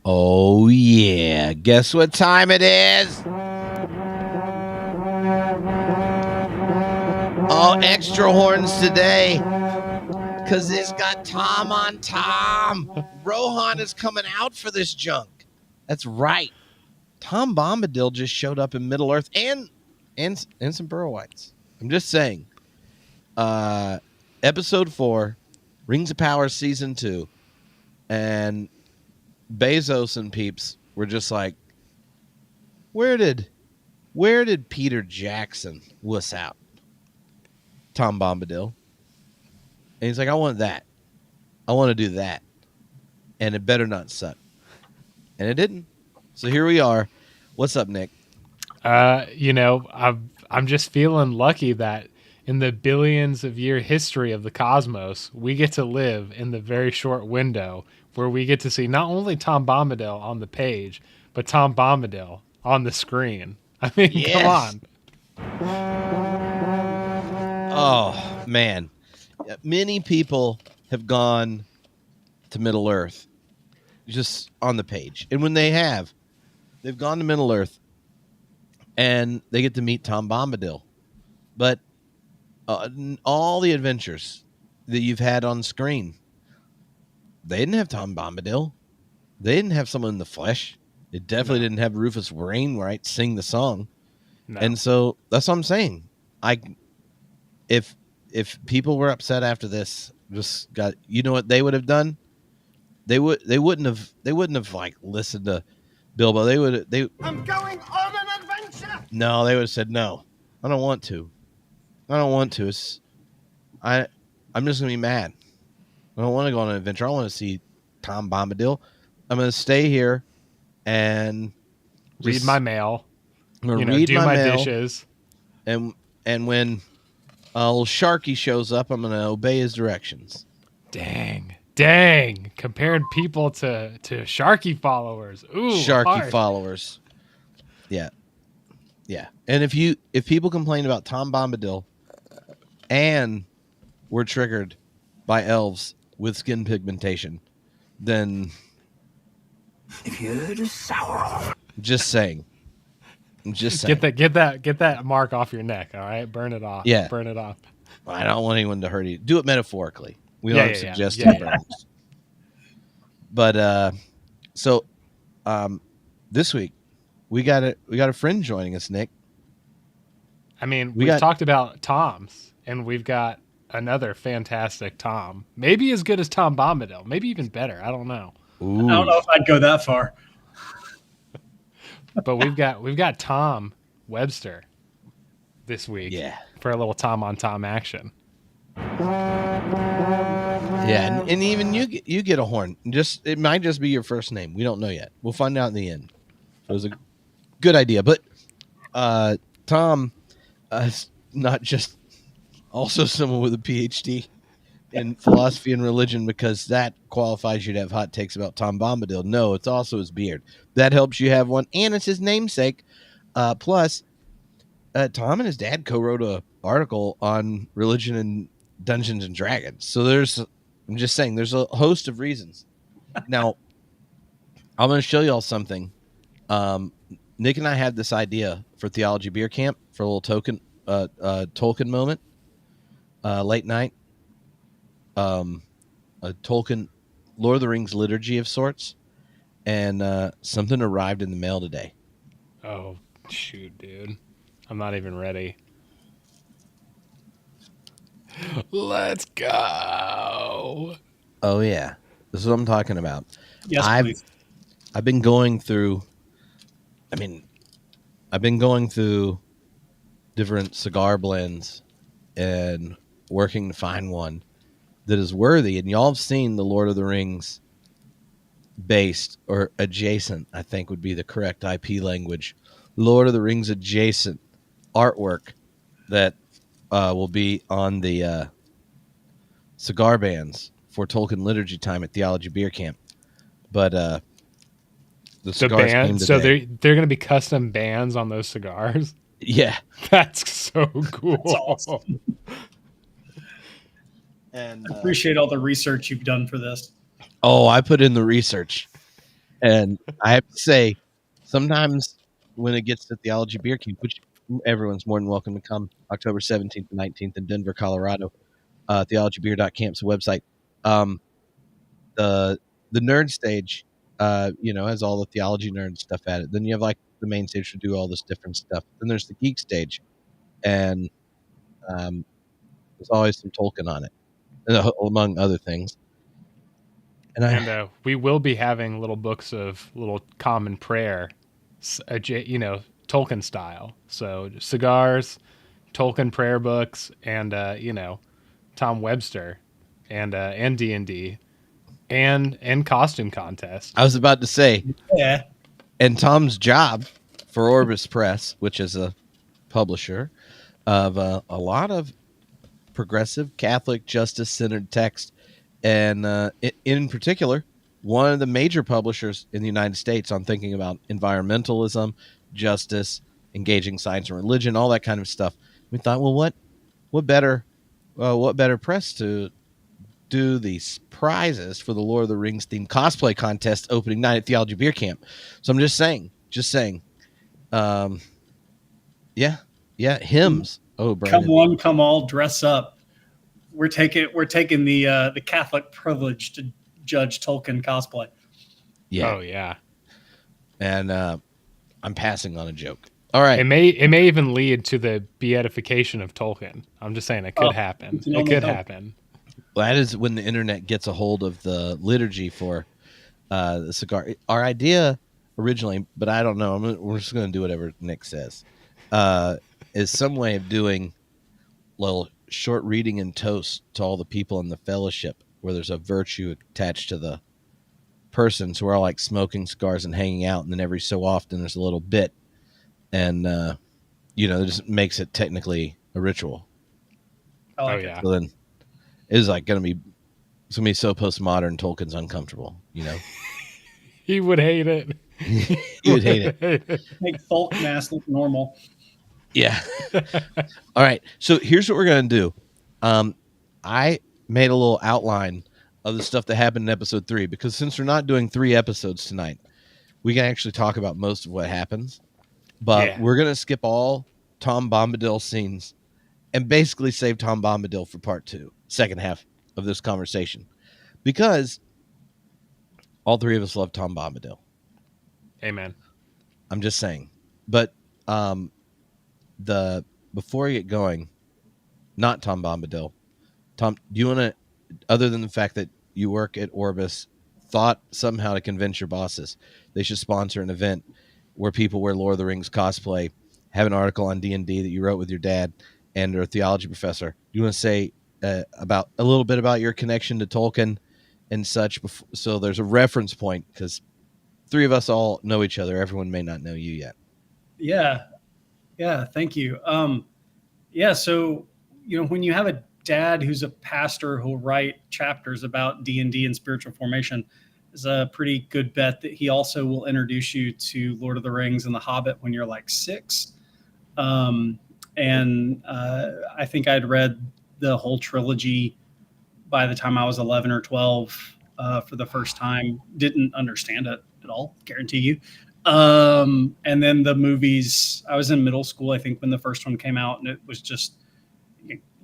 Oh, yeah. Guess what time it is? Oh, extra horns today because it's got Tom on Tom. Rohan is coming out for this junk. That's right. Tom Bombadil just showed up in Middle Earth and some Burrowites. I'm just saying. Episode 4, Rings of Power Season 2, and Bezos and peeps were just like, where did Peter Jackson wuss out? Tom Bombadil. And he's like, I want that. I want to do that. And it better not suck. And it didn't. So here we are. What's up, Nick? I'm just feeling lucky that in the billions of year history of the cosmos, we get to live in the very short window where we get to see not only Tom Bombadil on the page, but Tom Bombadil on the screen. I mean, Yes. Come on. Oh, man. Many people have gone to Middle Earth just on the page. And when they've gone to Middle Earth and they get to meet Tom Bombadil. But all the adventures that you've had on screen, they didn't have Tom Bombadil. They didn't have someone in the flesh. It definitely didn't have Rufus Wainwright sing the song. No. And so that's what I'm saying. If people were upset after this, just got, you know what they would have done? They wouldn't have like listened to Bilbo. I'm going on an adventure. No, they would have said no. I don't want to. I'm just gonna be mad. I don't want to go on an adventure. I want to see Tom Bombadil. I'm gonna stay here and read my mail. I'm gonna read do my dishes. And when old Sharky shows up, I'm gonna obey his directions. Dang. Comparing people to Sharky followers. Ooh, Sharky followers. Yeah. And if people complain about Tom Bombadil and were triggered by elves with skin pigmentation, then if you're just sour. Just saying. Get that mark off your neck, all right? Burn it off. Yeah. Burn it off. I don't want anyone to hurt you. Do it metaphorically. We don't suggest burns. But so this week we got a friend joining us, Nick. I mean, we've talked about Toms, and we've got another fantastic Tom. Maybe as good as Tom Bombadil. Maybe even better. I don't know. Ooh. I don't know if I'd go that far. But we've got Tom Webster this week. Yeah. For a little Tom on Tom action. Yeah, and even you get a horn. It might just be your first name. We don't know yet. We'll find out in the end. It was a good idea, but Tom is not just also someone with a PhD in philosophy and religion, because that qualifies you to have hot takes about Tom Bombadil. No, it's also his beard. That helps you have one, and it's his namesake. Plus, Tom and his dad co-wrote an article on religion and Dungeons and Dragons. So I'm just saying, there's a host of reasons. Now, I'm going to show y'all something. Nick and I had this idea for Theology Beer Camp for a little Tolkien moment, late night. A Tolkien Lord of the Rings liturgy of sorts, and something arrived in the mail today. Oh, shoot, dude. I'm not even ready. Let's go. Oh, yeah. This is what I'm talking about. Yes, please. I've been going through different cigar blends and working to find one that is worthy. And y'all have seen the Lord of the Rings based or adjacent, I think would be the correct IP language, Lord of the Rings adjacent artwork that will be on the cigar bands for Tolkien Liturgy Time at Theology Beer Camp. But the cigars came today. So they're going to be custom bands on those cigars? Yeah. That's so cool. That's awesome. And I appreciate all the research you've done for this. Oh, I put in the research. And I have to say, sometimes when it gets to Theology Beer Camp, which everyone's more than welcome to come, October 17th and 19th in Denver, Colorado, theologybeer.camp's website. The nerd stage, has all the theology nerd stuff at it. Then you have like the main stage to do all this different stuff. Then there's the geek stage, and there's always some Tolkien on it, among other things. And we will be having little books of little common prayer, Tolkien style. So cigars, Tolkien prayer books, and Tom Webster, and D&D, and costume contest. I was about to say, Yeah. and Tom's job for Orbis Press, which is a publisher of a lot of progressive Catholic justice-centered text, and in particular, one of the major publishers in the United States on thinking about environmentalism, justice, engaging science and religion, all that kind of stuff. We thought, well, what better press to do these prizes for the Lord of the Rings themed cosplay contest opening night at Theology Beer Camp. So I'm just saying, hymns. Oh, Brian, Come one, come all, dress up. We're taking the Catholic privilege to judge Tolkien cosplay. yeah, Oh yeah. And I'm passing on a joke. All right, It may even lead to the beatification of Tolkien. I'm just saying it could happen. It could happen. well, that is when the internet gets a hold of the liturgy for the cigar. Our idea originally, but I don't know. We're just going to do whatever Nick says. Is some way of doing little short reading and toast to all the people in the fellowship, where there's a virtue attached to the person. So we're all like smoking cigars and hanging out, and then every so often there's a little bit, and it just makes it technically a ritual. I like Oh yeah. So then it's like it's gonna be so postmodern. Tolkien's uncomfortable. He would hate it. He would hate it. Make folk mass look normal. Yeah. All right. So here's what we're going to do. I made a little outline of the stuff that happened in episode 3, because since we're not doing 3 episodes tonight, we can actually talk about most of what happens. But we're going to skip all Tom Bombadil scenes and basically save Tom Bombadil for part 2, second half of this conversation, because all 3 of us love Tom Bombadil. Amen. I'm just saying. But before you get going, not Tom Bombadil. Tom, do you want to, other than the fact that you work at Orbis, thought somehow to convince your bosses they should sponsor an event where people wear Lord of the Rings cosplay, have an article on D&D that you wrote with your dad and are a theology professor? Do you want to say about a little bit about your connection to Tolkien and such, so there's a reference point, because 3 of us all know each other. Everyone may not know you yet. Yeah, thank you. So when you have a dad who's a pastor who'll write chapters about D&D and spiritual formation, is a pretty good bet that he also will introduce you to Lord of the Rings and The Hobbit when you're like 6. I think I'd read the whole trilogy by the time I was 11 or 12 for the first time. Didn't understand it at all, guarantee you. And then the movies, I was in middle school, I think, when the first one came out, and it was just,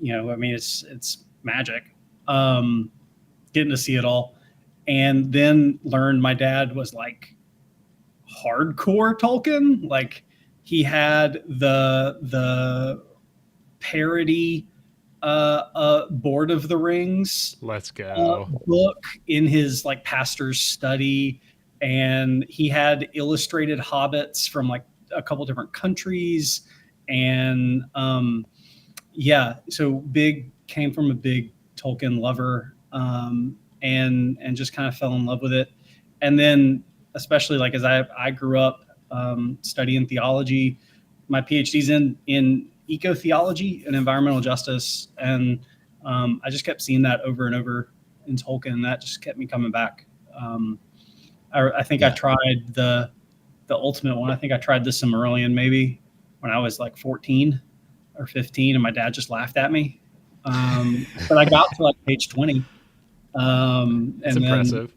it's magic. Getting to see it all. And then learned my dad was like hardcore Tolkien. Like he had the parody Board of the Rings Let's go. book in his like pastor's study, and he had illustrated hobbits from like a couple different countries, and so came from a big Tolkien lover, and just kind of fell in love with it. And then especially like as I grew up studying theology, my PhD's in eco-theology and environmental justice, and I just kept seeing that over and over in Tolkien, and that just kept me coming back. I think I tried the ultimate one. I think I tried the Silmarillion maybe when I was like 14 or 15, and my dad just laughed at me. But I got to like page 20. It's impressive.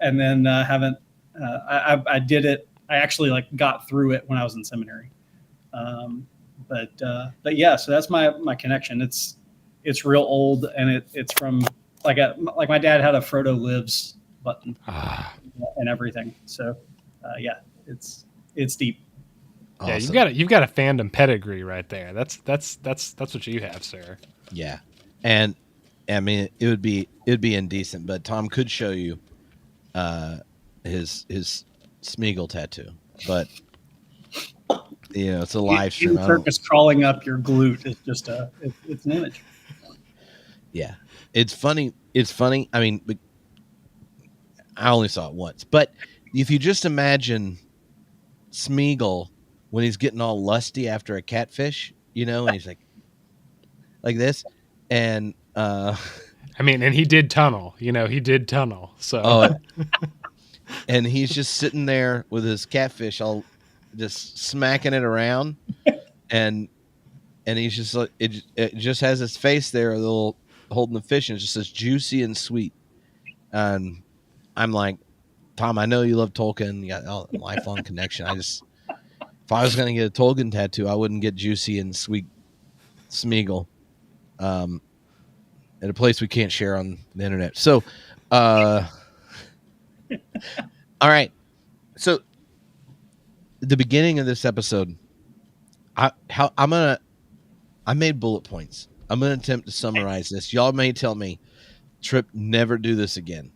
And then haven't I did it. I actually like got through it when I was in seminary. But yeah, so that's my connection. It's real old, and it's from like my dad had a Frodo Lives button and everything. So yeah, it's deep. Yeah, Awesome. you've got a fandom pedigree right there. That's what you have, sir. Yeah, and I mean it'd be indecent, but Tom could show you his Smeagol tattoo, but it's a live stream. Circus crawling up your glute is just it's an image. Yeah, it's funny. It's funny. I mean, I only saw it once, but if you just imagine Smeagol when he's getting all lusty after a catfish, and he's like this, and I mean, and he did tunnel. He did tunnel. So and he's just sitting there with his catfish, all just smacking it around, and he's just like it just has his face there, a little holding the fish, and it just says juicy and sweet. And I'm like, Tom, I know you love Tolkien, you got a lifelong connection. If I was going to get a Tolkien tattoo, I wouldn't get juicy and sweet Smeagol at a place we can't share on the internet. So, all right. So, the beginning of this episode, I made bullet points. I'm going to attempt to summarize this. Y'all may tell me, Tripp, never do this again,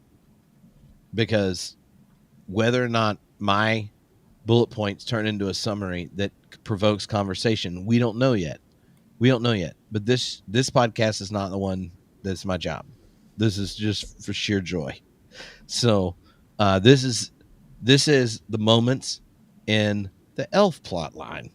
because whether or not my bullet points turn into a summary that provokes conversation, we don't know yet. But this podcast is not the one that's my job. This is just for sheer joy. So this is the moments in the elf plot line.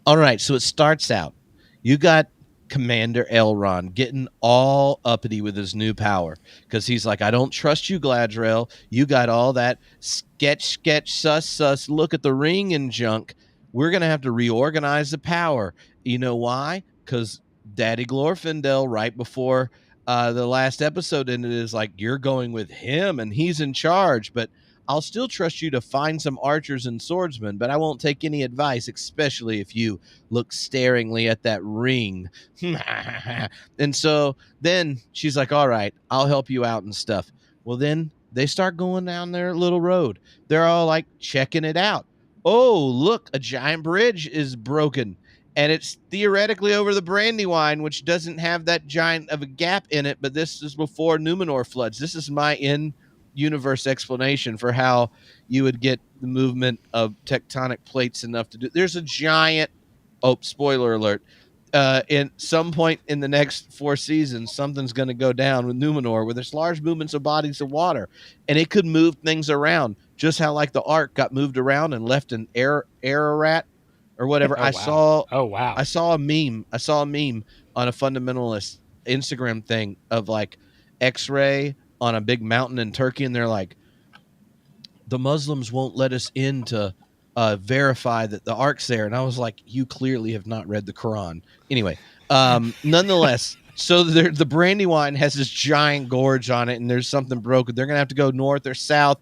All right, so it starts out. You got Commander Elrond getting all uppity with his new power because he's like, I don't trust you, Gladriel. You got all that sketch, sus, look at the ring and junk. We're going to have to reorganize the power. You know why? Because Daddy Glorfindel, right before the last episode ended, is like, you're going with him and he's in charge, but I'll still trust you to find some archers and swordsmen, but I won't take any advice, especially if you look staringly at that ring. And so then she's like, all right, I'll help you out and stuff. Well, then they start going down their little road. They're all like checking it out. Oh, look, a giant bridge is broken. And it's theoretically over the Brandywine, which doesn't have that giant of a gap in it, but this is before Numenor floods. This is my in-universe explanation for how you would get the movement of tectonic plates enough to do. There's a giant, spoiler alert, in some point in the next 4 seasons, something's going to go down with Numenor where there's large movements of bodies of water, and it could move things around, just how like the Ark got moved around and left an Ararat or whatever. I saw a meme on a fundamentalist Instagram thing of like X-ray on a big mountain in Turkey, and they're like, the Muslims won't let us in to verify that the Ark's there. And I was like, you clearly have not read the Quran. Anyway, nonetheless, so the Brandywine has this giant gorge on it, and there's something broken. They're gonna have to go north or south.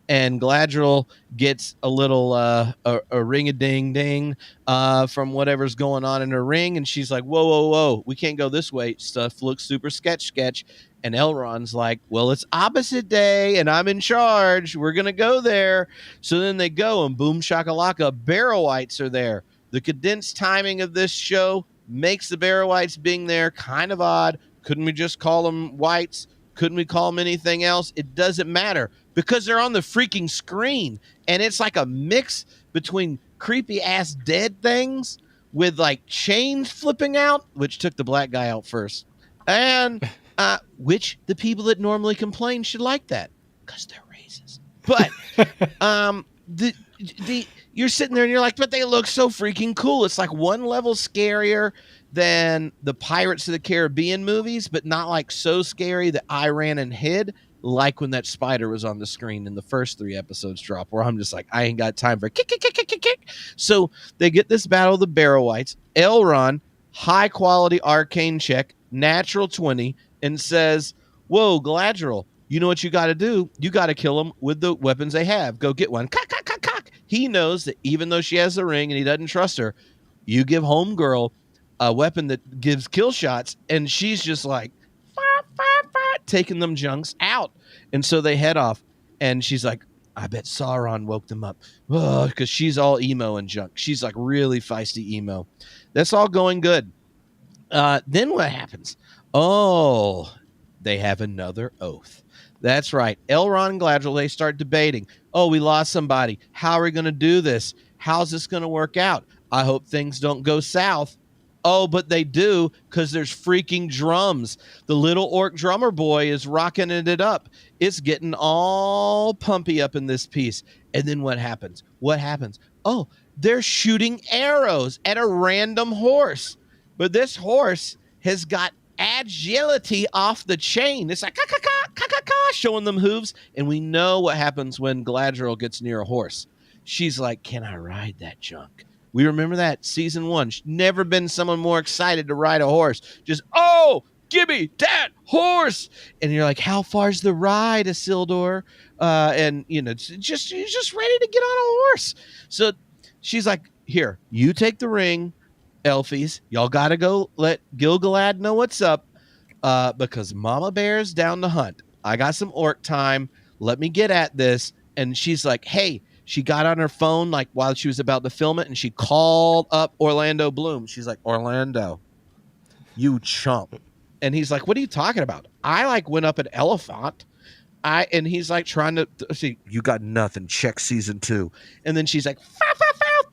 And Gladriel gets a little a ring-a-ding-ding from whatever's going on in her ring, and she's like, whoa, we can't go this way. Stuff looks super sketch. And Elrond's like, well, it's opposite day, and I'm in charge. We're going to go there. So then they go, and boom shakalaka, Barrow-wights are there. The condensed timing of this show makes the Barrow-wights being there kind of odd. Couldn't we just call them whites? Couldn't we call them anything else? It doesn't matter because they're on the freaking screen. And it's like a mix between creepy ass dead things with like chains flipping out, which took the black guy out first. And which the people that normally complain should like that because they're racist. But you're sitting there and you're like, but they look so freaking cool. It's like one level scarier than the Pirates of the Caribbean movies, but not like so scary that I ran and hid, like when that spider was on the screen in the first 3 episodes drop, where I'm just like, I ain't got time for kick. So they get this battle of the Barrow-wights. Elrond, high quality arcane check, natural 20, and says, whoa, Gladriel, You know what you got to do? You got to kill them with the weapons they have. Go get one. Cock, cock, cock, cock. He knows that even though she has the ring and he doesn't trust her, you give homegirl a weapon that gives kill shots, and she's just like, fire, fire, fire, taking them junks out. And so they head off, and she's like, I bet Sauron woke them up, because she's all emo and junk. She's like really feisty emo. That's all going good. Then what happens? Oh, they have another oath. That's right. Elrond and Galadriel, they start debating. Oh, we lost somebody. How are we going to do this? How's this going to work out? I hope things don't go south. Oh, but they do, because there's freaking drums. The little orc drummer boy is rocking it up. It's getting all pumpy up in this piece. And then what happens? What happens? Oh, they're shooting arrows at a random horse. But this horse has got agility off the chain. It's like, showing them hooves. And we know what happens when Galadriel gets near a horse. She's like, can I ride that junk? We remember that season 1. She's never been someone more excited to ride a horse. Just, oh, give me that horse. And you're like, how far's the ride, Isildur? And, you're just ready to get on a horse. So she's like, here, you take the ring, Elfies. Y'all got to go let Gil-galad know what's up, because Mama Bear's down to hunt. I got some orc time. Let me get at this. And she's like, hey, she got on her phone like while she was about to film it, and she called up Orlando Bloom. She's like, Orlando, you chump. And he's like, what are you talking about? I like went up an elephant. And he's like trying to see, you got nothing. Check season 2. And then she's like,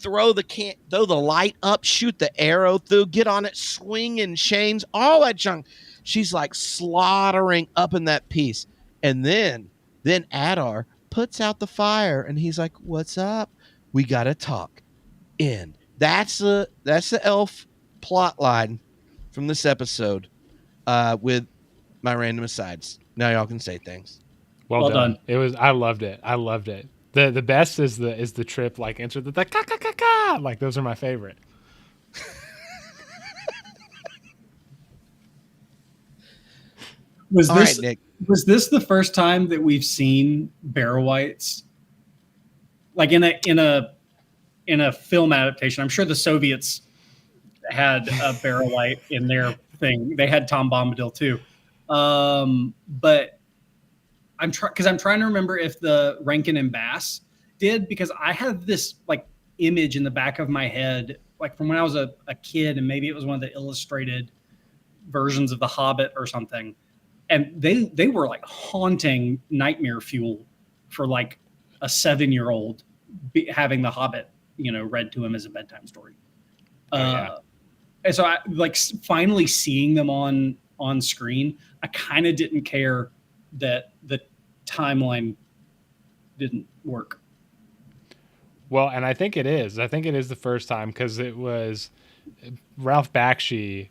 throw the light up, shoot the arrow through, get on it, swinging chains, all that junk. She's like slaughtering up in that piece. And then Adar puts out the fire, and he's like, what's up? We got to talk. End. That's the elf plot line from this episode, with my random asides. Now y'all can say things. Well done. It was. I loved it. The best is the Tripp like answer the ka ka ka ka. Like those are my favorite. Was All this right, Nick. Was this the first time that we've seen barrow wights like in a film adaptation? I'm sure the Soviets had a barrow wight in their thing. They had Tom Bombadil too, but I'm trying to remember if the Rankin and Bass did, because I have this like image in the back of my head, like from when I was a kid, and maybe it was one of the illustrated versions of The Hobbit or something. And they were like haunting nightmare fuel for like a 7-year-old having The Hobbit, read to him as a bedtime story. And so I like finally seeing them on screen. I kind of didn't care that the timeline didn't work. Well, and I think it is. I think it is the first time, because it was Ralph Bakshi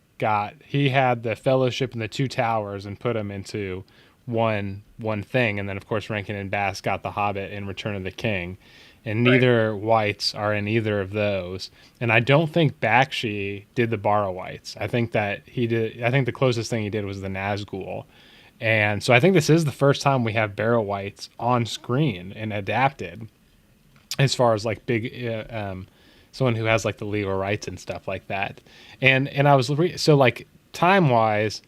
he had the Fellowship and the Two Towers and put them into one thing, and then of course Rankin and Bass got The Hobbit and Return of the King, and neither Whites are in either of those. And I don't think Bakshi did the Barrow Whites. I think that he did. I think the closest thing he did was the Nazgul. And so I think this is the first time we have Barrow Whites on screen and adapted, as far as like big someone who has like the legal rights and stuff like that. And I was so like time wise,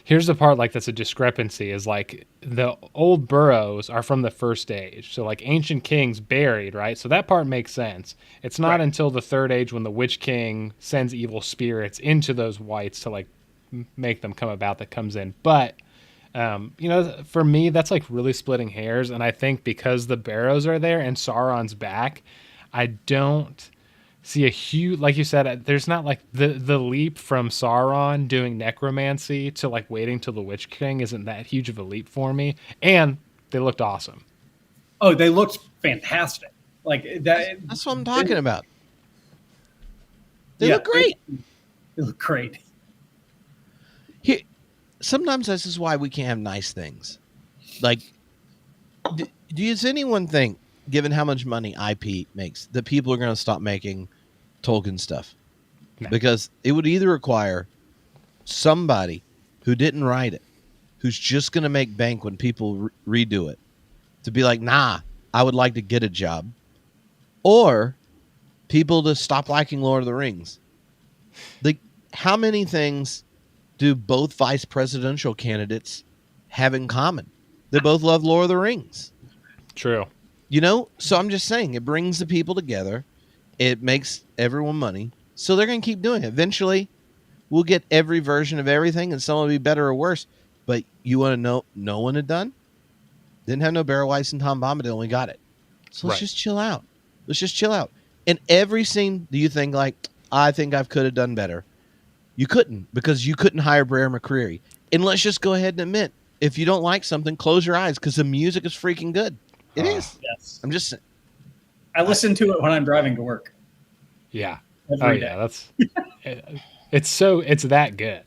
here's the part like that's a discrepancy, is like the old boroughs are from the First Age. So like ancient kings buried, right? So that part makes sense. It's not until the Third Age when the Witch King sends evil spirits into those whites to like make them come about that comes in. But for me, that's like really splitting hairs. And I think because the barrows are there and Sauron's back, I don't see a huge, like you said, there's not like the leap from Sauron doing necromancy to like waiting till the Witch King isn't that huge of a leap for me. And they looked awesome. Oh, they looked fantastic. Like that. That's what I'm talking about. They look great. They look great. Sometimes this is why we can't have nice things. Like, does anyone think, given how much money IP makes, that people are going to stop making Tolkien stuff? No. Because it would either require somebody who didn't write it, who's just going to make bank when people redo it, to be like, nah, I would like to get a job, or people to stop liking Lord of the Rings. Like, how many things do both vice presidential candidates have in common? They both love Lord of the Rings. True. You know, so I'm just saying, it brings the people together. It makes everyone money. So they're going to keep doing it. Eventually, we'll get every version of everything, and some will be better or worse. But you want to know, no one had done? Didn't have no Barry Weiss and Tom Bombadil, and we got it. So let's just chill out. Let's just chill out. In every scene, do you think, like, I think I could have done better? You couldn't, because you couldn't hire Brer McCreary. And let's just go ahead and admit, if you don't like something, close your eyes, because the music is freaking good. It is. Yes. I'm just saying. I listen to it when I'm driving to work. Yeah. Every day. Yeah. That's it's that good.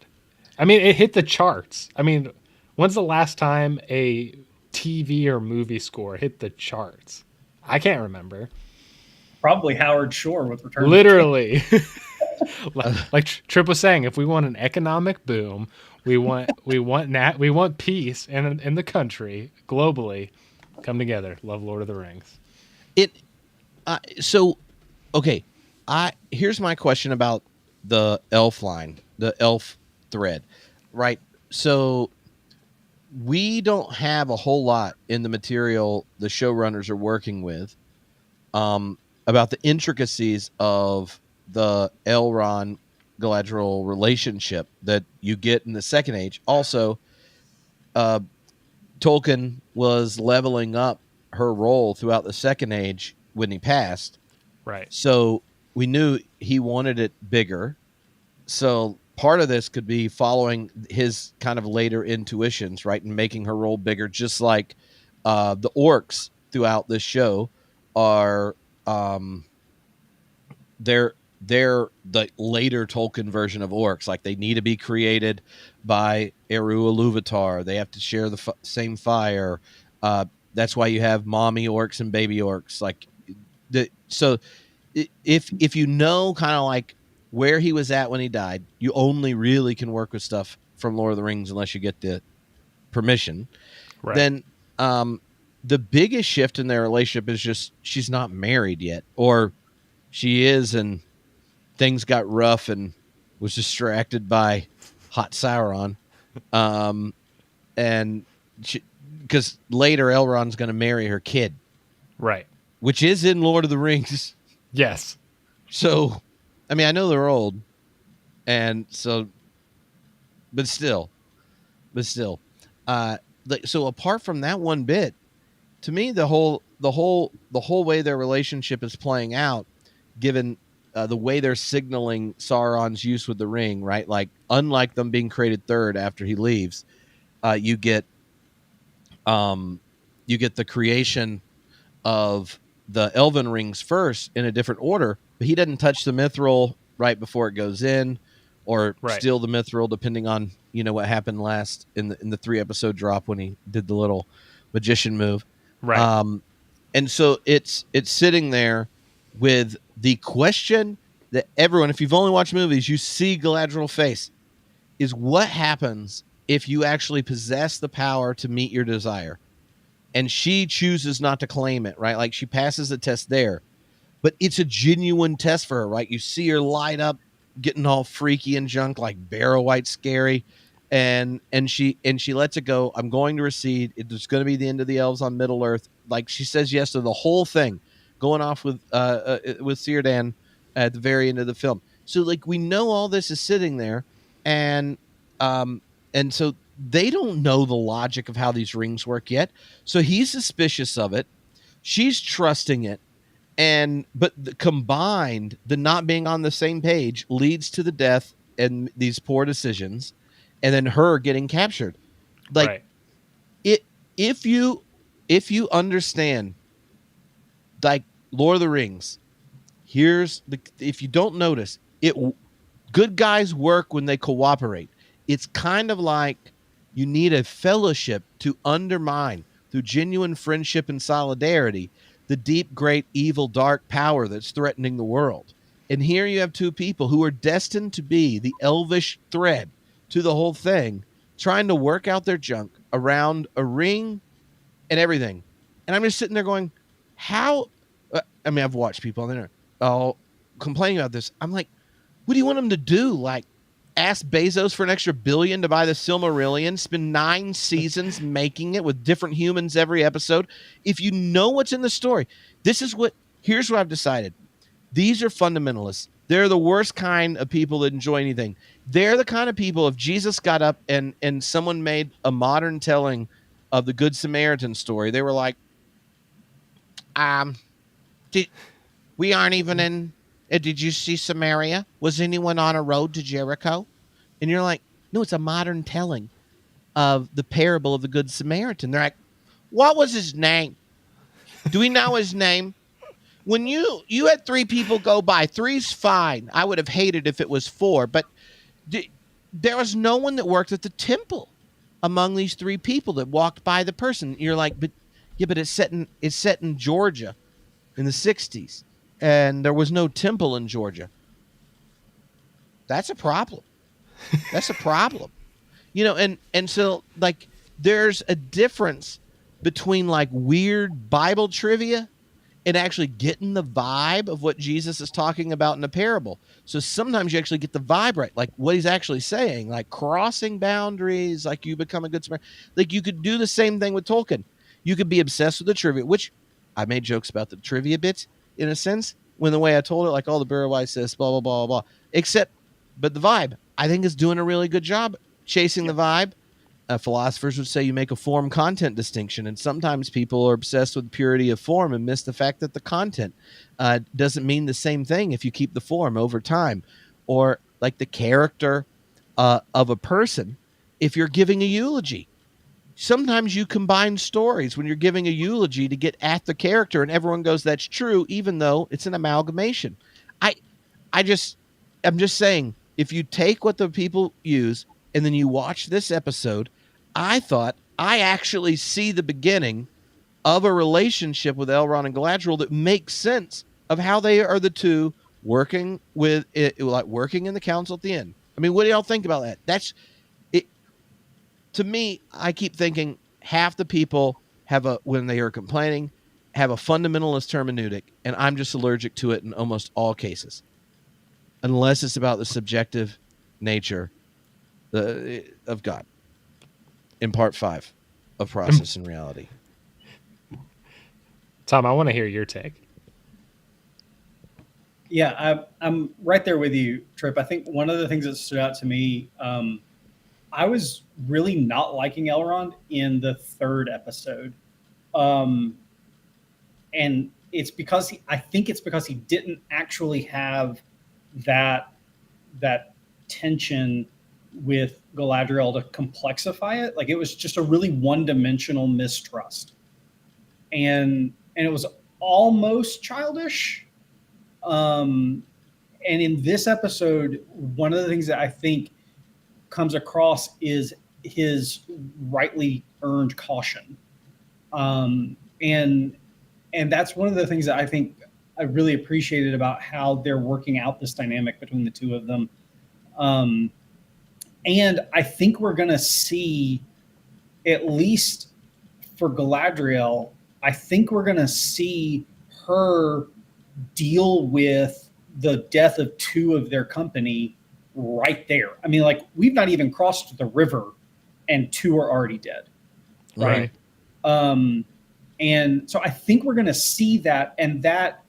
I mean, it hit the charts. I mean, when's the last time a TV or movie score hit the charts? I can't remember. Probably Howard Shore with Return. Literally. like Tripp was saying, if we want an economic boom, we want peace in the country globally. Come together. Love Lord of the Rings. So okay, here's my question about the elf line, the elf thread, right? So we don't have a whole lot in the material the showrunners are working with about the intricacies of the Elrond Galadriel relationship that you get in the Second Age. Also, Tolkien was leveling up her role throughout the Second Age when he passed. Right. So we knew he wanted it bigger. So part of this could be following his kind of later intuitions, right, and making her role bigger, just like the orcs throughout this show are they're the later Tolkien version of orcs. Like, they need to be created by Eru Iluvatar. They have to share the same fire. That's why you have mommy orcs and baby orcs. Like, so if you know kind of like where he was at when he died, you only really can work with stuff from Lord of the Rings unless you get the permission. Right. Then the biggest shift in their relationship is just she's not married yet, or she is and things got rough and was distracted by hot Sauron. And because later Elrond's going to marry her kid. Right. Which is in Lord of the Rings. Yes. So, I mean, I know they're old, and so, but still. So apart from that one bit, to me, the whole way their relationship is playing out, given the way they're signaling Sauron's use with the ring, right? Like, unlike them being created third after he leaves, you get the creation of the elven rings first in a different order, but he doesn't touch the mithril right before it goes in, or steal the mithril, depending on what happened last in the 3-episode drop when he did the little magician move. Right. And so it's sitting there with the question that everyone, if you've only watched movies, you see Galadriel face, is what happens if you actually possess the power to meet your desire? And she chooses not to claim it, right? Like, she passes the test there, but it's a genuine test for her, right? You see her light up, getting all freaky and junk, like Barrow White scary, and she lets it go. I'm going to recede. It's going to be the end of the elves on Middle Earth. Like, she says yes to the whole thing, going off with Círdan at the very end of the film. So, like, we know all this is sitting there, and so they don't know the logic of how these rings work yet. So he's suspicious of it. She's trusting it. But combined, the not being on the same page leads to the death and these poor decisions, and then her getting captured. Like, if you understand, like, Lord of the Rings, if you don't notice it, good guys work when they cooperate. It's kind of like you need a fellowship to undermine, through genuine friendship and solidarity, the deep, great, evil, dark power that's threatening the world. And here you have two people who are destined to be the elvish thread to the whole thing, trying to work out their junk around a ring and everything. And I'm just sitting there going, how? I mean, I've watched people on the internet all complaining about this. I'm like, what do you want them to do? Like, ask Bezos for an extra $1 billion to buy the Silmarillion, spend 9 seasons making it with different humans every episode? If you know what's in the story, here's what I've decided. These are fundamentalists. They're the worst kind of people that enjoy anything. They're the kind of people, if Jesus got up and someone made a modern telling of the Good Samaritan story, they were like, we aren't even in, did you see Samaria? Was anyone on a road to Jericho? And you're like, no, it's a modern telling of the parable of the Good Samaritan. They're like, what was his name? Do we know his name? When you had 3 people go by, 3's fine. I would have hated if it was 4, but there was no one that worked at the temple among these 3 people that walked by the person. You're like, but it's set in Georgia in the 60s, and there was no temple in Georgia. That's a problem. That's a problem. And so, like, there's a difference between like weird Bible trivia and actually getting the vibe of what Jesus is talking about in the parable. So sometimes you actually get the vibe right, like what he's actually saying, like crossing boundaries, like you become a good Samaritan. Like you could do the same thing with Tolkien. You could be obsessed with the trivia, which I made jokes about the trivia bits in a sense when the way I told it, like all the Burrawise says, blah, blah, blah, blah, blah. But the vibe, I think, is doing a really good job chasing the vibe. Philosophers would say you make a form content distinction, and sometimes people are obsessed with purity of form and miss the fact that the content doesn't mean the same thing if you keep the form over time, or like the character of a person. If you're giving a eulogy, sometimes you combine stories when you're giving a eulogy to get at the character, and everyone goes, that's true, even though it's an amalgamation. I'm just saying, if you take what the people use and then you watch this episode, I thought I actually see the beginning of a relationship with Elrond and Galadriel that makes sense of how they are the two working with it, like working in the council at the end. I mean, what do y'all think about that? That's it. To me, I keep thinking half the people when they are complaining, have a fundamentalist hermeneutic, and I'm just allergic to it in almost all cases, unless it's about the subjective nature of God in part 5 of Process and Reality. Tom, I want to hear your take. Yeah, I'm right there with you, Tripp. I think one of the things that stood out to me, I was really not liking Elrond in the 3rd episode. And it's because I think it's because he didn't actually have that tension with Galadriel to complexify it. Like, it was just a really one-dimensional mistrust, and it was almost childish. And in this episode, one of the things that I think comes across is his rightly earned caution, and that's one of the things that I think I really appreciated about how they're working out this dynamic between the two of them. And I think we're going to see, at least for Galadriel, I think we're going to see her deal with the death of 2 of their company right there. I mean, like, we've not even crossed the river and 2 are already dead. Right. And so I think we're going to see that, and that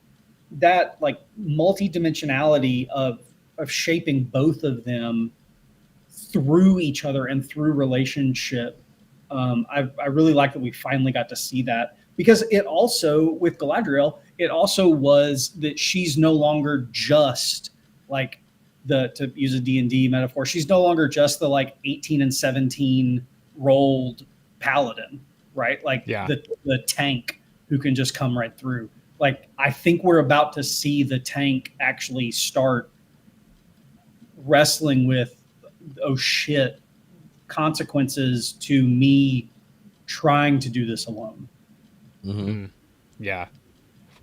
like multidimensionality of shaping both of them through each other and through relationship. I really like that we finally got to see that, because it also, with Galadriel, it also was that she's no longer just like to use a D&D metaphor, she's no longer just the like 18 and 17 rolled paladin, right? Like the tank who can just come right through. Like, I think we're about to see the tank actually start wrestling with, oh shit, consequences to me trying to do this alone. Mm-hmm. Yeah.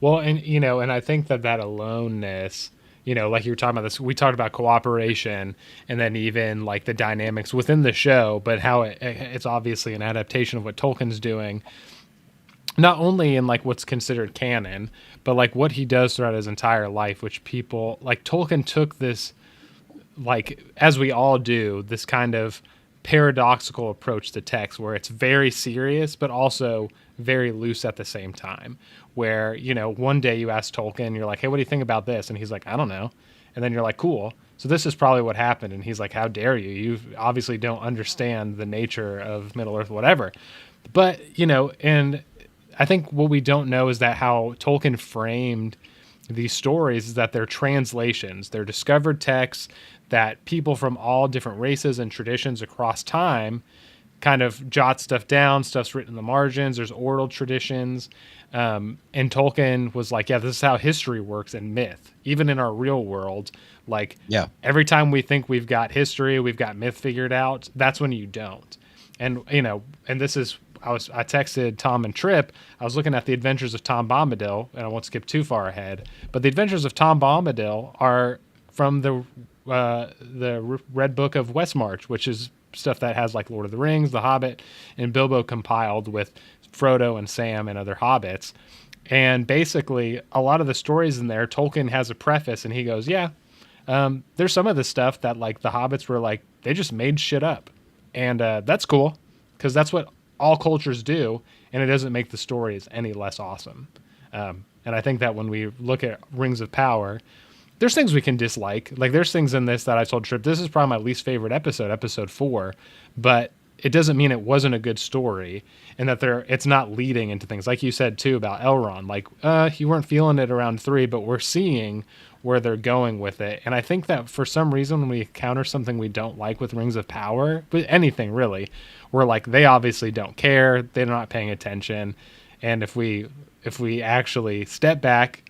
Well, and I think that aloneness like you were talking about this, we talked about cooperation, and then even like the dynamics within the show, but how it's obviously an adaptation of what Tolkien's doing, not only in like what's considered canon, but like what he does throughout his entire life, which people like Tolkien took this, like, as we all do, this kind of paradoxical approach to text where it's very serious but also very loose at the same time, where one day you ask Tolkien, you're like, hey, what do you think about this? And he's like, I don't know. And then you're like, cool, so this is probably what happened. And he's like, how dare you obviously don't understand the nature of Middle Earth, whatever. But and I think what we don't know is that how Tolkien framed these stories is that they're translations, they're discovered texts that people from all different races and traditions across time kind of jot stuff down. Stuff's written in the margins. There's oral traditions. And Tolkien was like, yeah, this is how history works in myth, even in our real world. Like, Yeah. every time we think we've got history, we've got myth figured out, that's when you don't. And, and this is, I texted Tom and Tripp. I was looking at the Adventures of Tom Bombadil, and I won't skip too far ahead, but the Adventures of Tom Bombadil are from the Red Book of Westmarch, which is stuff that has like Lord of the Rings, The Hobbit, and Bilbo compiled with Frodo and Sam and other hobbits. And basically, a lot of the stories in there, Tolkien has a preface, and he goes, yeah, there's some of the stuff that like the hobbits were like, they just made shit up. And that's cool, because that's what all cultures do, and it doesn't make the stories any less awesome. And I think that when we look at Rings of Power, there's things we can dislike. Like, there's things in this that I told Tripp, this is probably my least favorite episode, episode 4, but it doesn't mean it wasn't a good story, and that it's not leading into things. Like you said, too, about Elrond. Like, you weren't feeling it around 3, but we're seeing where they're going with it. And I think that for some reason, when we encounter something we don't like with Rings of Power, but anything really, we're like, they obviously don't care. They're not paying attention. And if we actually step back,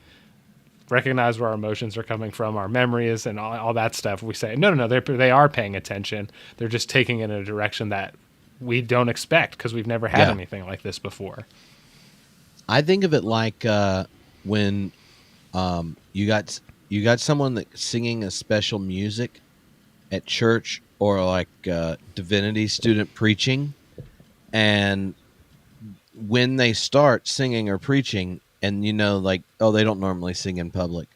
recognize where our emotions are coming from, our memories, and all that stuff, we say, no, they are paying attention. They're just taking it in a direction that we don't expect because we've never had anything like this before. I think of it like when you got someone that's singing a special music at church, or like divinity student preaching, and when they start singing or preaching, and like, oh, they don't normally sing in public,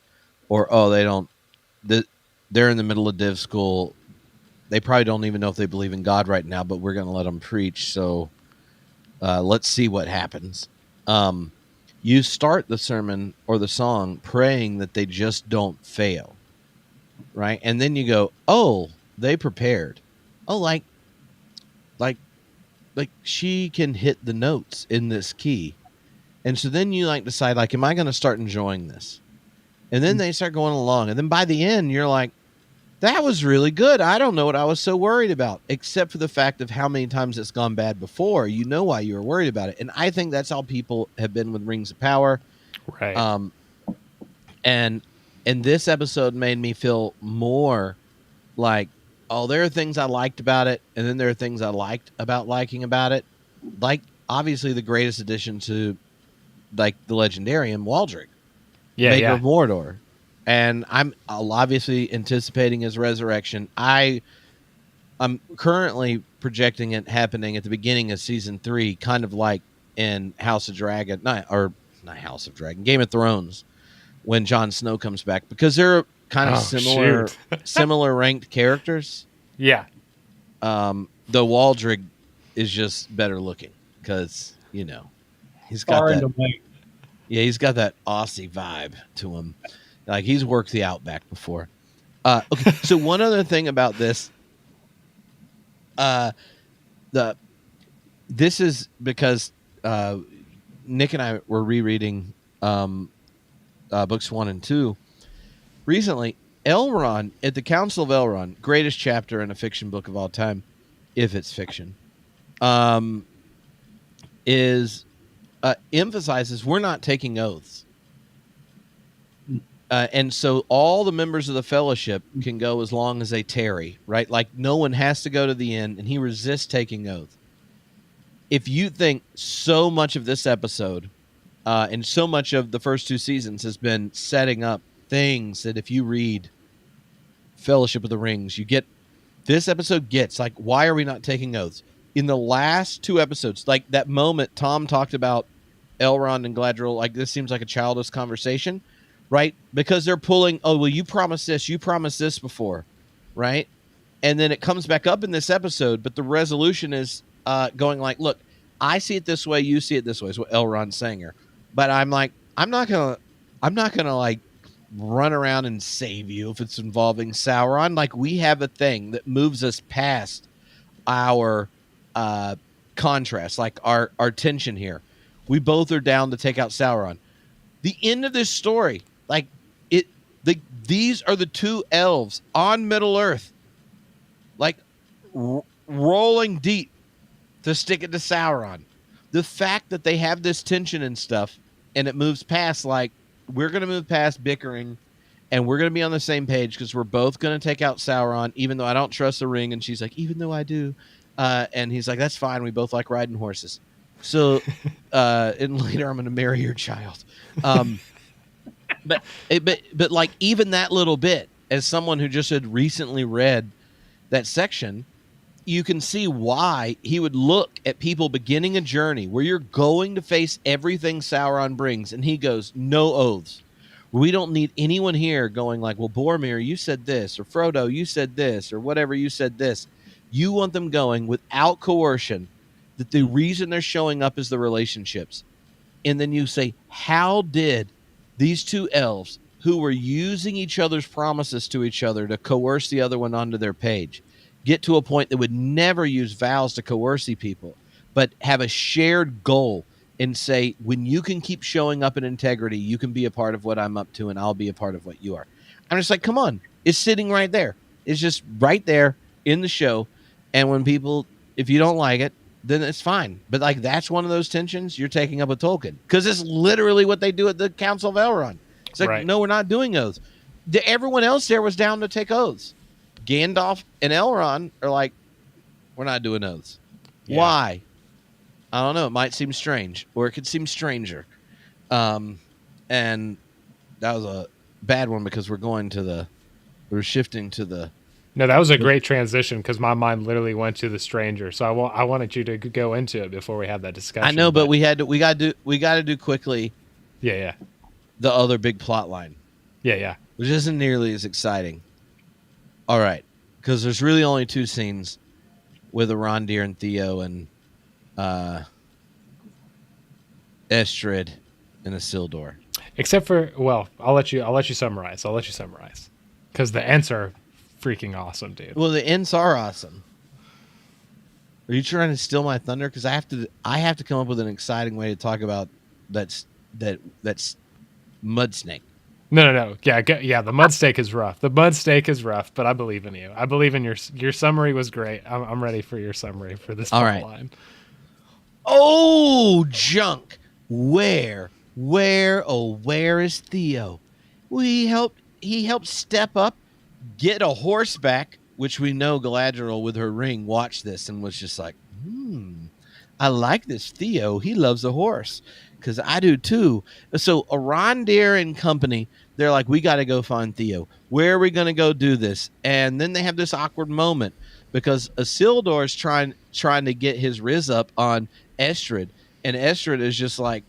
or oh, they're in the middle of div school, they probably don't even know if they believe in God right now, but we're going to let them preach, so let's see what happens. You start the sermon or the song praying that they just don't fail, right? And then you go, oh, they prepared. Oh, like she can hit the notes in this key. And so then you like decide, like, am I going to start enjoying this? And then they start going along. And then by the end, you're like, that was really good. I don't know what I was so worried about, except for the fact of how many times it's gone bad before. You know why you were worried about it. And I think that's how people have been with Rings of Power. Right. And this episode made me feel more like, oh, there are things I liked about it, and then there are things I liked about liking about it. Like, obviously, the greatest addition to, like, the Legendarium, Waldrick, maker of Mordor. And I'm obviously anticipating his resurrection. I'm currently projecting it happening at the beginning of season 3, kind of like in House of Dragon, not House of Dragon, Game of Thrones, when Jon Snow comes back, because they're kind of similar ranked characters. Yeah. Though Waldrick is just better looking, because he's got that. Yeah, he's got that Aussie vibe to him. Like, he's worked the Outback before. Okay, so one other thing about this, this is because Nick and I were rereading books 1 and 2 recently. Elrond, at the Council of Elrond, greatest chapter in a fiction book of all time, if it's fiction, is emphasizes we're not taking oaths. And so all the members of the Fellowship can go as long as they tarry, right? Like, no one has to go to the end, and he resists taking oath. If you think so much of this episode and so much of the first 2 seasons has been setting up things that if you read Fellowship of the Rings, you get this episode gets like, why are we not taking oaths? In the last 2 episodes, like that moment Tom talked about Elrond and Galadriel, like this seems like a childish conversation, right? Because they're pulling, oh, well, you promised this before, right? And then it comes back up in this episode, but the resolution is going like, look, I see it this way, you see it this way, is what Elrond's saying here. But I'm like, I'm not gonna like run around and save you if it's involving Sauron. Like, we have a thing that moves us past our contrast, like our tension here. We both are down to take out Sauron. The end of this story, like these are the 2 elves on Middle Earth, like rolling deep to stick it to Sauron. The fact that they have this tension and stuff, and it moves past, like, we're going to move past bickering, and we're going to be on the same page because we're both going to take out Sauron, even though I don't trust the ring. And she's like, even though I do. And he's like, that's fine. We both like riding horses. So, and later I'm going to marry your child. But like, even that little bit, as someone who just had recently read that section, you can see why he would look at people beginning a journey where you're going to face everything Sauron brings, and he goes, no oaths. We don't need anyone here going like, well, Boromir, you said this, or Frodo, you said this, or whatever, you said this. You want them going without coercion, that the reason they're showing up is the relationships. And then you say, how did these 2 elves who were using each other's promises to each other to coerce the other one onto their page get to a point that would never use vows to coerce people, but have a shared goal and say, when you can keep showing up in integrity, you can be a part of what I'm up to, and I'll be a part of what you are. I'm just like, come on. It's sitting right there. It's just right there in the show. And when people, if you don't like it, then it's fine. But like, that's one of those tensions you're taking up with Tolkien, because it's literally what they do at the Council of Elrond. It's like, right. No, we're not doing oaths. Everyone else there was down to take oaths. Gandalf and Elrond are like, we're not doing oaths. Yeah. Why? I don't know. It might seem strange, or it could seem stranger. And that was a bad one because we're shifting to the. No, that was a great transition because my mind literally went to the stranger. So I wanted you to go into it before we had that discussion. I know, but we got to do quickly. Yeah. The other big plot line. Yeah. Which isn't nearly as exciting. All right, because there's really only 2 scenes with Arondir and Theo and Estrid and Isildur. Except for, well, I'll let you summarize. Because the ents are freaking awesome, dude. Well, the ents are awesome. Are you trying to steal my thunder? Because I have to come up with an exciting way to talk about that's mud snake. No. Yeah. The mud steak is rough. But I believe in you. I believe in your summary was great. I'm ready for your summary for this plot line. Oh, junk. Where is Theo? He helped step up, get a horseback, which we know Galadriel with her ring watched this and was just like, I like this Theo. He loves a horse, because I do too. So Arondir and company, they're like, we got to go find Theo. Where are we going to go do this? And then they have this awkward moment because Isildur is trying to get his riz up on Estrid, and Estrid is just like,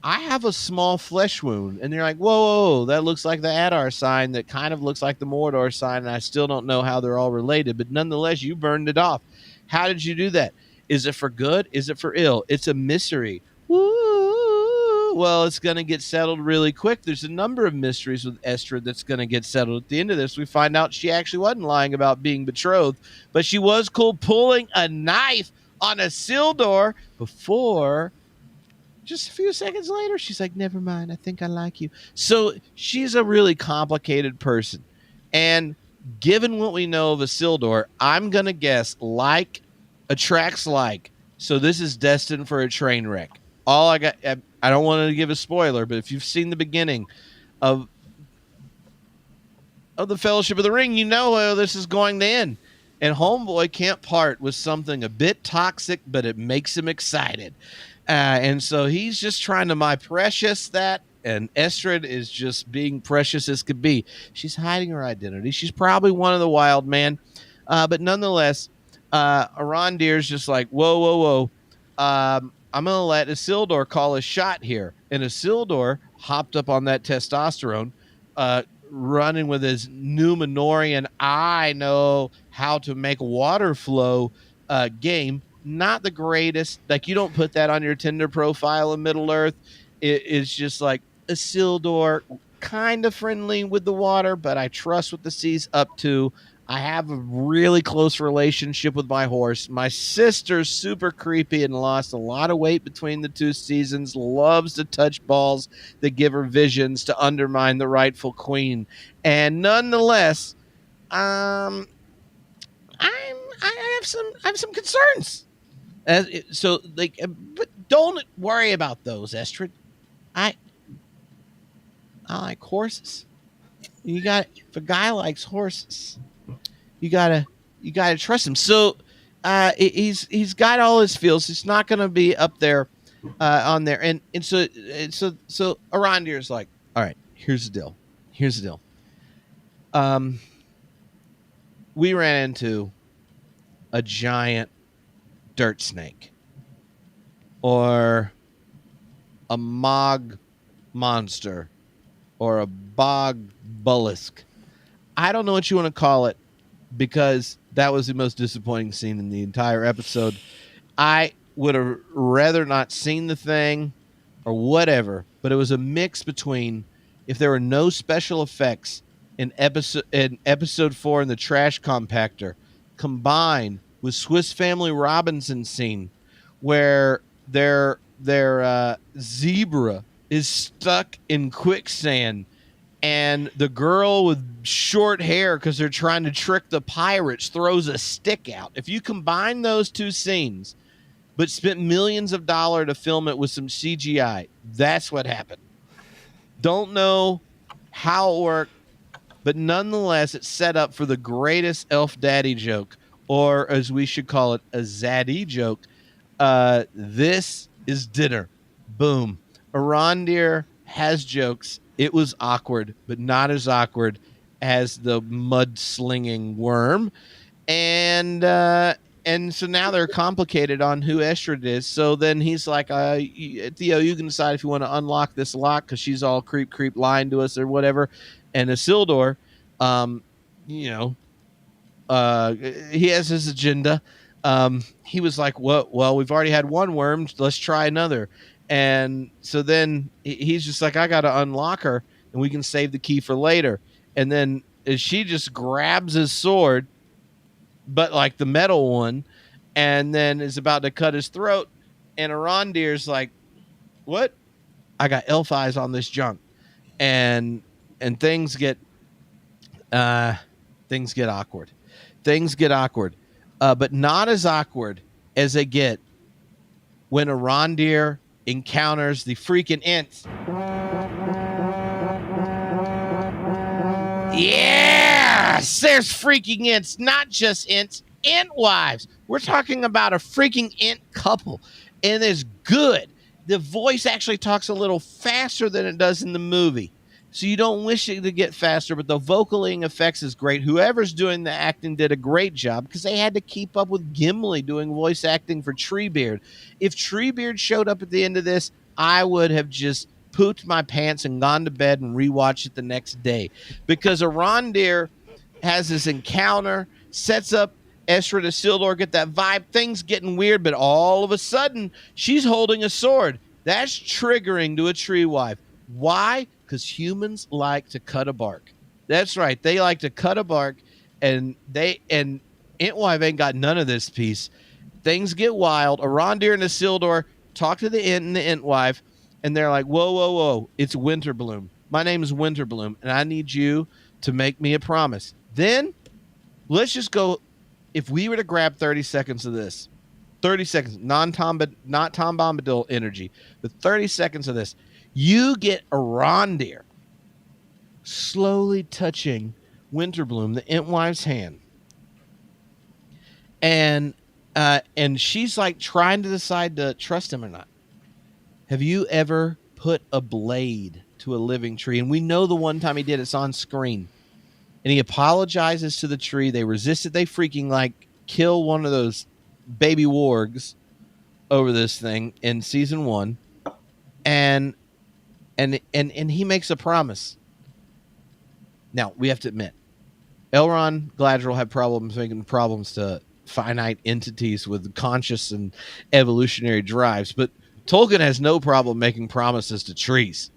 I have a small flesh wound. And they're like, whoa, that looks like the Adar sign that kind of looks like the Mordor sign, and I still don't know how they're all related, but nonetheless, you burned it off. How did you do that? Is it for good? Is it for ill? It's a mystery. Woo! Well, it's going to get settled really quick. There's a number of mysteries with Estrid that's going to get settled. At the end of this, we find out she actually wasn't lying about being betrothed, but she was cool pulling a knife on Isildur before... Just a few seconds later, she's like, never mind, I think I like you. So she's a really complicated person. And given what we know of Isildur, I'm going to guess like attracts like. So this is destined for a train wreck. All I got, I don't want to give a spoiler, but if you've seen the beginning of the Fellowship of the Ring, you know how this is going to end. And Homeboy can't part with something a bit toxic, but it makes him excited. And so he's just trying to my precious that, And Estrid is just being precious as could be. She's hiding her identity. She's probably one of the wild man. But nonetheless, Arondir's just like, whoa, whoa, whoa. I'm going to let Isildur call a shot here. And Isildur hopped up on that testosterone, running with his Numenorian, I know how to make water flow game. Not the greatest. Like, you don't put that on your Tinder profile in Middle Earth. It's just like Isildur, kind of friendly with the water, but I trust what the sea's up to. I have a really close relationship with my horse. My sister's super creepy and lost a lot of weight between the 2 seasons, loves to touch balls that give her visions to undermine the rightful queen. And nonetheless, I have some concerns. So, like, but don't worry about those, Estrid. I like horses. If a guy likes horses, you gotta trust him. So he's got all his feels. It's not gonna be up there on there. And so Arondir's like, all right, here's the deal. We ran into a giant dirt snake or a mog monster or a bog bullisk. I don't know what you want to call it, because that was the most disappointing scene in the entire episode. I would have rather not seen the thing or whatever, but it was a mix between, if there were no special effects in episode 4 in the trash compactor, combined with Swiss Family Robinson scene where their zebra is stuck in quicksand, and the girl with short hair, because they're trying to trick the pirates, throws a stick out. If you combine those 2 scenes, but spent millions of dollars to film it with some CGI, that's what happened. Don't know how it worked, but nonetheless, it's set up for the greatest elf daddy joke, or as we should call it, a zaddy joke. This is dinner. Boom. Arondir has jokes. It was awkward, but not as awkward as the mud-slinging worm. And so now they're complicated on who Estrid is. So then he's like, Theo, you can decide if you want to unlock this lock, because she's all creep lying to us or whatever. And Isildur, he has his agenda. He was like, well, we've already had one worm. Let's try another. And so then he's just like, I got to unlock her, and we can save the key for later. And then she just grabs his sword, but like the metal one, and then is about to cut his throat. And Arondir's like, what? I got elf eyes on this junk. And things get awkward. But not as awkward as they get when Arondir encounters the freaking Ents. Yes, there's freaking Ents, not just Ents, Ent wives. We're talking about a freaking Ent couple, and it's good. The voice actually talks a little faster than it does in the movie, so you don't wish it to get faster, but the vocaling effects is great. Whoever's doing the acting did a great job, because they had to keep up with Gimli doing voice acting for Treebeard. If Treebeard showed up at the end of this, I would have just pooped my pants and gone to bed and rewatched it the next day, because Arondir has this encounter, sets up Estrid Isildur, get that vibe. Things getting weird, but all of a sudden, she's holding a sword. That's triggering to a tree wife. Why? Because humans like to cut a bark. That's right. They like to cut a bark, and Entwife ain't got none of this piece. Things get wild. Arondir and Isildur talk to the Ent and the Entwife, and they're like, whoa, it's Winterbloom. My name is Winterbloom, and I need you to make me a promise. Then, let's just go. If we were to grab 30 seconds of this, 30 seconds, not Tom Bombadil energy, but 30 seconds of this, you get Arondir slowly touching Winterbloom, the Entwife's hand, and she's like trying to decide to trust him or not. Have you ever put a blade to to a living tree. And we know the one time he did, it's on screen. And he apologizes to the tree. They resist it. They freaking like kill one of those baby wargs over this thing in season 1. And he makes a promise. Now, we have to admit, Elrond Galadriel had problems making problems to finite entities with conscious and evolutionary drives, but Tolkien has no problem making promises to trees.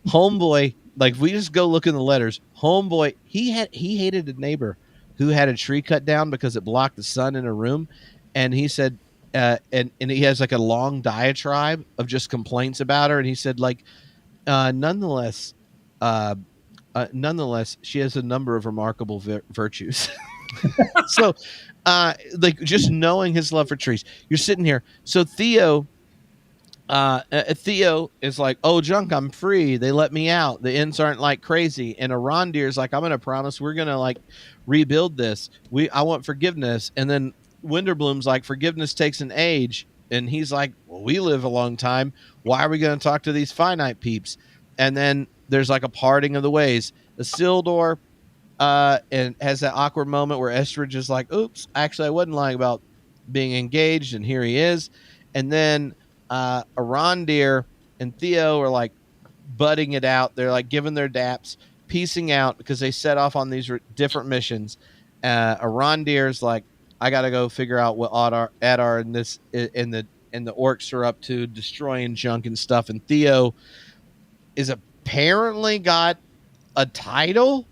Homeboy, like if we just go look in the letters, Homeboy, he hated a neighbor who had a tree cut down because it blocked the sun in a room, and he said, and he has like a long diatribe of just complaints about her, and he said like, nonetheless, she has a number of remarkable virtues. So, like just knowing his love for trees, you're sitting here. So Theo is like, oh, Junk, I'm free. They let me out. The ends aren't like crazy. And Arondir is like, I'm going to promise we're going to like rebuild this. I want forgiveness. And then Winterbloom's like, forgiveness takes an age. And he's like, well, we live a long time. Why are we going to talk to these finite peeps? And then there's like a parting of the ways. Isildur and has that awkward moment where Estridge is like, oops, actually I wasn't lying about being engaged, and here he is. And then Arondir and Theo are like butting it out. They're like giving their daps, piecing out because they set off on these different missions. Arondir's like, I got to go figure out what Adar and the orcs are up to, destroying junk and stuff. And Theo is apparently got a title.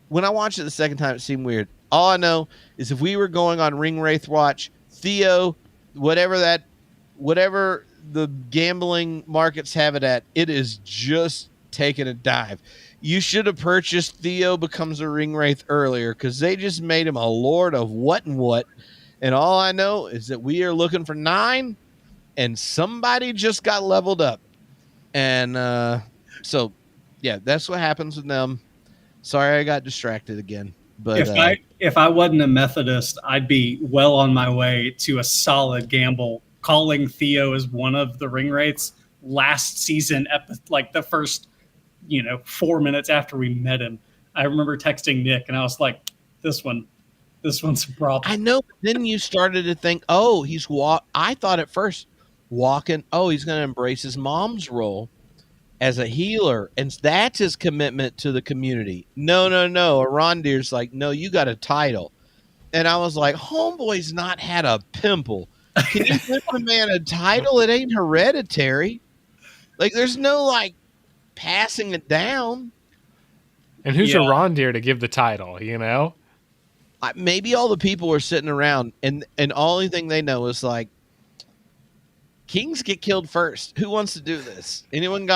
When I watched it the second time, it seemed weird. All I know is if we were going on Ring Wraith watch, Theo, whatever the gambling markets have it at, it is just taking a dive. You should have purchased Theo Becomes a Ring Wraith earlier, because they just made him a lord of what and what. And all I know is that we are looking for 9, and somebody just got leveled up. And so, yeah, that's what happens with them. Sorry, I got distracted again. But if I wasn't a Methodist, I'd be well on my way to a solid gamble calling Theo as one of the ring wraiths last season, like the first 4 minutes after we met him. I remember texting Nick, and I was like, this one's a problem. I know. But then you started to think, oh, I thought at first walking, oh, he's going to embrace his mom's role as a healer, and that's his commitment to the community. No. Arondir's like, no, you got a title. And I was like, homeboy's not had a pimple. Can you give a man a title? It ain't hereditary. Like, there's no like passing it down. And who's Arondir to give the title, Maybe all the people were sitting around, and the only thing they know is like, kings get killed first. Who wants to do this? Anyone?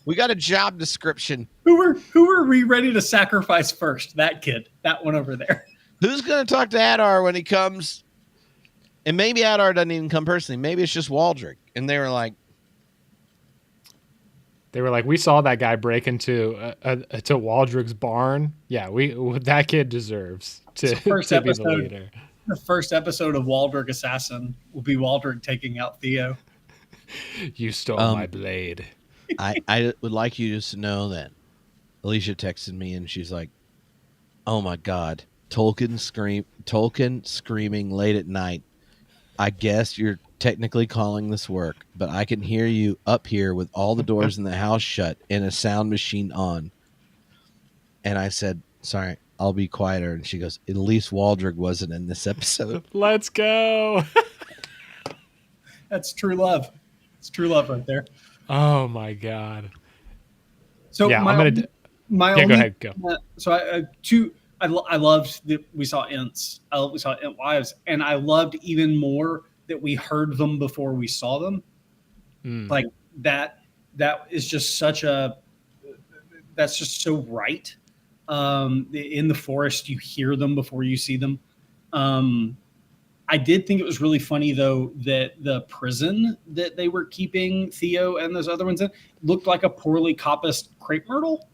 We got a job description. Who are we ready to sacrifice first? That kid, that one over there. Who's going to talk to Adar when he comes? And maybe Adar doesn't even come personally. Maybe it's just Waldrick. And they were like, we saw that guy break into Waldrick's barn. Yeah, that kid deserves to be the leader. The first episode of Waldrick Assassin will be Waldrick taking out Theo. You stole my blade. I would like you just to know that Alicia texted me, and she's like, oh my God, Tolkien screaming late at night. I guess you're technically calling this work, but I can hear you up here with all the doors in the house shut and a sound machine on. And I said, sorry, I'll be quieter. And she goes, at least Waldrick wasn't in this episode. Let's go. That's true love. It's true love right there. Oh my God. So yeah, go ahead. Go. So I loved that we saw Ents. We saw Ent wives, and I loved even more that we heard them before we saw them. Like that is just that's just so right. In the forest, you hear them before you see them. I did think it was really funny, though, that the prison that they were keeping Theo and those other ones in looked like a poorly coppiced crepe myrtle.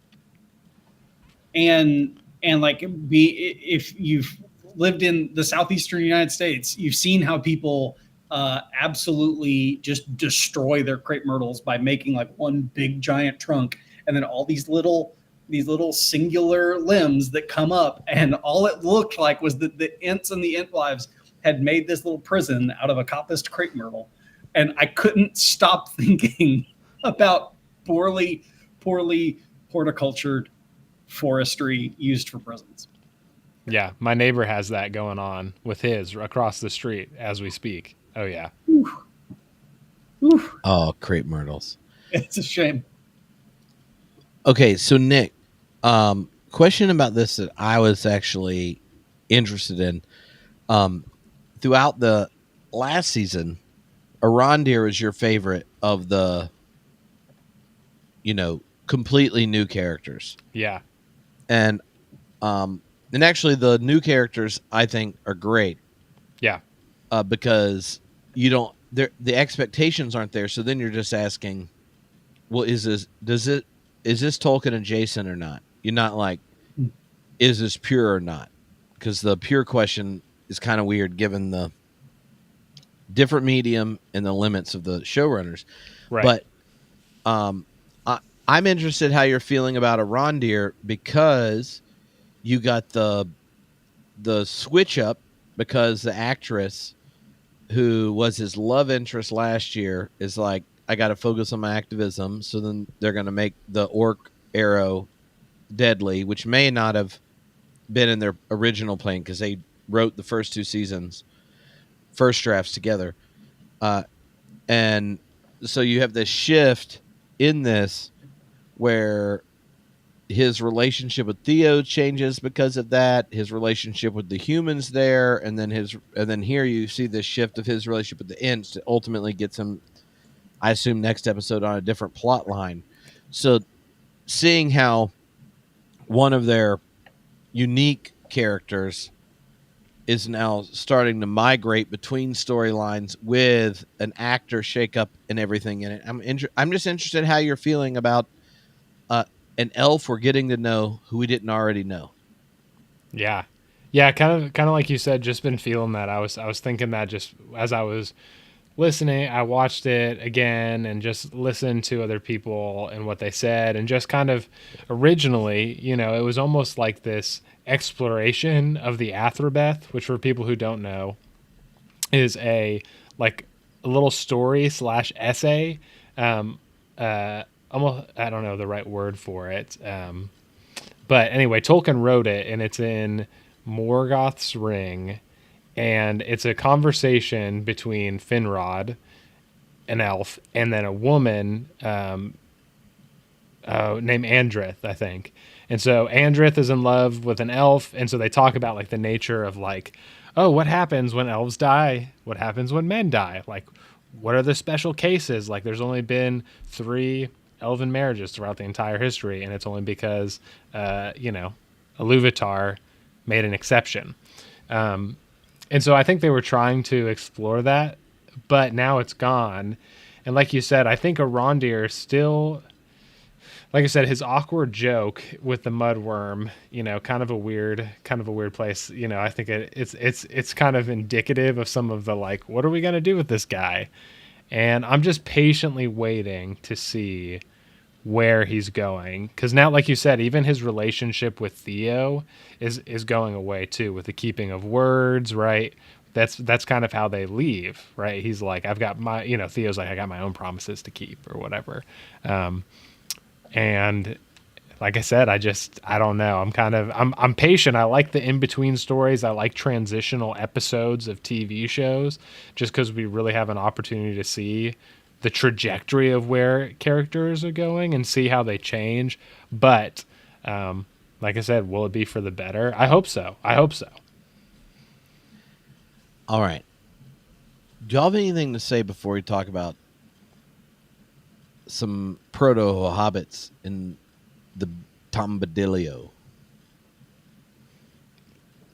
And if you've lived in the southeastern United States, you've seen how people absolutely just destroy their crepe myrtles by making like one big giant trunk, and then all these little singular limbs that come up, and all it looked like was that the Ents and the Ent wives had made this little prison out of a coppiced crepe myrtle. And I couldn't stop thinking about poorly horticultured forestry used for prisons. Yeah, my neighbor has that going on with his across the street as we speak. Oh yeah. Oof, Oh, crepe myrtles. it's a shame. Okay, so Nick, question about this that I was actually interested in. Throughout the last season, Arondir is your favorite of the, completely new characters. Yeah. And actually the new characters I think are great. Yeah. Because the expectations aren't there, so then you're just asking, well, is this Tolkien adjacent or not? You're not like, is this pure or not? Because the pure question is kind of weird given the different medium and the limits of the showrunners. Right. But I'm interested how you're feeling about Arondir, because you got the switch up, because the actress who was his love interest last year is like, I got to focus on my activism. So then they're going to make the orc arrow deadly, which may not have been in their original plan because they wrote the first two seasons, first drafts together. And so you have this shift in this where his relationship with Theo changes because of that, his relationship with the humans there, and then here you see this shift of his relationship with the Ents that ultimately gets him, I assume, next episode on a different plot line. So seeing how one of their unique characters is now starting to migrate between storylines with an actor shakeup and everything in it. I'm just interested how you're feeling about an elf we're getting to know who we didn't already know. Yeah. Yeah, kind of like you said, just been feeling that. I was thinking that just as I was listening, I watched it again and just listened to other people and what they said, and just kind of originally, it was almost like this exploration of the Athrobeth, which for people who don't know is a little story / essay. Almost, I don't know the right word for it. But anyway, Tolkien wrote it, and it's in Morgoth's Ring, and it's a conversation between Finrod, an elf, and then a woman named Andrith, I think. And so Andrith is in love with an elf, and so they talk about like the nature of like, oh, what happens when elves die? What happens when men die? Like, what are the special cases? Like, there's only been 3 elven marriages throughout the entire history, and it's only because, Iluvatar made an exception. And so I think they were trying to explore that, but now it's gone. And like you said, I think Arondir still, like I said, his awkward joke with the mudworm, kind of a weird place. I think it's kind of indicative of some of the like, what are we gonna do with this guy? And I'm just patiently waiting to see where he's going, because now, like you said, even his relationship with Theo is going away too, with the keeping of words, right? That's kind of how they leave, right? He's like, I've got my, Theo's like, I got my own promises to keep or whatever. And like I said, I don't know. I'm patient. I like the in-between stories. I like transitional episodes of TV shows, just because we really have an opportunity to see the trajectory of where characters are going and see how they change. But like I said, will it be for the better? I hope so. All right. Do y'all have anything to say before we talk about some proto-hobbits in the Tombadillo?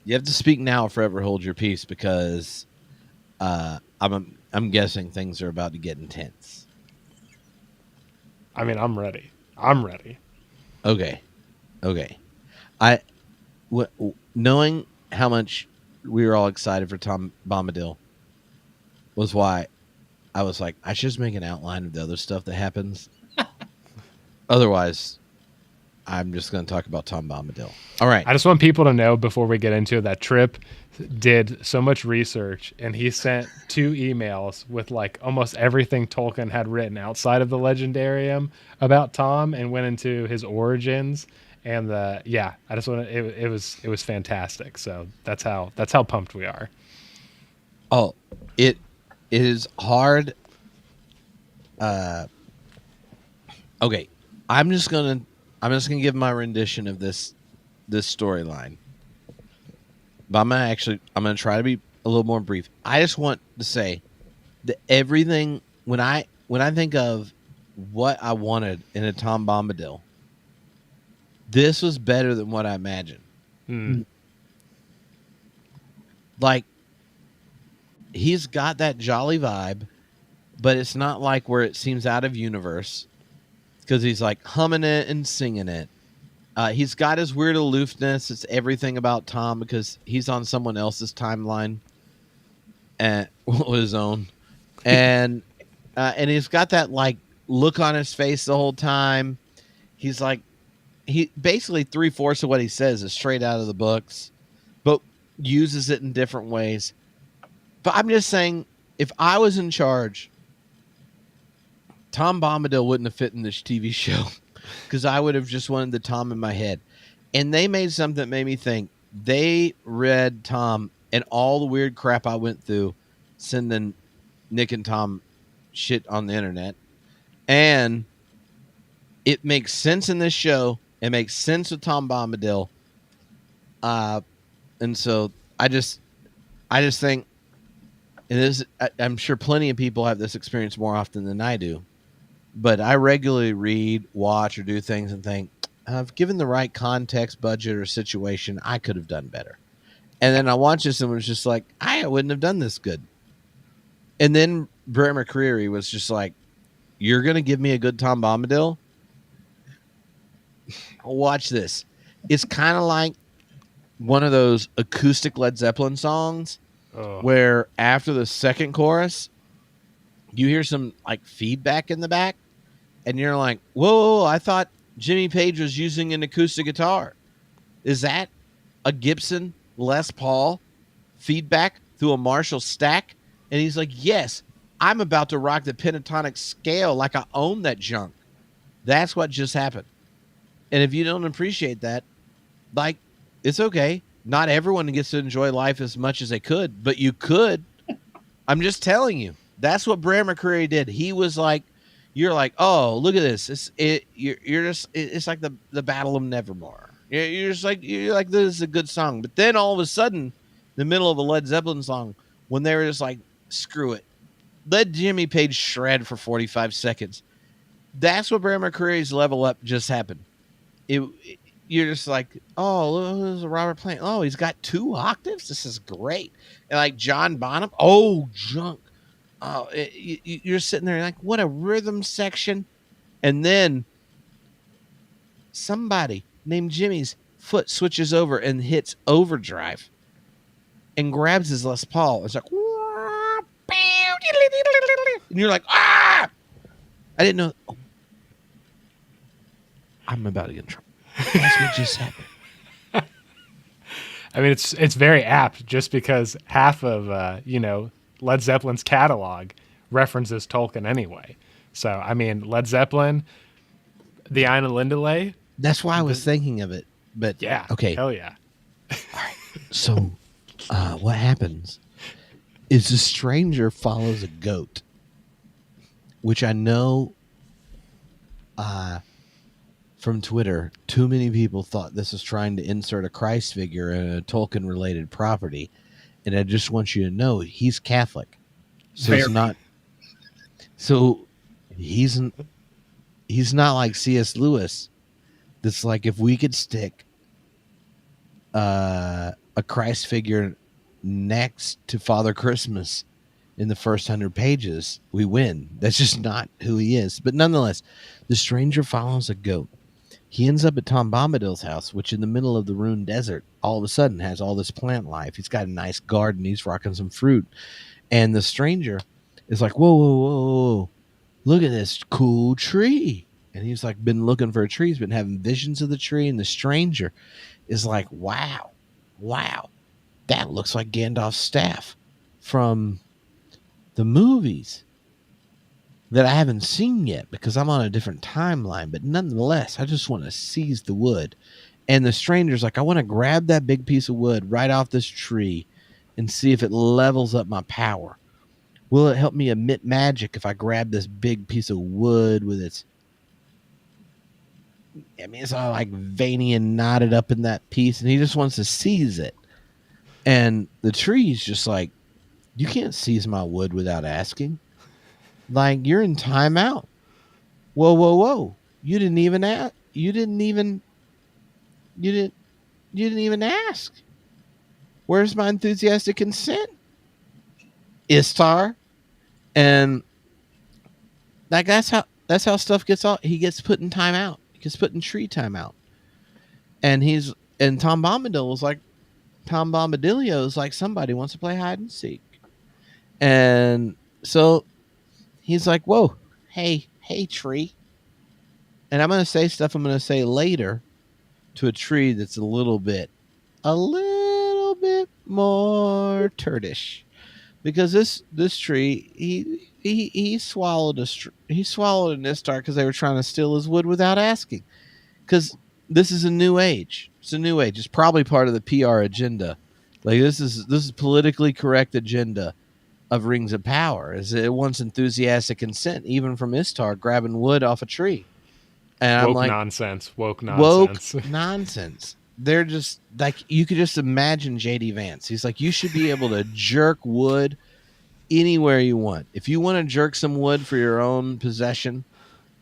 You have to speak now or forever hold your peace, because I'm guessing things are about to get intense. I mean, I'm ready. Okay. Knowing how much we were all excited for Tom Bombadil, was why I was like, I should just make an outline of the other stuff that happens. Otherwise, I'm just going to talk about Tom Bombadil. All right. I just want people to know before we get into it that Tripp did so much research and he sent 2 emails with like almost everything Tolkien had written outside of the Legendarium about Tom and went into his origins. And I just want to, it was fantastic. So that's how pumped we are. Oh, it is hard. Okay. I'm just gonna give my rendition of this storyline. But I'm gonna try to be a little more brief. I just want to say that everything when I think of what I wanted in a Tom Bombadil, this was better than what I imagined. Like, he's got that jolly vibe, but it's not like where it seems out of universe because he's like humming it and singing it. He's got his weird aloofness. It's everything about Tom because he's on someone else's timeline and his own, and he's got that like look on his face the whole time. He's like, he basically 3/4 of what he says is straight out of the books, but uses it in different ways. But I'm just saying, if I was in charge, Tom Bombadil wouldn't have fit in this TV show because I would have just wanted the Tom in my head. And they made something that made me think. They read Tom and all the weird crap I went through sending Nick and Tom shit on the internet. And it makes sense in this show. It makes sense with Tom Bombadil. And so I just think, and I'm sure plenty of people have this experience more often than I do, but I regularly read, watch, or do things and think, given the right context, budget, or situation, I could have done better. And then I watch this and was just like, I wouldn't have done this good. And then Brett McCreary was just like, you're going to give me a good Tom Bombadil? Watch this. It's kind of like one of those acoustic Led Zeppelin songs where after the second chorus, you hear some like feedback in the back, and you're like, whoa, I thought Jimmy Page was using an acoustic guitar. Is that a Gibson Les Paul feedback through a Marshall stack? And he's like, yes, I'm about to rock the pentatonic scale like I own that junk. That's what just happened. And if you don't appreciate that, like, it's okay. Not everyone gets to enjoy life as much as they could, but you could. I'm just telling you. That's what Brad McCreary did. He was like, you're like, oh, look at this. It's like the Battle of Nevermore. You're like, this is a good song. But then all of a sudden, in the middle of a Led Zeppelin song, when they were just like, screw it, let Jimmy Page shred for 45 seconds. That's what Brad McCreary's level up just happened. You're just like, oh, look, there's a Robert Plant. Oh, he's got 2 octaves. This is great. And like John Bonham. Oh, junk. Oh, you're sitting there like, what a rhythm section. And then somebody named Jimmy's foot switches over and hits overdrive and grabs his Les Paul. It's like, and you're like, ah! I didn't know. Oh, I'm about to get in trouble. That's what just happened. I mean, it's very apt just because half of Led Zeppelin's catalog references Tolkien anyway. So I mean, Led Zeppelin, the Ina Lindelay. That's why I was thinking of it. But yeah, okay, hell yeah. All right. So, what happens is a stranger follows a goat, which I know. From Twitter, too many people thought this was trying to insert a Christ figure in a Tolkien-related property, and I just want you to know he's Catholic, so it's not. So he's not like C.S. Lewis. That's like, if we could stick a Christ figure next to Father Christmas in the first 100 pages, we win. That's just not who he is. But nonetheless, the stranger follows a goat. He ends up at Tom Bombadil's house, which in the middle of the Rune Desert, all of a sudden has all this plant life. He's got a nice garden. He's rocking some fruit. And the stranger is like, whoa, whoa, whoa, whoa, look at this cool tree. And he's like, been looking for a tree. He's been having visions of the tree. And the stranger is like, wow, that looks like Gandalf's staff from the movies that I haven't seen yet because I'm on a different timeline. But nonetheless, I just want to seize the wood. And the stranger's like, I want to grab that big piece of wood right off this tree and see if it levels up my power. Will it help me emit magic if I grab this big piece of wood with its... I mean, it's all like veiny and knotted up in that piece, and he just wants to seize it. And the tree's just like, you can't seize my wood without asking. Like, you're in timeout. Whoa, whoa, whoa. You didn't even ask. You didn't even ask. Where's my enthusiastic consent? Istar. And like that's how stuff gets all. He gets put in timeout. He gets put in tree timeout. And Tom Bombadilio is like, somebody wants to play hide and seek. And so he's like, whoa, hey tree. And I'm gonna say stuff I'm gonna say later to a tree that's a little bit more turdish. Because this tree, he swallowed an Istar because they were trying to steal his wood without asking. Because this is a new age. It's a new age. It's probably part of the PR agenda. Like this is politically correct agenda of Rings of Power. Is it wants enthusiastic consent, even from Istar grabbing wood off a tree. And I'm like, woke nonsense. Nonsense. They're just like, you could just imagine JD Vance. He's like, you should be able to jerk wood anywhere you want. If you want to jerk some wood for your own possession,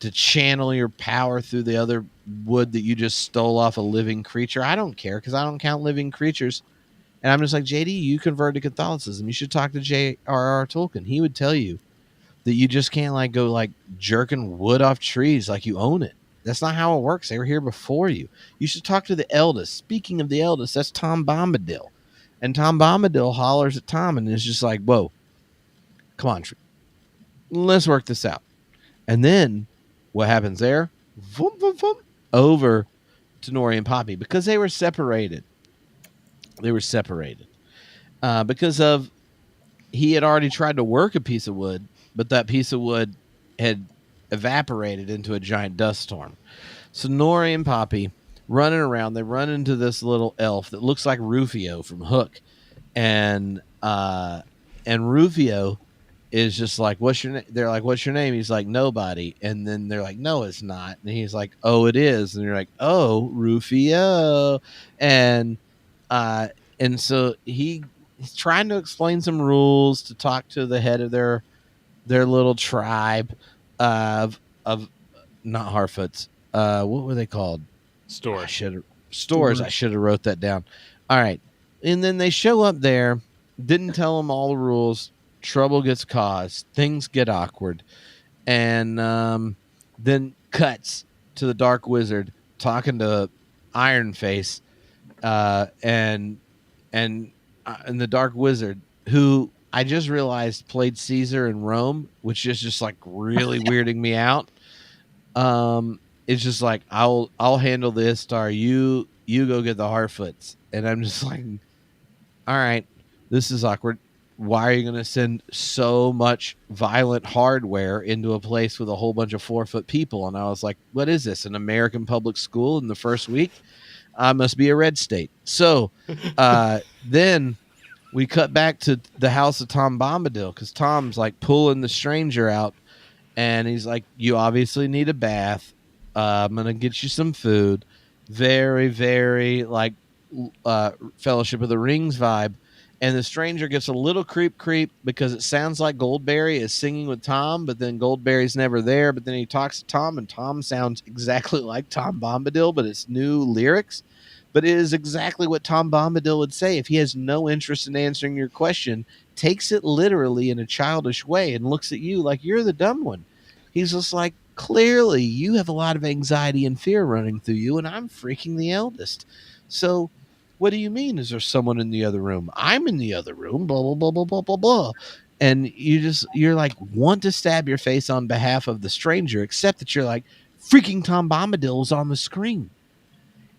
to channel your power through the other wood that you just stole off a living creature, I don't care, because I don't count living creatures. And I'm just like, JD, you converted to Catholicism. You should talk to J.R.R. Tolkien. He would tell you that you just can't like go like jerking wood off trees like you own it. That's not how it works. They were here before you. You should talk to the eldest. Speaking of the eldest, that's Tom Bombadil. And Tom Bombadil hollers at Tom and is just like, whoa, come on, let's work this out. And then what happens there? Vroom, vroom, vroom, over to Nori and Poppy, because they were separated. Because of, he had already tried to work a piece of wood, but that piece of wood had evaporated into a giant dust storm. So Nori and Poppy running around, they run into this little elf that looks like Rufio from Hook. And Rufio is just like, what's your name? They're like, what's your name? He's like, nobody. And then they're like, no, it's not. And he's like, oh, it is. And you're like, oh, Rufio. And so he's trying to explain some rules to talk to the head of their little tribe of not Harfoots. What were they called? Stores. I should have wrote that down. All right. And then they show up there, didn't tell them all the rules. Trouble gets caused. Things get awkward. And then cuts to the Dark Wizard talking to Iron Face. And the Dark Wizard, who I just realized played Caesar in Rome, which is just like really weirding me out. It's just like, I'll handle the Istar. You go get the Harfoots. And I'm just like, all right, this is awkward. Why are you going to send so much violent hardware into a place with a whole bunch of 4-foot people? And I was like, what is this? An American public school in the first week? Must be a red state. So then we cut back to the house of Tom Bombadil, because Tom's like pulling the stranger out, and he's like, you obviously need a bath. I'm going to get you some food. Very, very like Fellowship of the Rings vibe. And the stranger gets a little creep because it sounds like Goldberry is singing with Tom, but then Goldberry's never there. But then he talks to Tom, and Tom sounds exactly like Tom Bombadil, but it's new lyrics. But it is exactly what Tom Bombadil would say if he has no interest in answering your question, takes it literally in a childish way, and looks at you like you're the dumb one. He's just like, clearly you have a lot of anxiety and fear running through you, and I'm freaking the eldest. So what do you mean? Is there someone in the other room? I'm in the other room, blah, blah, blah, blah, blah, blah, blah. and you're like want to stab your face on behalf of the stranger, except that you're like freaking Tom Bombadil is on the screen,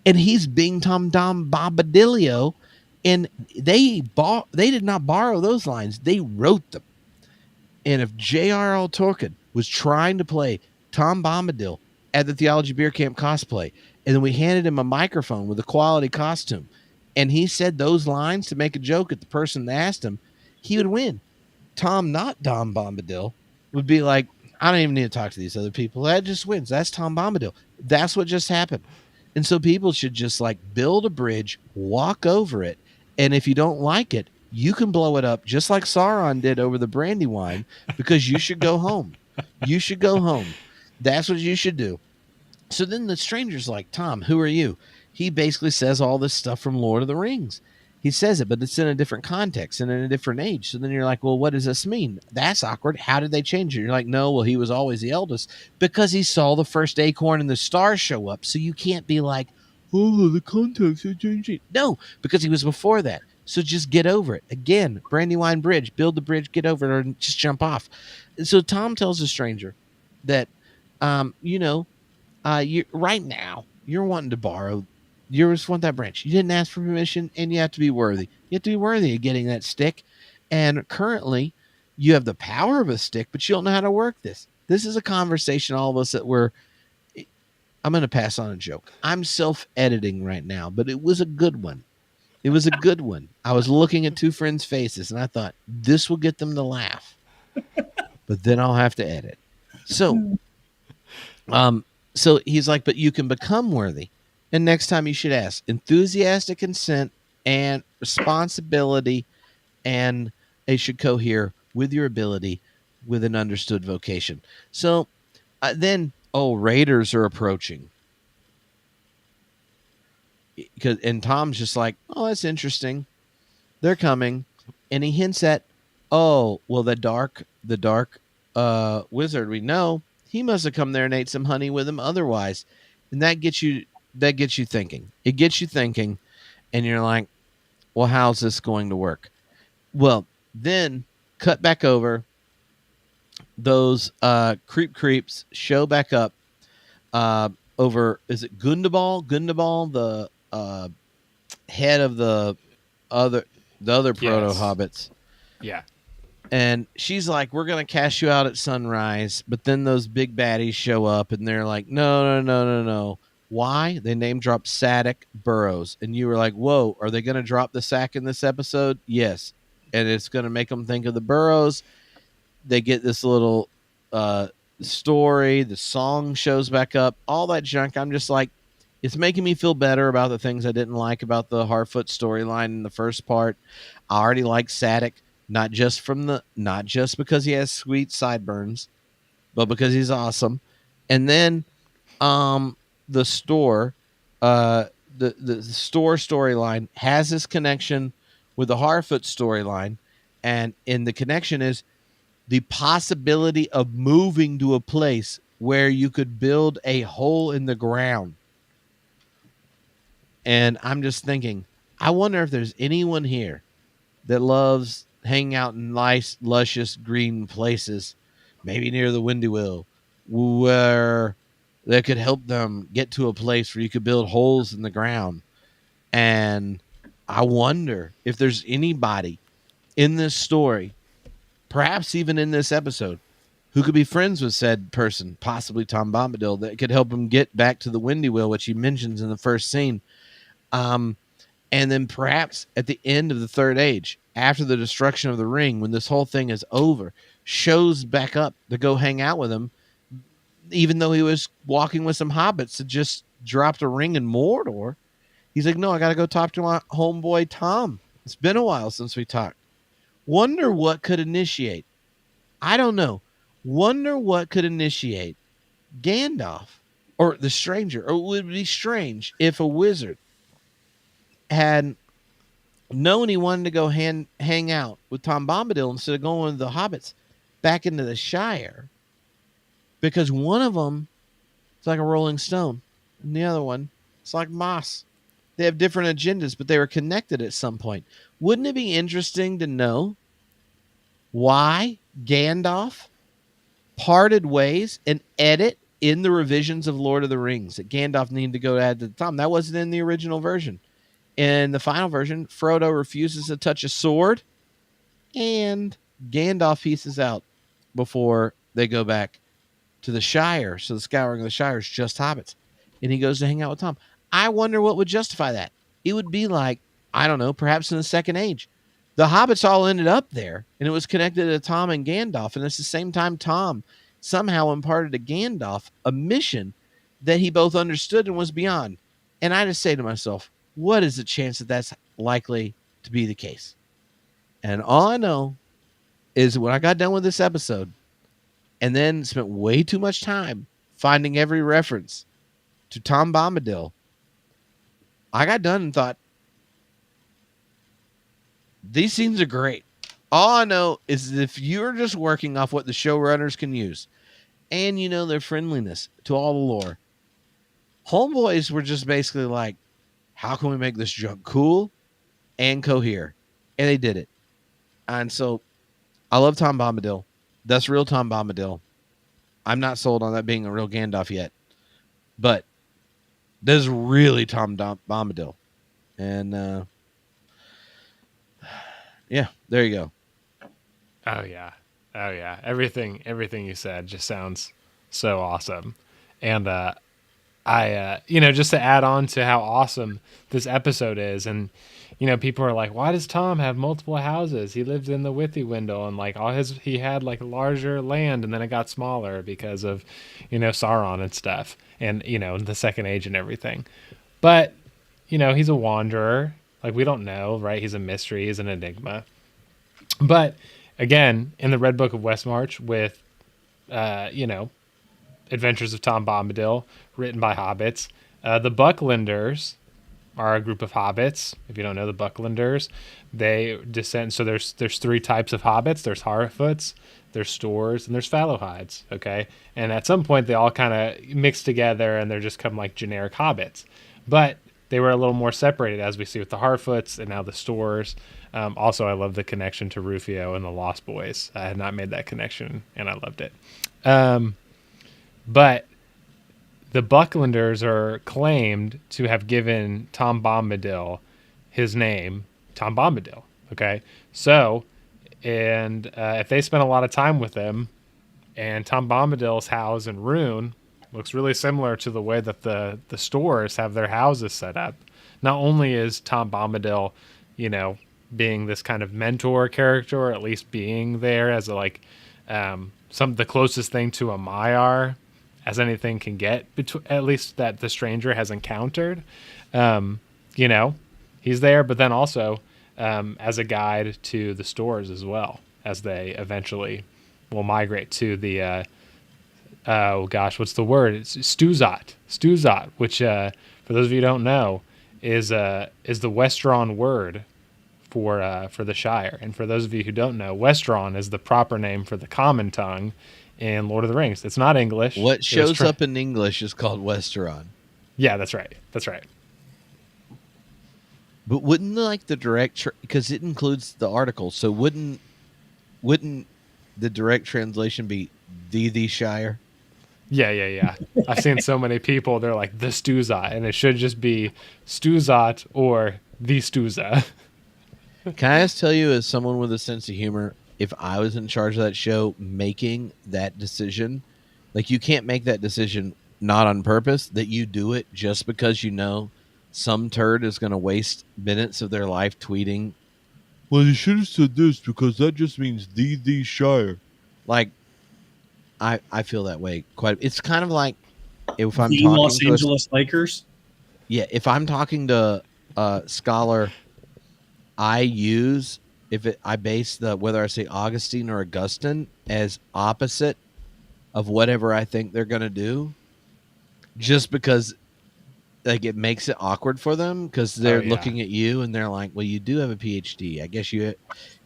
and he's being Tom Bombadilio, and they did not borrow those lines; they wrote them. And if J.R.R. Tolkien was trying to play Tom Bombadil at the Theology Beer Camp cosplay, and then we handed him a microphone with a quality costume, and he said those lines to make a joke at the person that asked him, he would win. Tom, not Tom Bombadil, would be like, I don't even need to talk to these other people. That just wins. That's Tom Bombadil. That's what just happened. And so people should just like build a bridge, walk over it. And if you don't like it, you can blow it up just like Sauron did over the Brandywine, because you should go home. You should go home. That's what you should do. So then the stranger's like, Tom, who are you? He basically says all this stuff from Lord of the Rings. He says it, but it's in a different context and in a different age. So then you're like, well, what does this mean? That's awkward. How did they change it? You're like, no, well, he was always the eldest because he saw the first acorn and the stars show up. So you can't be like, oh, the context is changing. No, because he was before that. So just get over it. Again, Brandywine Bridge, build the bridge, get over it, or just jump off. And so Tom tells the stranger that, you right now you're wanting to borrow. You just want that branch. You didn't ask for permission, and you have to be worthy. You have to be worthy of getting that stick. And currently, you have the power of a stick, but you don't know how to work this. This is a conversation, all of us that were. I'm going to pass on a joke. I'm self-editing right now, but it was a good one. It was a good one. I was looking at two friends' faces, and I thought this will get them to laugh, but then I'll have to edit. So, so he's like, but you can become worthy. And next time you should ask enthusiastic consent and responsibility, and it should cohere with your ability with an understood vocation. So then, raiders are approaching. And Tom's just like, oh, that's interesting. They're coming. And he hints at, oh, well, the dark wizard we know, he must have come there and ate some honey with him otherwise. And that gets you thinking. It gets you thinking, and you're like, well, how's this going to work? Well, then cut back over. Those creeps show back up over, is it Gundabal? Gundabal, the head of the other proto hobbits. Yeah. And she's like, we're going to cast you out at sunrise. But then those big baddies show up, and they're like, no. Why? They name drop Sadek Burrows. And you were like, whoa, are they going to drop the sack in this episode? Yes. And it's going to make them think of the Burrows. They get this little story. The song shows back up. All that junk. I'm just like, it's making me feel better about the things I didn't like about the Harfoot storyline in the first part. I already like Sadek, not just because he has sweet sideburns, but because he's awesome. And then the store storyline has this connection with the Harfoot storyline, and the connection is the possibility of moving to a place where you could build a hole in the ground. And I'm just thinking, I wonder if there's anyone here that loves hanging out in nice, luscious green places, maybe near the Windy Wheel, where that could help them get to a place where you could build holes in the ground. And I wonder if there's anybody in this story, perhaps even in this episode, who could be friends with said person, possibly Tom Bombadil, that could help him get back to the Windy Wheel, which he mentions in the first scene. And then perhaps at the end of the Third Age, after the destruction of the ring, when this whole thing is over, shows back up to go hang out with him, even though he was walking with some hobbits that just dropped a ring in Mordor. He's like, no, I got to go talk to my homeboy Tom. It's been a while since we talked. Wonder what could initiate. I don't know. Wonder what could initiate Gandalf or the stranger. Or it would be strange if a wizard had known he wanted to go hang out with Tom Bombadil instead of going with the hobbits back into the Shire, because one of them is like a Rolling Stone and the other one is like Moss. They have different agendas, but they were connected at some point. Wouldn't it be interesting to know why Gandalf parted ways and edit in the revisions of Lord of the Rings that Gandalf needed to go add to the Tom. That wasn't in the original version. In the final version, Frodo refuses to touch a sword, and Gandalf pieces out before they go back to the Shire. So the scouring of the Shire is just hobbits. And he goes to hang out with Tom. I wonder what would justify that. It would be like, I don't know, perhaps in the Second Age. The hobbits all ended up there, and it was connected to Tom and Gandalf. And it's the same time Tom somehow imparted to Gandalf a mission that he both understood and was beyond. And I just say to myself, what is the chance that that's likely to be the case? And all I know is when I got done with this episode and then spent way too much time finding every reference to Tom Bombadil, I got done and thought, these scenes are great. All I know is if you're just working off what the showrunners can use and you know their friendliness to all the lore, homeboys were just basically like, how can we make this junk cool and cohere? And they did it. And so I love Tom Bombadil. That's real Tom Bombadil. I'm not sold on that being a real Gandalf yet. But this is really Tom Bombadil. And yeah, there you go. Oh yeah. Everything you said just sounds so awesome. And I just to add on to how awesome this episode is, and people are like, why does Tom have multiple houses? He lived in the Withy window, and like he had like larger land, and then it got smaller because of Sauron and stuff, and the Second Age and everything. But he's a wanderer. Like, we don't know, right? He's a mystery. He's an enigma. But again, in the Red Book of Westmarch with Adventures of Tom Bombadil, written by hobbits. The Bucklanders are a group of hobbits. If you don't know the Bucklanders, they descend. So there's three types of hobbits. There's Harfoots, there's Stores, and there's Fallowhides. Okay, and at some point they all kind of mix together, and they're just come like generic hobbits. But they were a little more separated, as we see with the Harfoots and now the Stores. Also, I love the connection to Rufio and the Lost Boys. I had not made that connection, and I loved it. But the Bucklanders are claimed to have given Tom Bombadil his name, Tom Bombadil. Okay, so if they spent a lot of time with him, and Tom Bombadil's house in Rune looks really similar to the way that the Stores have their houses set up. Not only is Tom Bombadil, being this kind of mentor character, or at least being there as a the closest thing to a Maiar as anything can get, at least that the stranger has encountered. He's there, but then also as a guide to the Stores as well, as they eventually will migrate to the what's the word? It's Stuzat, which for those of you who don't know is the Westron word for the Shire. And for those of you who don't know, Westron is the proper name for the common tongue in Lord of the Rings. It's not English. What shows up in English is called Westeron. Yeah, that's right. But wouldn't the direct because it includes the article, so wouldn't the direct translation be the Shire? Yeah. I've seen so many people, they're like the Stuzat, and it should just be Stuzat or the Stuza. Can I just tell you, as someone with a sense of humor, if I was in charge of that show, making that decision, you can't make that decision not on purpose, that you do it just because some turd is going to waste minutes of their life tweeting, well, you should have said this because that just means the Shire. I feel that way quite. It's kind of like if I'm talking Los to Angeles Lakers. Yeah, if I'm talking to a scholar, I base whether I say Augustine or Augustine as opposite of whatever I think they're going to do, just because it makes it awkward for them because they're looking at you and they're like, well, you do have a PhD. I guess you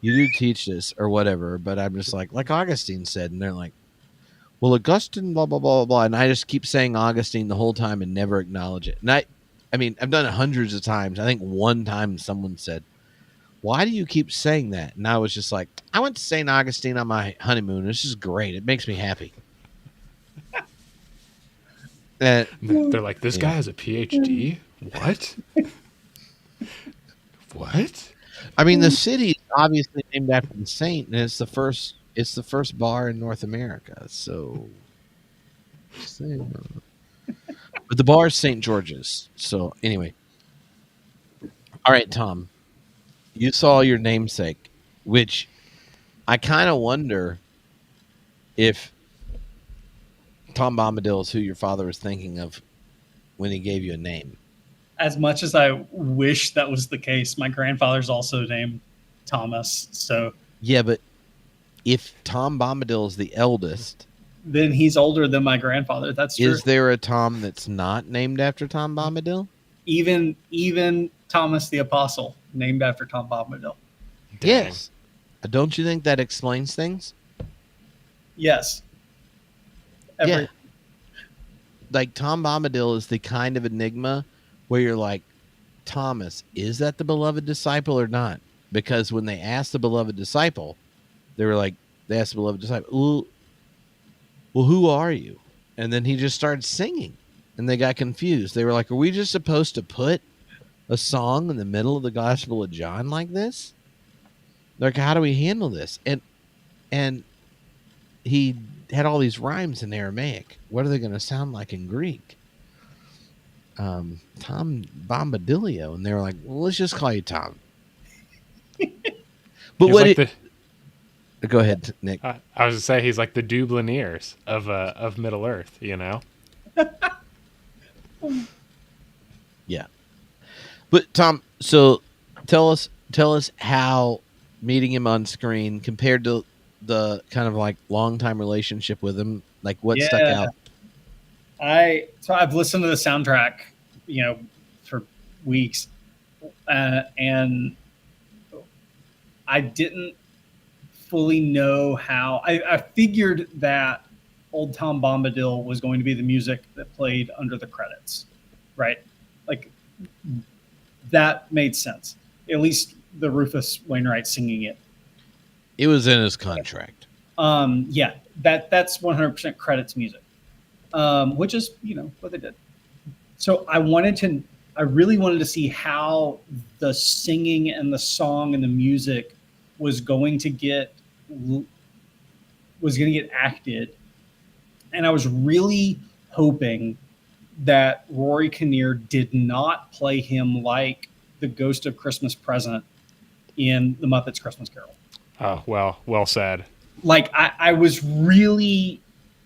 do teach this or whatever. But I'm just like Augustine said, and they're like, well, Augustine, blah, blah, blah, blah. And I just keep saying Augustine the whole time and never acknowledge it. And I mean, I've done it hundreds of times. I think one time someone said, why do you keep saying that? And I was just like, I went to St. Augustine on my honeymoon. This is great. It makes me happy. And They're like, this guy anyway. has a PhD? What? What? I mean, the city is obviously named after the saint, and it's the first bar in North America. So, but the bar is St. George's. So anyway, all right, Tom, you saw your namesake, which I kind of wonder if Tom Bombadil is who your father was thinking of when he gave you a name. As much as I wish that was the case, my grandfather's also named Thomas. So Yeah, but if Tom Bombadil is the eldest, then he's older than my grandfather. That's true. is there a Tom that's not named after Tom Bombadil? Even Thomas the Apostle, named after Tom Bombadil. Dang. Yes. Don't you think that explains things? Yes. Yeah. Like Tom Bombadil is the kind of enigma where you're like, Thomas, is that the beloved disciple or not? Because when they asked the beloved disciple, they asked the beloved disciple, well, who are you? And then he just started singing and they got confused. They were like, are we just supposed to put a song in the middle of the Gospel of John like this? Like, how do we handle this? And he had all these rhymes in Aramaic. What are they going to sound like in Greek? Tom Bombadilio. And they were like, well, let's just call you Tom. But He's like go ahead, Nick. I was going to say, he's like the Dublineers of Middle Earth, you know? Yeah. But Tom, so tell us how meeting him on screen compared to the kind of like long time relationship with him, like what stuck out? I've listened to the soundtrack, for weeks, and I didn't fully know how. I figured that Old Tom Bombadil was going to be the music that played under the credits, right? Like that made sense. At least the Rufus Wainwright singing it. It was in his contract. Yeah, that's 100% credits music, which is what they did. So I really wanted to see how the singing and the song and the music was going to get acted, and I was really hoping that Rory Kinnear did not play him like the Ghost of Christmas Present in The Muppets Christmas Carol. Oh, well said. Like I was really,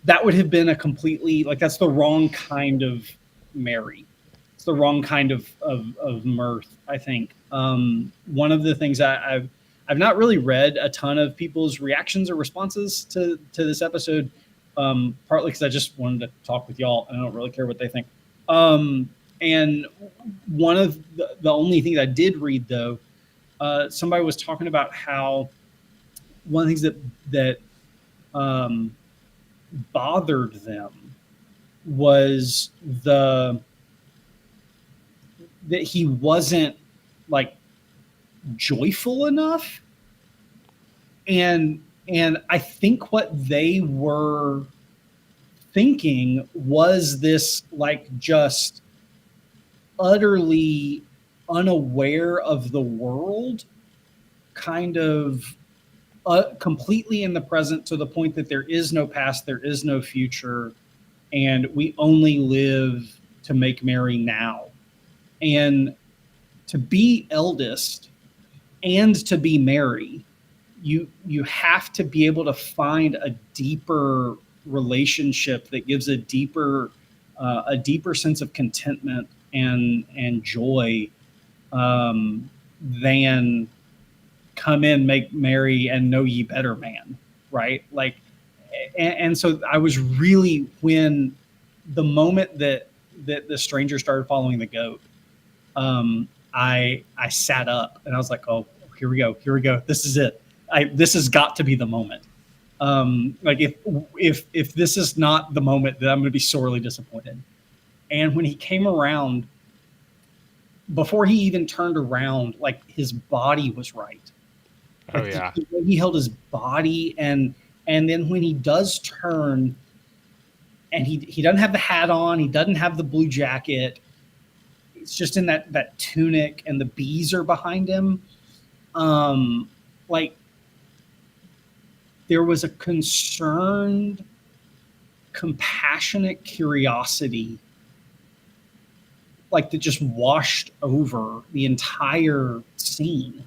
that would have been a completely, like, that's the wrong kind of Mary. It's the wrong kind of mirth, I think. One of the things I've not really read a ton of people's reactions or responses to this episode, partly because I just wanted to talk with y'all and I don't really care what they think. And one of the only things I did read, though, somebody was talking about how one of the things that bothered them was that he wasn't like joyful enough, and I think what they were thinking was this like just utterly unaware of the world, kind of completely in the present, to the point that there is no past, there is no future, and we only live to make merry now. And to be eldest and to be merry, you have to be able to find a deeper relationship that gives a deeper sense of contentment and joy, than come in, make merry, and know ye better, man. Right? Like, and so I was really, when the moment that the stranger started following the goat, I sat up and I was like, oh, here we go. This is it. This has got to be the moment. Like if this is not the moment, then I'm going to be sorely disappointed. And when he came around, before he even turned around, like his body was right. Oh Like yeah. the way he held his body, and then when he does turn, and he doesn't have the hat on, he doesn't have the blue jacket. It's just in that tunic, and the bees are behind him. Like there was a concerned, compassionate curiosity, like that just washed over the entire scene.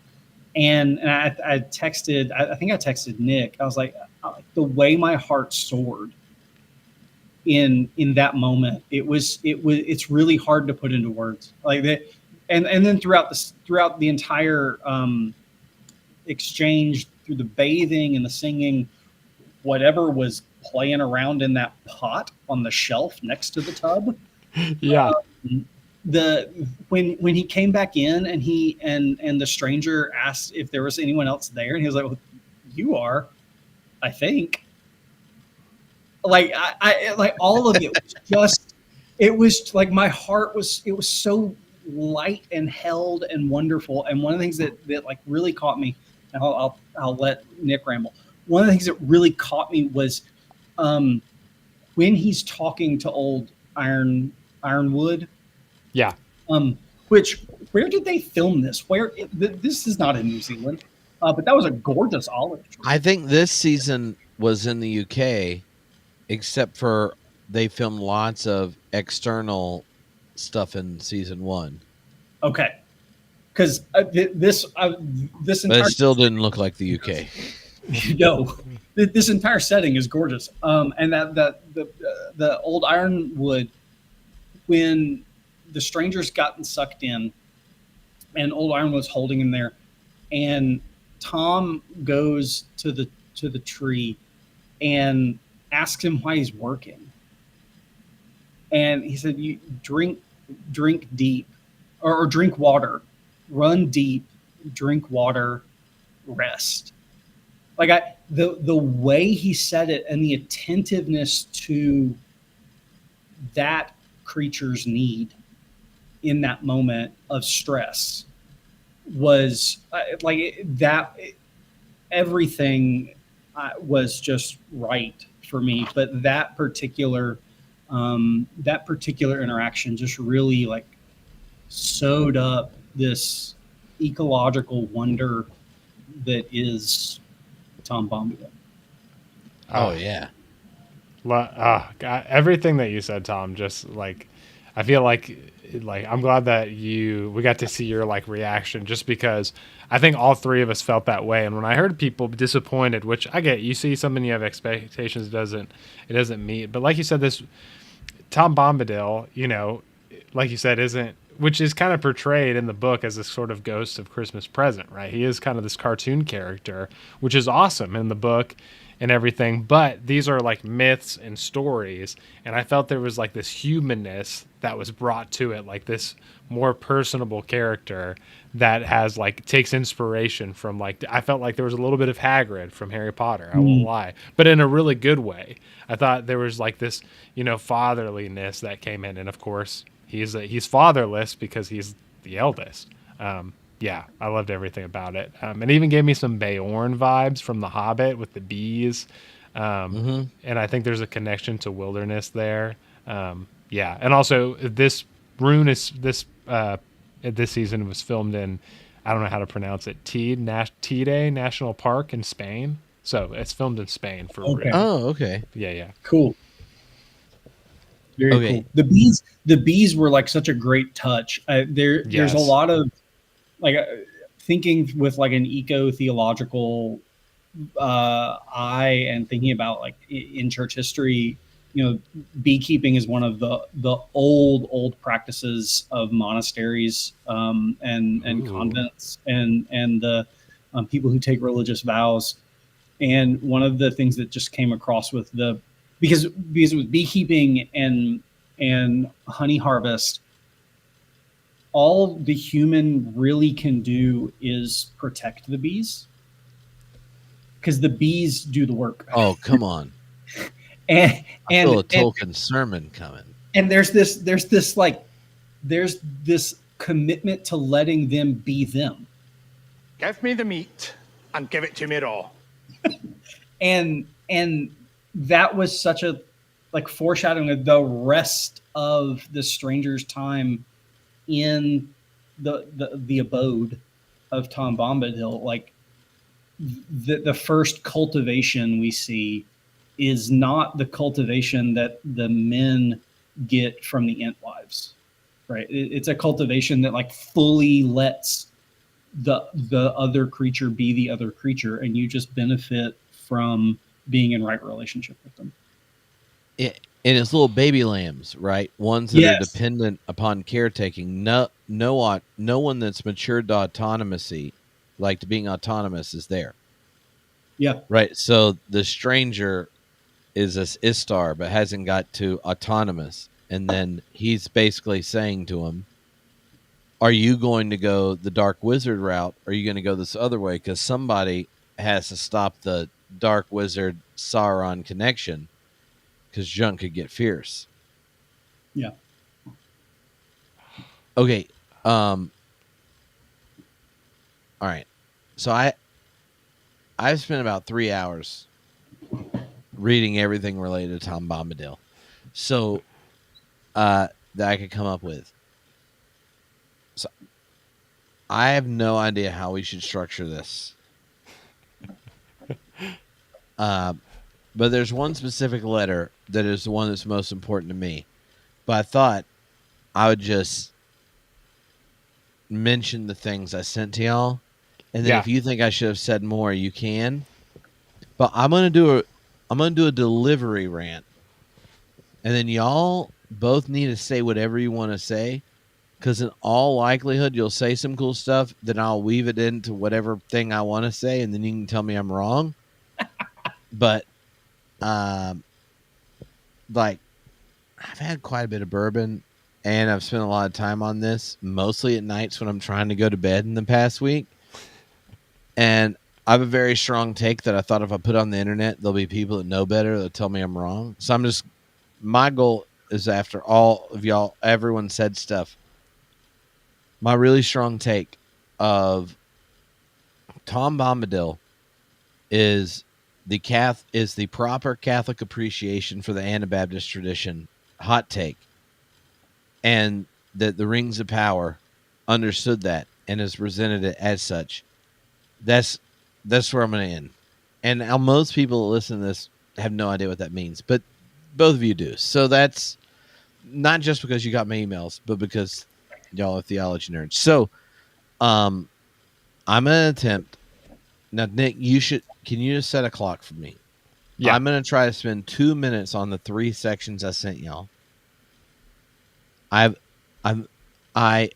And I texted, I think I texted Nick. I was like, the way my heart soared in that moment, it's really hard to put into words like that. And then throughout the entire exchange, through the bathing and the singing, whatever was playing around in that pot on the shelf next to the tub, Yeah. the when he came back in, and he and the stranger asked if there was anyone else there, and he was like, well, you are, I think. Like I like all of it was just, it was like my heart was, it was so light and held and wonderful. And one of the things that like really caught me, and I'll let Nick ramble. One of the things that really caught me was when he's talking to old Ironwood. Yeah. Which, where did they film this? This is not in New Zealand, but that was a gorgeous olive tree. I think this season was in the UK, except for they filmed lots of external stuff in season 1. Okay, because this But entire it still didn't look like the UK. no, this entire setting is gorgeous. And the old Ironwood, when the strangers gotten sucked in, and old Ironwood's holding him there, and Tom goes to the tree and asks him why he's working, and he said, "You drink deep, or drink water, run deep, drink water, rest." Like the way he said it, and the attentiveness to that creature's need in that moment of stress was like that. Everything was just right for me, but that particular interaction just really like sewed up this ecological wonder that is Tom Bombadil. Oh yeah. God, everything that you said, Tom, just like, I feel like I'm glad that we got to see your like reaction, just because I think all three of us felt that way. And when I heard people disappointed, which I get, you see something, you have expectations, it doesn't meet. But like you said, this Tom Bombadil, like you said, which is kind of portrayed in the book as this sort of ghost of Christmas Present, right? He is kind of this cartoon character, which is awesome in the book and everything, but these are like myths and stories, and I felt there was like this humanness that was brought to it, like this more personable character that has like takes inspiration from, like, I felt like there was a little bit of Hagrid from Harry Potter, I won't lie, but in a really good way. I thought there was like this, fatherliness that came in, and of course he's fatherless because he's the eldest. Yeah, I loved everything about it. It even gave me some Beorn vibes from The Hobbit with the bees. And I think there's a connection to wilderness there. Yeah, and also this this season was filmed in, I don't know how to pronounce it, Tide National Park in Spain. So it's filmed in Spain for Okay. real. Oh, okay. Yeah. Cool. Very Okay. cool. The bees were like such a great touch. There's a lot of like thinking with like an eco-theological eye, and thinking about like in church history, beekeeping is one of the old practices of monasteries and convents and the people who take religious vows. And one of the things that just came across with because with beekeeping and honey harvest, all the human really can do is protect the bees, because the bees do the work. Oh, come on. I feel a Tolkien sermon coming. And there's this commitment to letting them be them. Give me the meat and give it to me raw. And that was such a like foreshadowing of the rest of the stranger's time in the abode of Tom Bombadil. Like the first cultivation we see is not the cultivation that the men get from the Entwives, right? It's a cultivation that like fully lets the other creature be the other creature, and you just benefit from being in right relationship with them. And it's little baby lambs, right? Ones that are Yes. dependent upon caretaking. No one that's matured to autonomy, like to being autonomous, is there. Yeah. Right. So the stranger is this Istar, but hasn't got to autonomous. And then he's basically saying to him, are you going to go the Dark Wizard route? Or are you going to go this other way? Because somebody has to stop the Dark Wizard Sauron connection, because junk could get fierce. Yeah. Okay. All right. So I've spent about 3 hours reading everything related to Tom Bombadil. So that I could come up with. So I have no idea how we should structure this. But there's one specific letter that is the one that's most important to me. But I thought I would just mention the things I sent to y'all. And then if you think I should have said more, you can. But I'm gonna do a delivery rant. And then y'all both need to say whatever you want to say. Because in all likelihood, you'll say some cool stuff. Then I'll weave it into whatever thing I want to say. And then you can tell me I'm wrong. But, like, I've had quite a bit of bourbon. And I've spent a lot of time on this. Mostly at nights when I'm trying to go to bed in the past week. And I have a very strong take that I thought if I put on the internet, there'll be people that know better that tell me I'm wrong. So my goal is after all of y'all, everyone said stuff. My really strong take of Tom Bombadil is the proper Catholic appreciation for the Anabaptist tradition. Hot take. And that the Rings of Power understood that and has presented it as such. That's where I'm going to end. And now most people that listen to this have no idea what that means, but both of you do. So that's not just because you got my emails, but because y'all are theology nerds. So I'm going to attempt. Now, Nick, can you just set a clock for me? Yeah. I'm going to try to spend 2 minutes on the 3 sections I sent y'all. I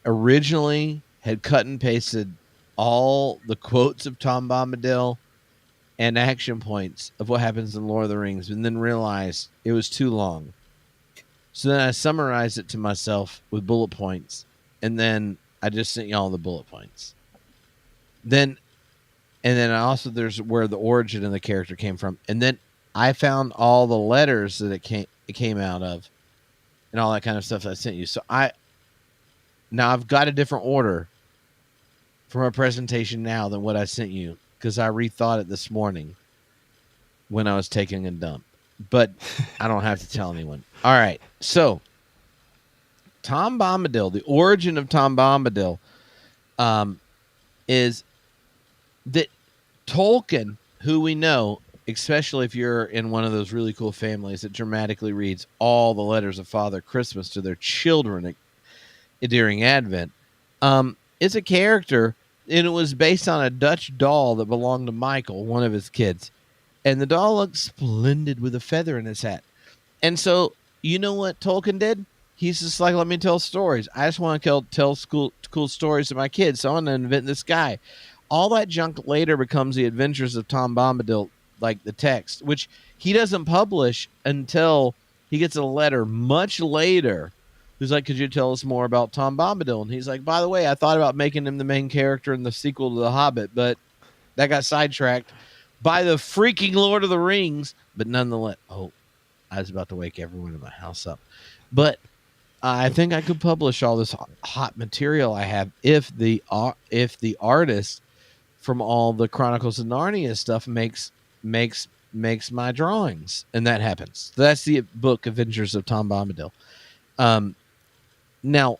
originally had cut and pasted all the quotes of Tom Bombadil and action points of what happens in Lord of the Rings, and then realized it was too long. So then I summarized it to myself with bullet points, and then I just sent y'all the bullet points. And then also there's where the origin of the character came from, and then I found all the letters that it came out of, and all that kind of stuff that I sent you. So now I've got a different order for my presentation now than what I sent you, because I rethought it this morning when I was taking a dump. But I don't have to tell anyone. All right. So Tom Bombadil, the origin of Tom Bombadil, is that Tolkien, who we know, especially if you're in one of those really cool families that dramatically reads all the letters of Father Christmas to their children during Advent, is a character, and it was based on a Dutch doll that belonged to Michael, one of his kids. And the doll looked splendid with a feather in his hat. And so, you know what Tolkien did? He's just like, let me tell stories. I just want to tell cool stories to my kids. So I'm going to invent this guy. All that junk later becomes the Adventures of Tom Bombadil, like the text, which he doesn't publish until he gets a letter much later. Who's like, could you tell us more about Tom Bombadil? And he's like, by the way, I thought about making him the main character in the sequel to The Hobbit, but that got sidetracked by the freaking Lord of the Rings. But nonetheless, I was about to wake everyone in my house up. But I think I could publish all this hot material I have if the artist from all the Chronicles of Narnia stuff makes my drawings, and that happens. That's the book Adventures of Tom Bombadil. Now,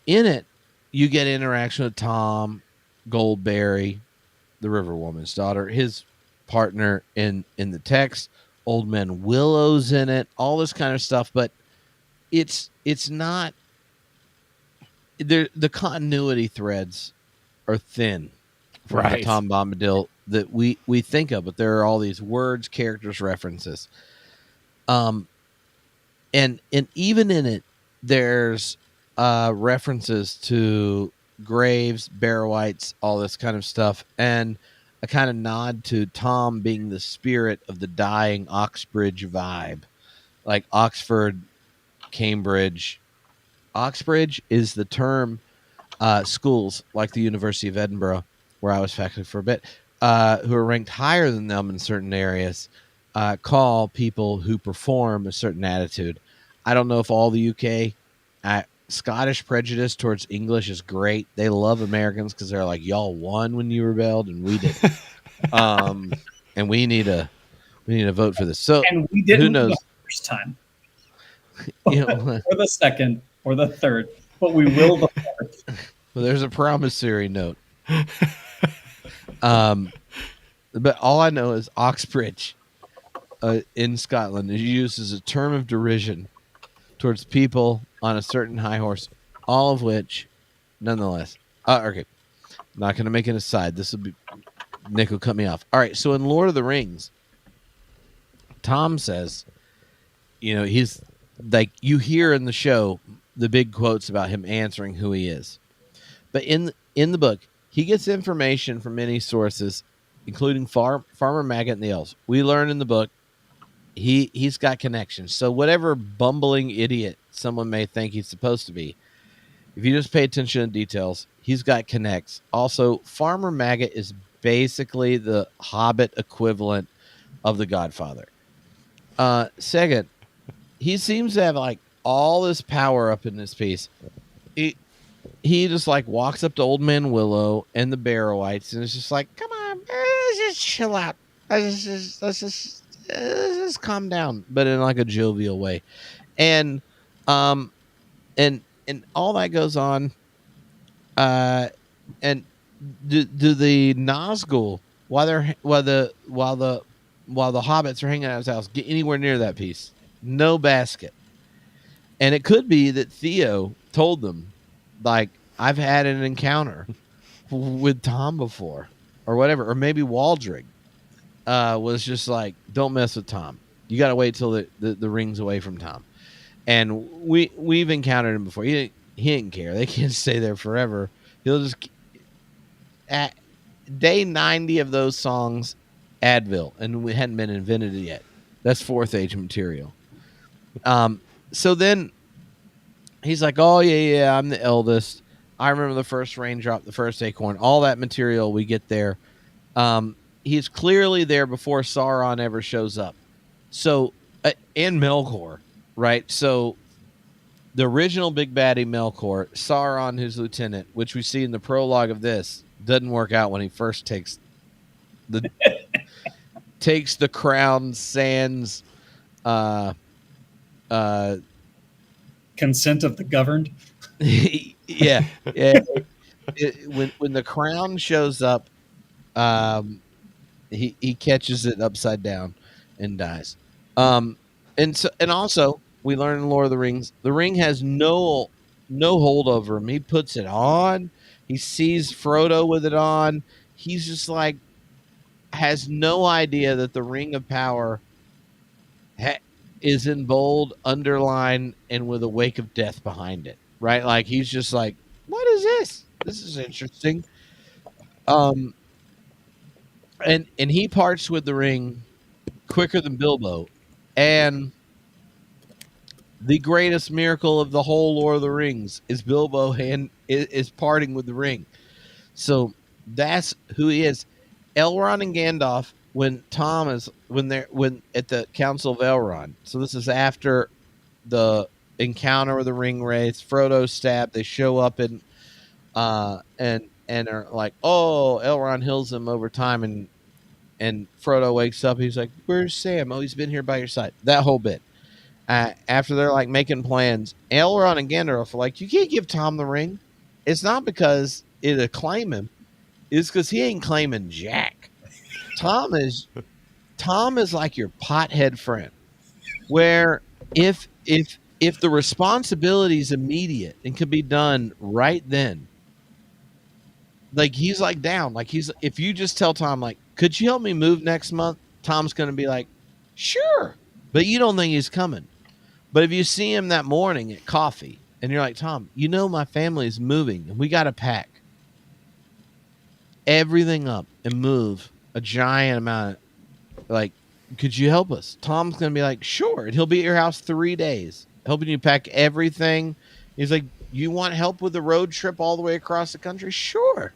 in it, you get interaction with Tom Goldberry, the River Woman's daughter, his partner in the text. Old Man Willow's in it, all this kind of stuff, but it's not there. The continuity threads are thin from the Right. Tom Bombadil that we think of, but there are all these words, characters, references. And even in it, there's references to graves, Barrow-wights, all this kind of stuff, and a kind of nod to Tom being the spirit of the dying Oxbridge vibe, like Oxford, Cambridge. Oxbridge is the term schools like the University of Edinburgh, where I was faculty for a bit, who are ranked higher than them in certain areas, call people who perform a certain attitude. I don't know if all the UK, Scottish prejudice towards English is great. They love Americans because they're like, y'all won when you rebelled and we didn't. And we need to vote for this. So And we didn't who knows? the first time, You know, or the second, or the third, but we will the fourth. well, there's a promissory note. But all I know is Oxbridge in Scotland is used as a term of derision towards people on a certain high horse, all of which, nonetheless, okay, not going to make an aside. This will be Nick will cut me off. All right, so in Lord of the Rings, Tom says, he's like, you hear in the show the big quotes about him answering who he is, but in the book, he gets information from many sources, including Farmer Maggot and the elves. We learn in the book he's got connections. So whatever bumbling idiot someone may think he's supposed to be, if you just pay attention to details, he's got connects. Also, Farmer Maggot is basically the Hobbit equivalent of the Godfather. Second, he seems to have like all this power up in this piece. He just like walks up to Old Man Willow and the Barrow-wights and it's just like, come on, let's just chill out. Let's just calm down, but in like a jovial way. And all that goes on. And do the Nazgul while the hobbits are hanging out at his house get anywhere near that piece? No basket. And it could be that Theo told them, like, I've had an encounter with Tom before, or whatever, or maybe Waldrig was just like, don't mess with Tom. You got to wait till the ring's away from Tom. And we've encountered him before. He didn't care. They can't stay there forever. He'll just at day 90 of those songs, Advil, and we hadn't been invented yet. That's fourth age material. So then he's like, oh yeah, I'm the eldest. I remember the first raindrop, the first acorn, all that material we get there. He's clearly there before Sauron ever shows up. So, and Melkor, right? So the original big baddie Melkor, Sauron, his lieutenant, which we see in the prologue of this, doesn't work out when he first takes the crown, sans Consent of the governed. yeah. When the crown shows up, he catches it upside down and dies. And also we learn in Lord of the Rings, the ring has no hold over him. He puts it on. He sees Frodo with it on. He's just like, has no idea that the ring of power is in bold, underline, and with a wake of death behind it. Right? Like, he's just like, what is this? This is interesting. And he parts with the ring quicker than Bilbo. And the greatest miracle of the whole Lord of the Rings is Bilbo is parting with the ring. So that's who he is. Elrond and Gandalf, when at the Council of Elrond. So this is after the encounter with the ring wraiths. Frodo stabbed. They show up and are like, oh, Elrond heals them over time, and Frodo wakes up. He's like, where's Sam? Oh, he's been here by your side. That whole bit. After they're like making plans, Elrond and Gandalf are like, you can't give Tom the ring. It's not because it'll claim him. It's because he ain't claiming Jack. Tom is like your pothead friend, where if the responsibility is immediate and can be done right then, like he's like down, like if you just tell Tom like, could you help me move next month? Tom's going to be like, sure, but you don't think he's coming. But if you see him that morning at coffee and you're like, Tom, you know my family's moving and we got to pack everything up and move a giant amount, like, could you help us? Tom's going to be like, sure. And he'll be at your house 3 days, helping you pack everything. He's like, you want help with the road trip all the way across the country? Sure.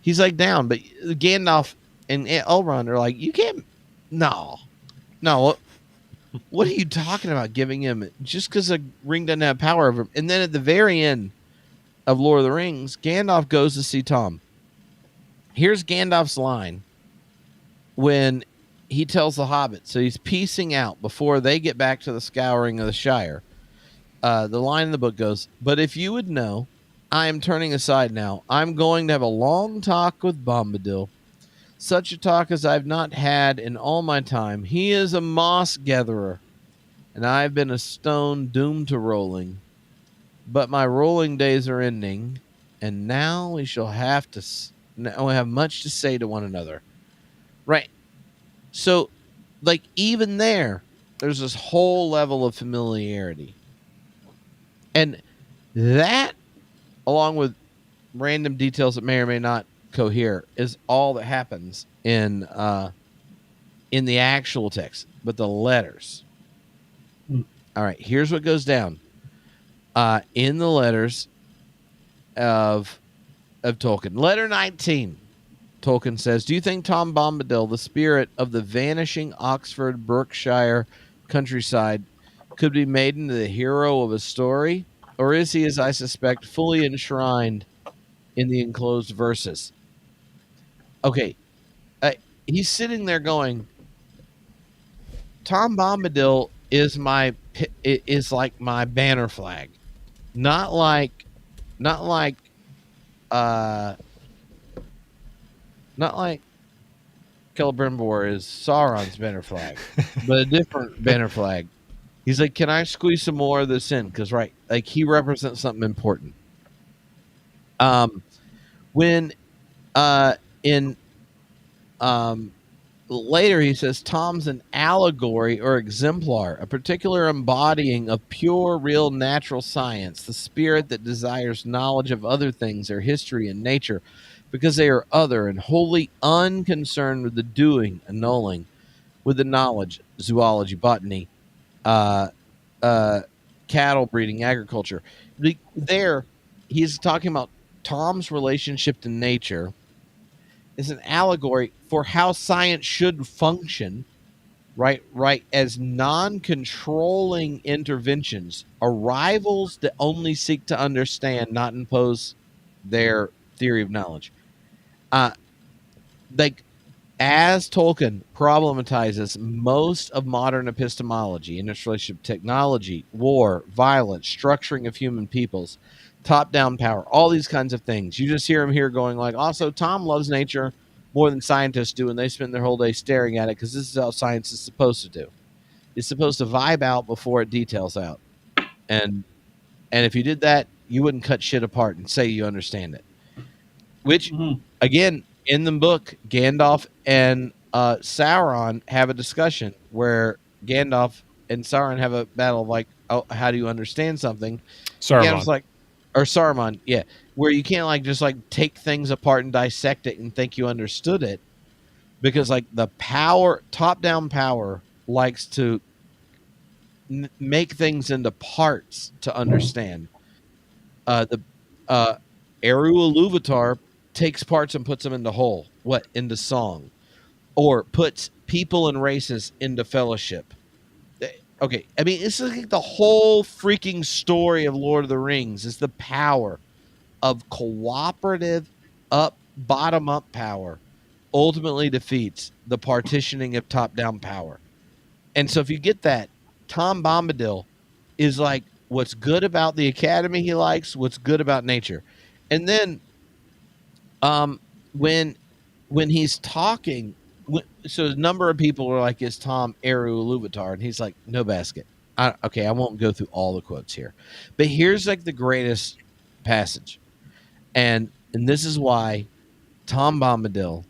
He's like down, but Gandalf and Elrond are like, you can't, no. What are you talking about giving him just because a ring doesn't have power over him? And then at the very end of Lord of the Rings, Gandalf goes to see Tom. Here's Gandalf's line when he tells the Hobbit, so he's piecing out before they get back to the scouring of the Shire. The line in the book goes, but if you would know, I am turning aside now. I'm going to have a long talk with Bombadil. Such a talk as I've not had in all my time. He is a moss gatherer, and I've been a stone doomed to rolling. But my rolling days are ending, and now we shall have to. Now we have much to say to one another. Right. So, like, even there's this whole level of familiarity. And that, along with random details that may or may not cohere, is all that happens in the actual text. But the letters. All right, here's what goes down. In the letters of Tolkien. Letter 19. Tolkien says, do you think Tom Bombadil, the spirit of the vanishing Oxford, Berkshire countryside, could be made into the hero of a story? Or is he, as I suspect, fully enshrined in the enclosed verses? Okay, he's sitting there going, Tom Bombadil is like my banner flag. Not like Celebrimbor is Sauron's banner flag, but a different banner flag. He's like, can I squeeze some more of this in? Because, right, like he represents something important. When later he says Tom's an allegory or exemplar, a particular embodying of pure, real, natural science, the spirit that desires knowledge of other things, their history and nature, because they are other and wholly unconcerned with the doing, annulling, with the knowledge, zoology, botany, cattle breeding, agriculture. There, he's talking about Tom's relationship to nature is an allegory for how science should function, right, as non-controlling interventions, arrivals that only seek to understand, not impose their theory of knowledge. Like, as Tolkien problematizes most of modern epistemology in its relationship to technology, war, violence, structuring of human peoples, top-down power, all these kinds of things. You just hear him here going like, also, Tom loves nature more than scientists do, and they spend their whole day staring at it because this is how science is supposed to do. It's supposed to vibe out before it details out. And if you did that, you wouldn't cut shit apart and say you understand it. Which, again, in the book, Gandalf and Sauron have a discussion where Gandalf and Sauron have a battle of like, oh, how do you understand something? Gandalf's like, or Saruman, yeah, where you can't like just like take things apart and dissect it and think you understood it, because like the power, top-down power, likes to make things into parts to understand. The Eru Ilúvatar takes parts and puts them into whole, into song, or puts people and races into fellowship. Okay, I mean, it's like the whole freaking story of Lord of the Rings is the power of cooperative bottom up power ultimately defeats the partitioning of top down power. And so if you get that, Tom Bombadil is like what's good about the academy he likes, what's good about nature. And then um when he's talking, so a number of people are like, is Tom Eru Iluvatar? And he's like, no basket. Okay, I won't go through all the quotes here. But here's like the greatest passage. And this is why Tom Bombadil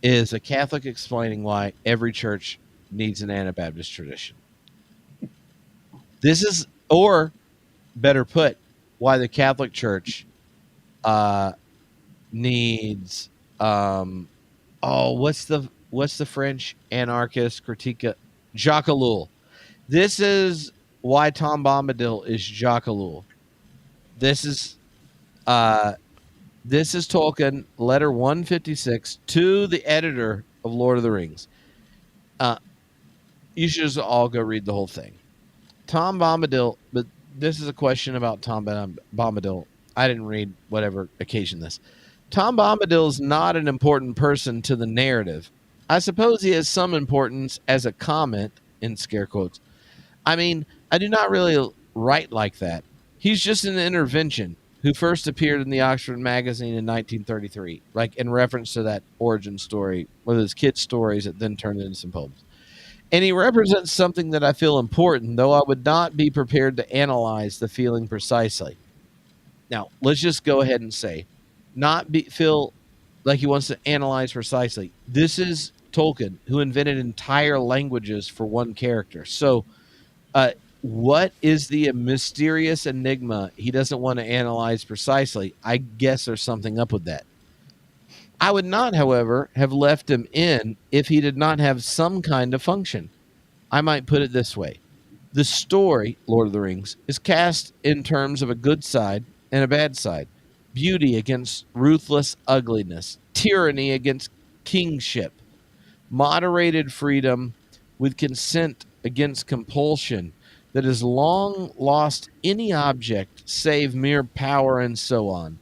is a Catholic explaining why every church needs an Anabaptist tradition. This is, or better put, why the Catholic Church needs what's the French anarchist critique, Jacques Ellul. This is why Tom Bombadil is Jacques Ellul. This is Tolkien, letter 156 to the editor of Lord of the Rings. You should just all go read the whole thing. Tom Bombadil, but this is a question about Tom Bombadil. I didn't read whatever occasioned this. Tom Bombadil is not an important person to the narrative. I suppose he has some importance as a comment, in scare quotes. I mean, I do not really write like that. He's just an intervention who first appeared in the Oxford magazine in 1933, like in reference to that origin story, one of his kids' stories that then turned into some poems. And he represents something that I feel important, though I would not be prepared to analyze the feeling precisely. Now, let's just go ahead and say, feel like he wants to analyze precisely. This is Tolkien, who invented entire languages for one character. So, what is the mysterious enigma he doesn't want to analyze precisely? I guess there's something up with that. I would not, however, have left him in if he did not have some kind of function. I might put it this way. The story, Lord of the Rings, is cast in terms of a good side and a bad side. Beauty against ruthless ugliness. Tyranny against kingship. Moderated freedom with consent against compulsion that has long lost any object save mere power and so on.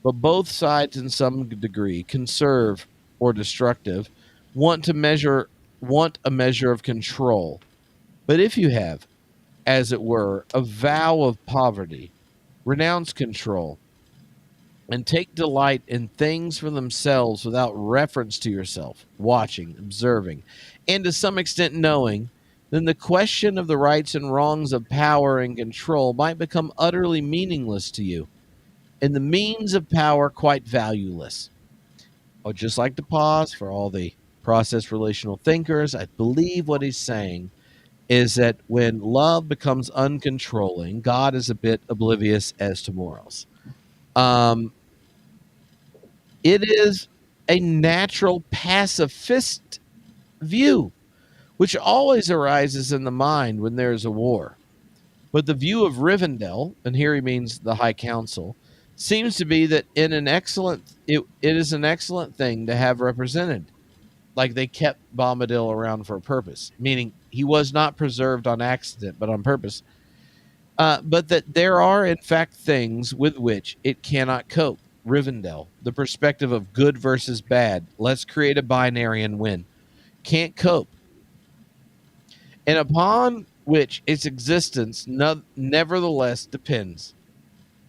But both sides, in some degree, conserve or destructive, want a measure of control. But if you have, as it were, a vow of poverty, renounce control, and take delight in things for themselves without reference to yourself, watching, observing, and to some extent knowing, then the question of the rights and wrongs of power and control might become utterly meaningless to you, and the means of power quite valueless. I would just like to pause for all the process relational thinkers. I believe what he's saying is that when love becomes uncontrolling, God is a bit oblivious as to morals. It is a natural pacifist view, which always arises in the mind when there is a war. But the view of Rivendell, and here he means the High Council, seems to be that it is an excellent thing to have represented. Like they kept Bombadil around for a purpose, meaning he was not preserved on accident, but on purpose. But that there are, in fact, things with which it cannot cope. Rivendell, the perspective of good versus bad. Let's create a binary and win. Can't cope. And upon which its existence nevertheless depends.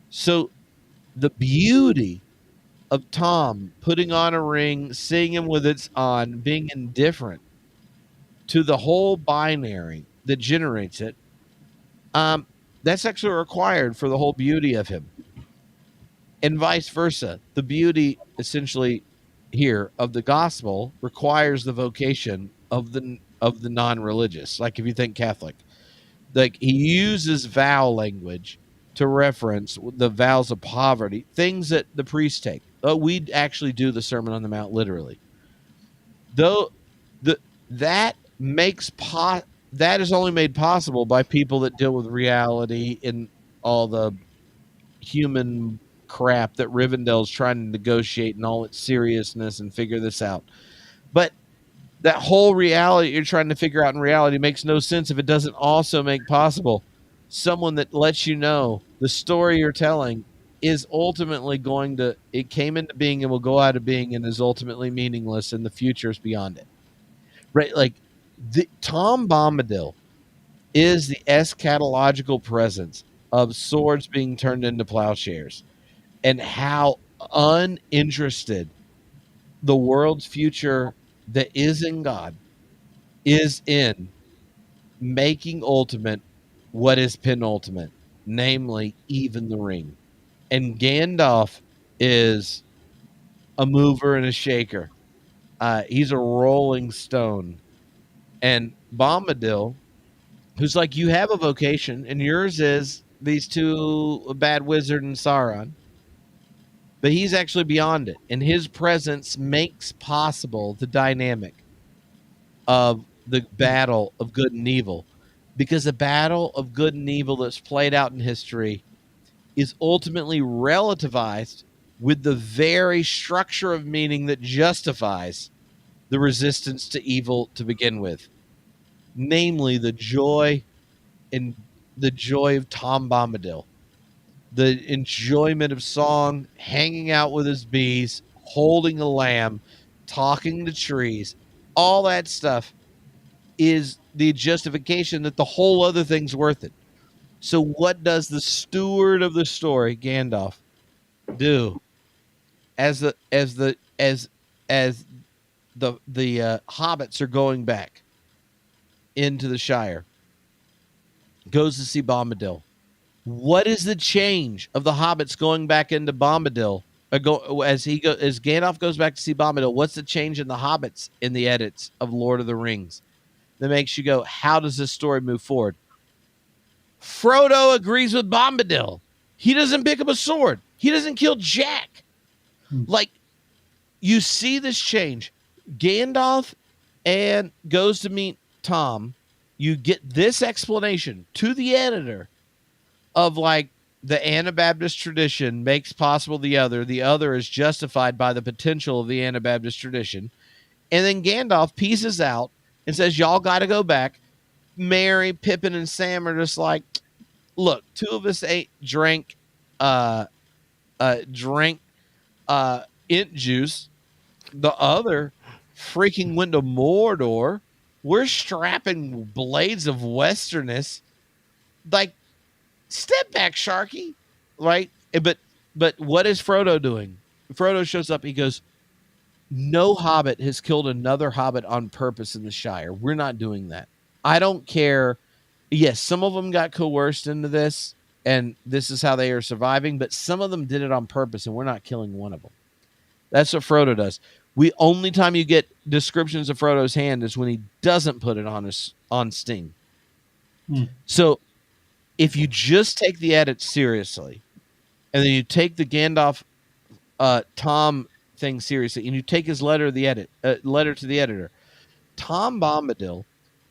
So the beauty of Tom putting on a ring, seeing him with its on, being indifferent to the whole binary that generates it, that's actually required for the whole beauty of him. And vice versa. The beauty essentially here of the gospel requires the vocation of the non-religious. Like if you think Catholic, like he uses vow language to reference the vows of poverty, things that the priests take. We actually do the Sermon on the Mount literally. Though that is only made possible by people that deal with reality and all the human crap that Rivendell's trying to negotiate in all its seriousness and figure this out. But That whole reality you're trying to figure out in reality makes no sense if it doesn't also make possible someone that lets you know the story you're telling is ultimately going to, it came into being and will go out of being and is ultimately meaningless and the future is beyond it. Right? Like Tom Bombadil is the eschatological presence of swords being turned into plowshares and how uninterested the world's future that is in God is in making ultimate what is penultimate, namely even the ring. And Gandalf is a mover and a shaker. He's a rolling stone. And Bombadil, who's like, you have a vocation, and yours is these two, a bad wizard and Sauron. But he's actually beyond it. And his presence makes possible the dynamic of the battle of good and evil. Because the battle of good and evil that's played out in history is ultimately relativized with the very structure of meaning that justifies the resistance to evil to begin with, namely the joy of Tom Bombadil, the enjoyment of song, hanging out with his bees, holding a lamb, talking to trees, all that stuff is the justification that the whole other thing's worth it. So what does the steward of the story, Gandalf, do as the hobbits are going back into the Shire? Goes to see Bombadil. What is the change of the hobbits going back into Bombadil? As Gandalf goes back to see Bombadil, what's the change in the hobbits in the edits of Lord of the Rings that makes you go, how does this story move forward? Frodo agrees with Bombadil. He doesn't pick up a sword. He doesn't kill Jack. Like, you see this change. Gandalf and goes to meet Tom. You get this explanation to the editor of like the Anabaptist tradition makes possible the other is justified by the potential of the Anabaptist tradition. And then Gandalf pieces out and says, y'all got to go back. Merry, Pippin, and Sam are just like, look, two of us drank int juice. The other freaking went to Mordor. We're strapping blades of Westerness. Like, step back, Sharky. Right? But what is Frodo doing? Frodo shows up. He goes, no hobbit has killed another hobbit on purpose in the Shire. We're not doing that. I don't care. Yes, some of them got coerced into this, and this is how they are surviving, but some of them did it on purpose, and we're not killing one of them. That's what Frodo does. Only time you get descriptions of Frodo's hand is when he doesn't put it on Sting. So if you just take the edit seriously, and then you take the Gandalf Tom thing seriously, and you take his letter to the editor, Tom Bombadil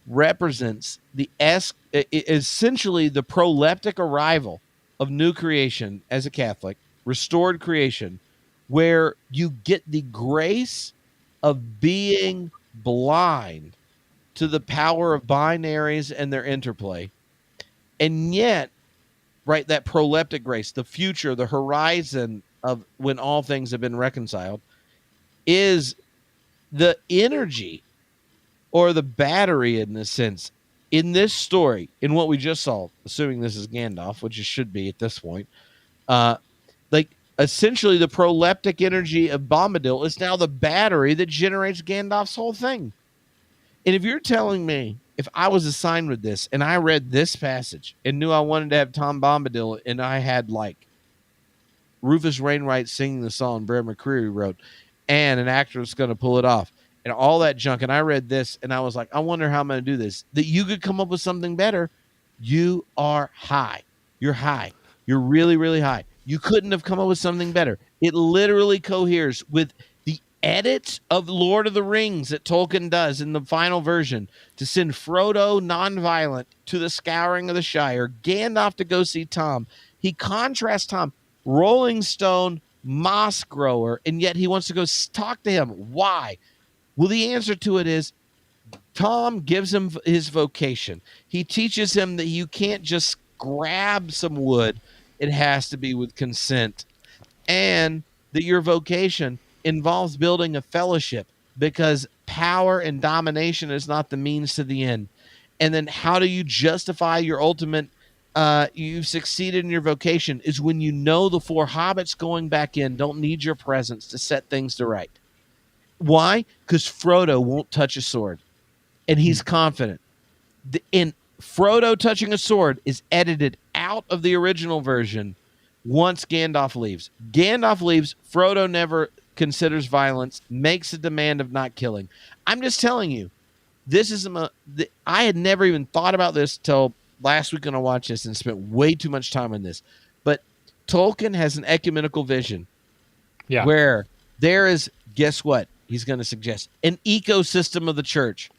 represents essentially the proleptic arrival of new creation as a Catholic, restored creation, where you get the grace of being blind to the power of binaries and their interplay. And yet, right, that proleptic grace, the future, the horizon of when all things have been reconciled, is the energy or the battery, in a sense, in this story, in what we just saw, assuming this is Gandalf, which it should be at this point, like essentially the proleptic energy of Bombadil is now the battery that generates Gandalf's whole thing. And if you're telling me, if I was assigned with this and I read this passage and knew I wanted to have Tom Bombadil and I had like Rufus Wainwright singing the song Brad McCreary wrote and an actor that's going to pull it off and all that junk, and I read this and I was like, I wonder how I'm going to do this, that you could come up with something better, you are high. You're high. You're really, really high. You couldn't have come up with something better. It literally coheres with the edits of Lord of the Rings that Tolkien does in the final version to send Frodo nonviolent to the scouring of the Shire, Gandalf to go see Tom. He contrasts Tom, Rolling Stone, moss grower, and yet he wants to go talk to him. Why? Well, the answer to it is Tom gives him his vocation. He teaches him that you can't just grab some wood, it has to be with consent, and that your vocation involves building a fellowship because power and domination is not the means to the end. And then how do you justify your ultimate you've succeeded in your vocation is when you know the four hobbits going back in don't need your presence to set things to right. Why? Because Frodo won't touch a sword and he's confident. And Frodo touching a sword is edited out of the original version once Gandalf leaves. Gandalf leaves, Frodo never considers violence, makes a demand of not killing. I'm just telling you, this is I had never even thought about this till last week when I watched this and spent way too much time on this. But Tolkien has an ecumenical vision where there is, guess what? He's going to suggest an ecosystem of the church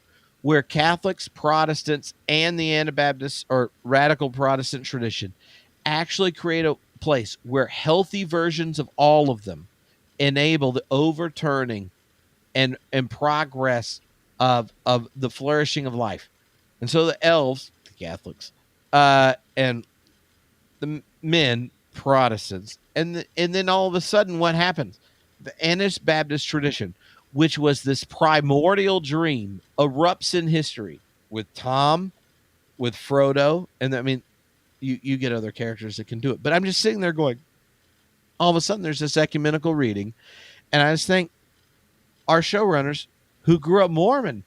where Catholics, Protestants, and the Anabaptist or radical Protestant tradition actually create a place where healthy versions of all of them enable the overturning and progress of the flourishing of life. And so the elves, the Catholics, and the men, Protestants, and then all of a sudden what happens? The Anabaptist tradition, which was this primordial dream, erupts in history with Tom, with Frodo, and I mean, you get other characters that can do it. But I'm just sitting there going, all of a sudden there's this ecumenical reading, and I just think our showrunners who grew up Mormon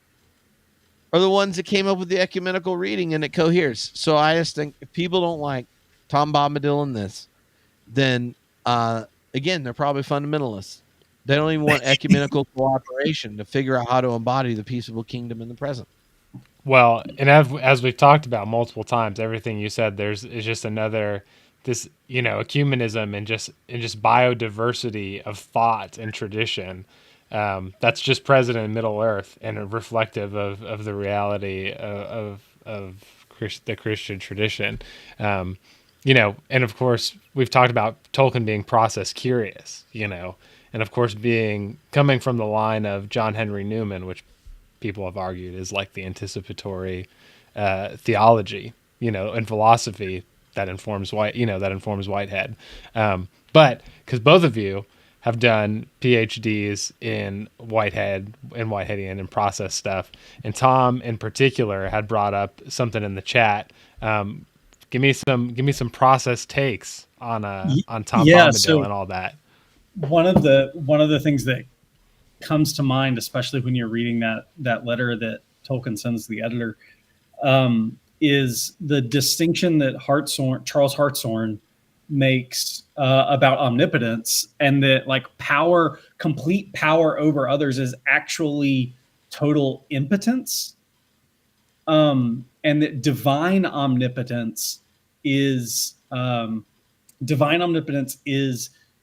are the ones that came up with the ecumenical reading, and it coheres. So I just think if people don't like Tom Bombadil in this, then again, they're probably fundamentalists. They don't even want ecumenical cooperation to figure out how to embody the peaceable kingdom in the present. Well, and as we've talked about multiple times, everything you said is just another this ecumenism and just biodiversity of thought and tradition that's just present in Middle Earth and reflective of the reality of the Christian tradition. And of course we've talked about Tolkien being process curious, and of course coming from the line of John Henry Newman, which people have argued is like the anticipatory theology, and philosophy that informs Whitehead. But because both of you have done PhDs in Whiteheadian and process stuff, and Tom in particular had brought up something in the chat. Give me some process takes on Tom Bombadil and all that. One of the things that comes to mind, especially when you're reading that letter that Tolkien sends the editor, is the distinction that Charles Hartshorne makes about omnipotence, and that like complete power over others is actually total impotence, and that divine omnipotence is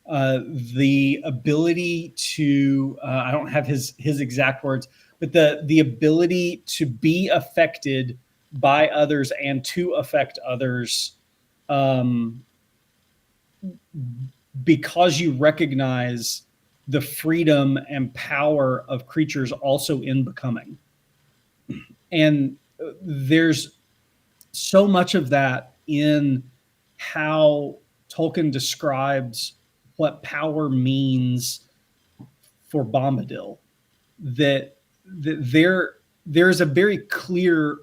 the ability to I don't have his exact words, but the ability to be affected by others and to affect others, because you recognize the freedom and power of creatures also in becoming. And there's so much of that in how Tolkien describes what power means for Bombadil, that there's a very clear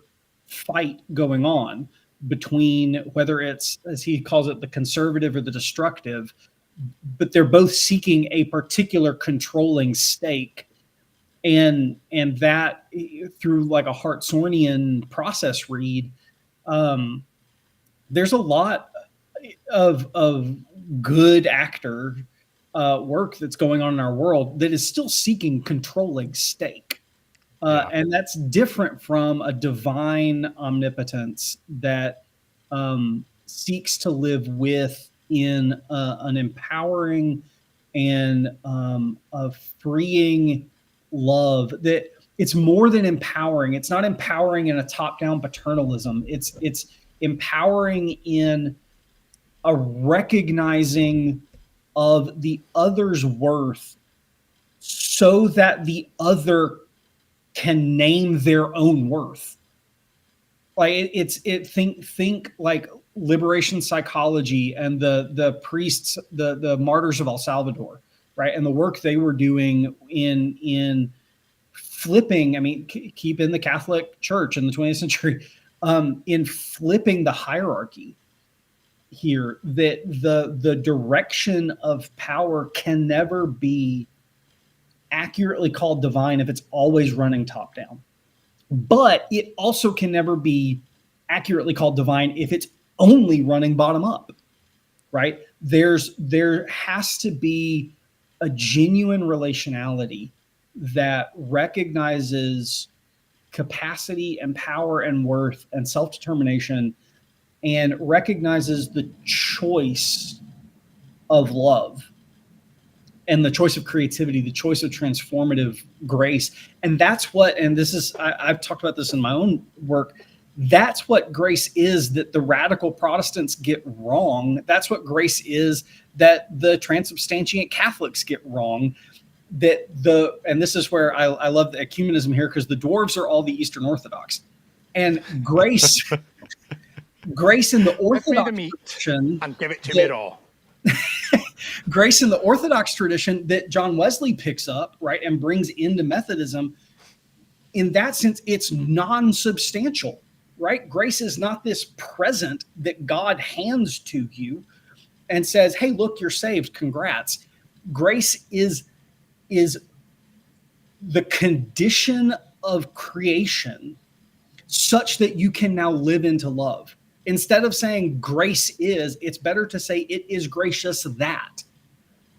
fight going on between whether it's, as he calls it, the conservative or the destructive, but they're both seeking a particular controlling stake. And that through like a Hartsonian process read, there's a lot of good actor work that's going on in our world that is still seeking controlling stake. And that's different from a divine omnipotence that seeks to live in an empowering and a freeing love. That it's more than empowering. It's not empowering in a top-down paternalism. It's empowering in a recognizing of the other's worth, so that the other can name their own worth. Like think like liberation psychology and the priests, the martyrs of El Salvador, right? And the work they were doing in flipping, I mean, keep in the Catholic Church in the 20th century, in flipping the hierarchy here, that the direction of power can never be accurately called divine if it's always running top down. But it also can never be accurately called divine if it's only running bottom up, right? There has to be a genuine relationality that recognizes capacity and power and worth and self-determination, and recognizes the choice of love and the choice of creativity, the choice of transformative grace. And that's what, and this is, I've talked about this in my own work, that's what grace is that the radical Protestants get wrong. That's what grace is that the transubstantiate Catholics get wrong. And this is where I love the ecumenism here, because the dwarves are all the Eastern Orthodox. And grace, grace in the Orthodox tradition, and give it to me raw. Grace in the Orthodox tradition that John Wesley picks up, right, and brings into Methodism, in that sense, it's non-substantial, right? Grace is not this present that God hands to you and says, hey, look, you're saved, congrats. Grace is the condition of creation such that you can now live into love. Instead of saying grace is, it's better to say it is gracious that.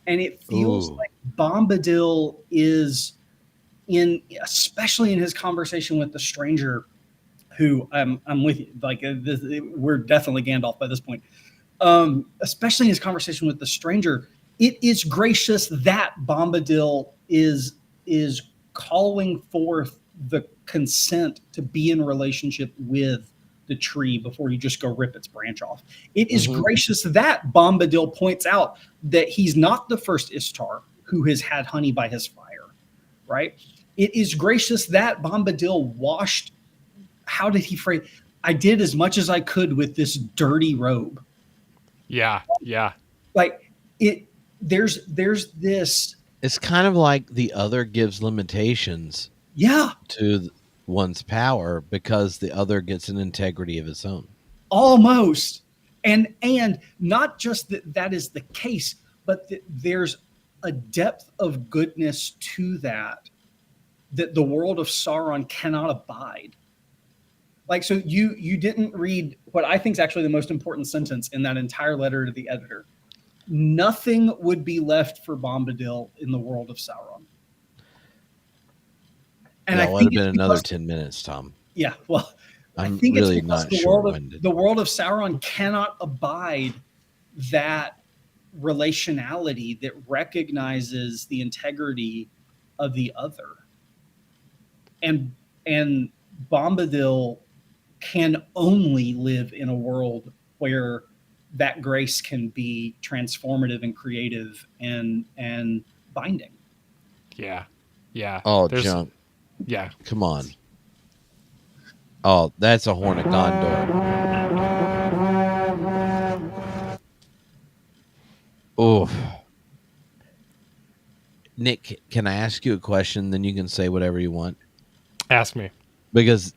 And it feels like Bombadil is especially in his conversation with the stranger, who I'm with you, like we're definitely Gandalf by this point. Especially in his conversation with the stranger, it is gracious that Bombadil is calling forth the consent to be in a relationship with the tree before you just go rip its branch off. It is gracious that Bombadil points out that he's not the first Ishtar who has had honey by his fire, right? It is gracious that Bombadil washed, how did he phrase? I did as much as I could with this dirty robe. Yeah. Like there's this. It's kind of like the other gives limitations. Yeah. To one's power because the other gets an integrity of its own. Almost. And not just that is the case, but that there's a depth of goodness to that the world of Sauron cannot abide. Like, so you didn't read what I think is actually the most important sentence in that entire letter to the editor. Nothing would be left for Bombadil in the world of Sauron. And that would have been another 10 minutes, Tom. Yeah, well, I'm I think really it's because not the world of Sauron cannot abide that relationality that recognizes the integrity of the other. And Bombadil can only live in a world where that grace can be transformative and creative and binding. Yeah. Oh, junk. Yeah. Come on. Oh, that's a Horn of Gondor. Oh. Nick, can I ask you a question? Then you can say whatever you want. Ask me. Because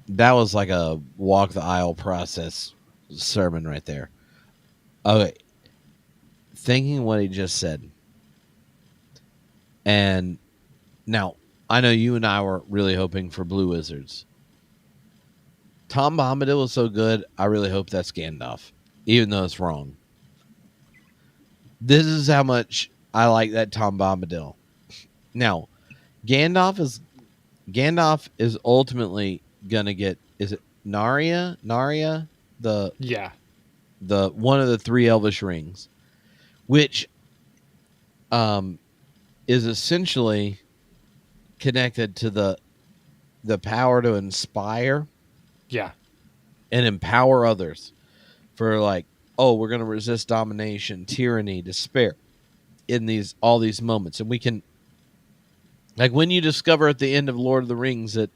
that was like a walk the aisle process sermon right there. Okay. Thinking what he just said. And now, I know you and I were really hoping for Blue Wizards. Tom Bombadil was so good, I really hope that's Gandalf, even though it's wrong. This is how much I like that Tom Bombadil. Now, Gandalf is ultimately gonna get, is it Narya, the one of the three Elvish rings, which is essentially connected to the power to inspire and empower others for, like, oh, we're going to resist domination, tyranny, despair in all these moments. And we can Like when you discover at the end of Lord of the Rings that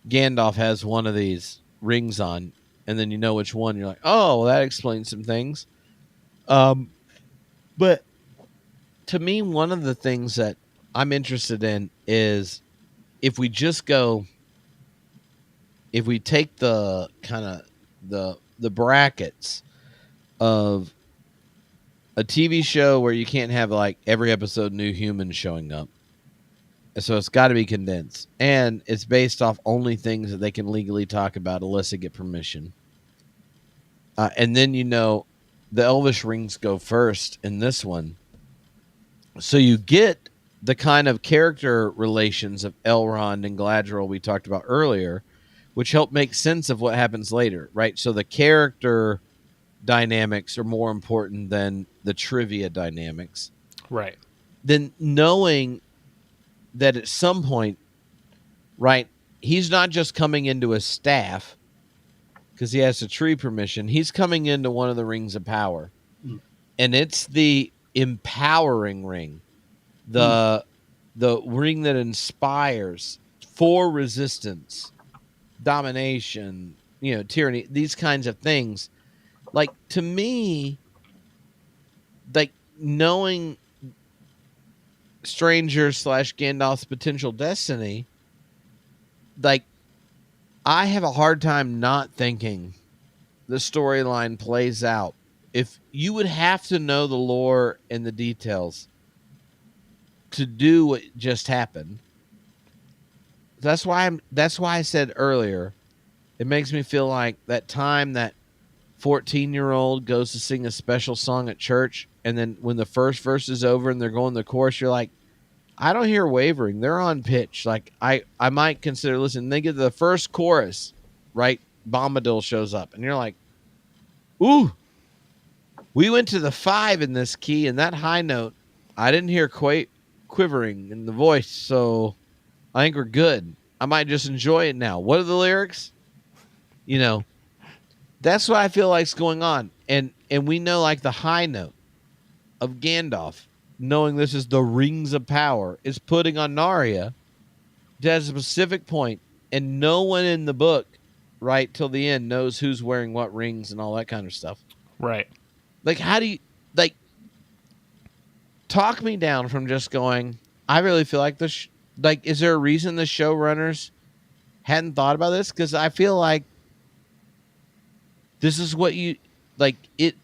Gandalf has one of these rings on, and then you know which one, you're like, oh, well, that explains some things. But to me, one of the things that I'm interested in is if we just go, if we take the kind of the brackets of a TV show where you can't have like every episode new humans showing up. So it's got to be condensed. And it's based off only things that they can legally talk about unless they get permission. And then, the Elvish rings go first in this one. So you get the kind of character relations of Elrond and Galadriel we talked about earlier, which help make sense of what happens later, right? So the character dynamics are more important than the trivia dynamics. Right. Then knowing that at some point, right, he's not just coming into a staff because he has a tree permission. He's coming into one of the rings of power. And it's the empowering ring, the ring that inspires for resistance, domination, tyranny, these kinds of things. Like, to me, like, knowing Stranger / Gandalf's potential destiny, like, I have a hard time not thinking the storyline plays out. If you would have to know the lore and the details to do what just happened. That's why I said earlier, it makes me feel like that time that 14-year-old goes to sing a special song at church, and then when the first verse is over and they're going the chorus, you're like, I don't hear wavering. They're on pitch. Like, I might consider listening. They get to the first chorus, right? Bombadil shows up, and you're like, ooh, we went to the 5 in this key, and that high note, I didn't hear quivering in the voice, so I think we're good. I might just enjoy it now. What are the lyrics? That's what I feel like's going on. And we know, like, the high note of Gandalf, knowing this is the rings of power, is putting on Narya at a specific point, and no one in the book, right till the end, knows who's wearing what rings and all that kind of stuff. Right. Like, how do you, like, talk me down from just going, I really feel like this, like, is there a reason the showrunners hadn't thought about this? Because I feel like this is what you, like,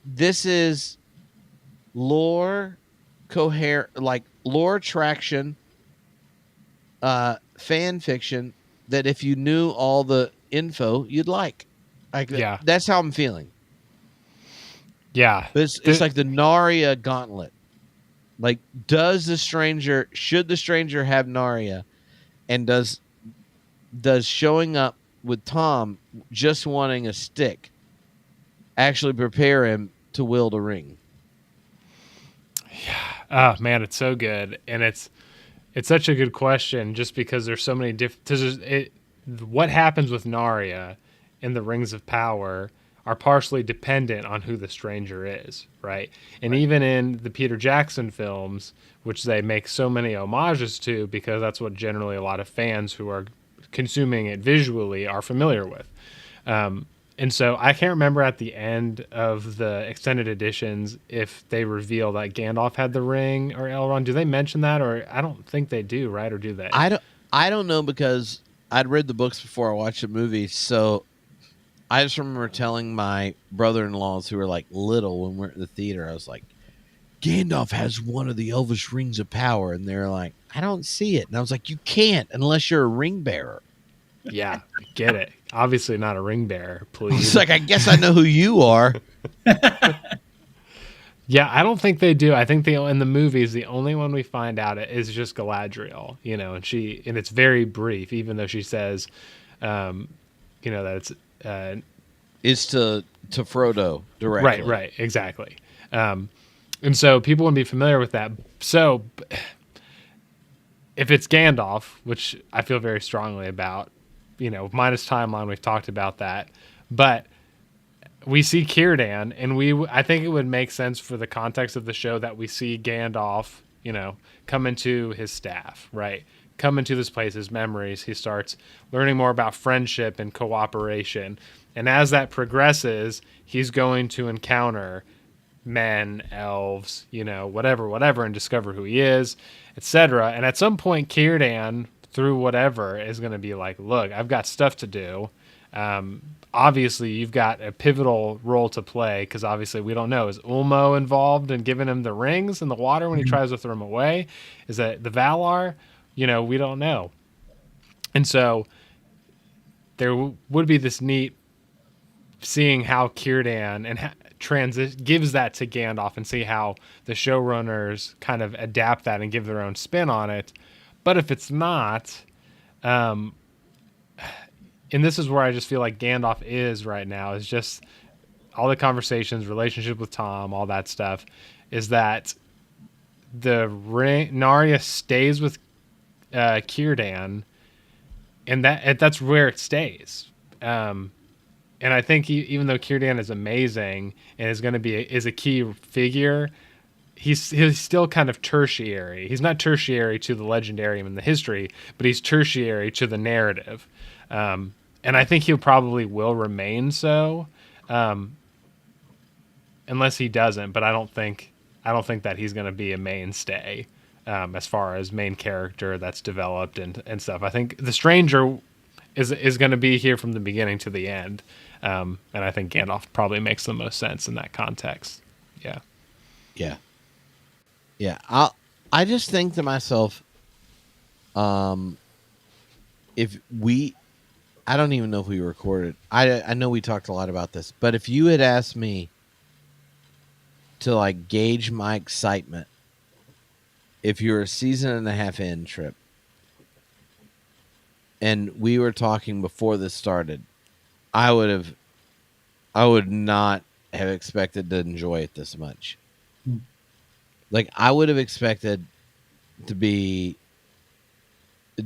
this is lore like lore traction, fan fiction that if you knew all the info, you'd like. Yeah. That's how I'm feeling. Yeah. But it's like the Narya gauntlet. Like, should the stranger have Narya? And does showing up with Tom just wanting a stick actually prepare him to wield a ring? Oh man, it's so good, and it's such a good question just because there's so many different. What happens with Narya in the Rings of Power are partially dependent on who the stranger is, right? And even in the Peter Jackson films, which they make so many homages to because that's what generally a lot of fans who are consuming it visually are familiar with. And so I can't remember at the end of the extended editions if they reveal that Gandalf had the ring or Elrond. Do they mention that? Or I don't think they do, right? Or do they? I don't know because I'd read the books before I watched the movie. So I just remember telling my brother-in-laws who were like little when we were at the theater, I was like, Gandalf has one of the Elvish rings of power. And they're like, I don't see it. And I was like, you can't unless you're a ring bearer. Yeah, get it. Obviously not a ring bearer, please. It's like, I guess I know who you are. Yeah, I don't think they do. I think in the movies, the only one we find out is just Galadriel, and it's very brief, even though she says, that it's is to Frodo directly. Right, exactly. And so people wouldn't be familiar with that. So if it's Gandalf, which I feel very strongly about, minus timeline, we've talked about that, but we see Círdan, and I think it would make sense for the context of the show that we see Gandalf come into his staff, right? Come into this place, his memories. He starts learning more about friendship and cooperation. And as that progresses, he's going to encounter men, elves, whatever, and discover who he is, etc. And at some point, Círdan, through whatever, is going to be like, look, I've got stuff to do. Obviously, you've got a pivotal role to play, because obviously we don't know. Is Ulmo involved in giving him the rings in the water when he tries to throw them away? Is that the Valar? We don't know. And so there would be this neat seeing how Círdan and gives that to Gandalf, and see how the showrunners kind of adapt that and give their own spin on it. But if it's not, and this is where I just feel like Gandalf is right now, is just all the conversations, relationship with Tom, all that stuff, is that the Narya stays with Círdan, and that's where it stays. And I think even though Círdan is amazing and is going to be is a key figure, he's still kind of tertiary. He's not tertiary to the legendarium and the history, but he's tertiary to the narrative. And I think he probably will remain so, unless he doesn't. But I don't think that he's going to be a mainstay as far as main character that's developed and stuff. I think the stranger is going to be here from the beginning to the end. And I think Gandalf probably makes the most sense in that context. Yeah. I just think to myself, I don't even know if we recorded. I know we talked a lot about this, but if you had asked me to like gauge my excitement, if you're a season and a half in, Tripp, and we were talking before this started, I would not have expected to enjoy it this much. Like, I would have expected to be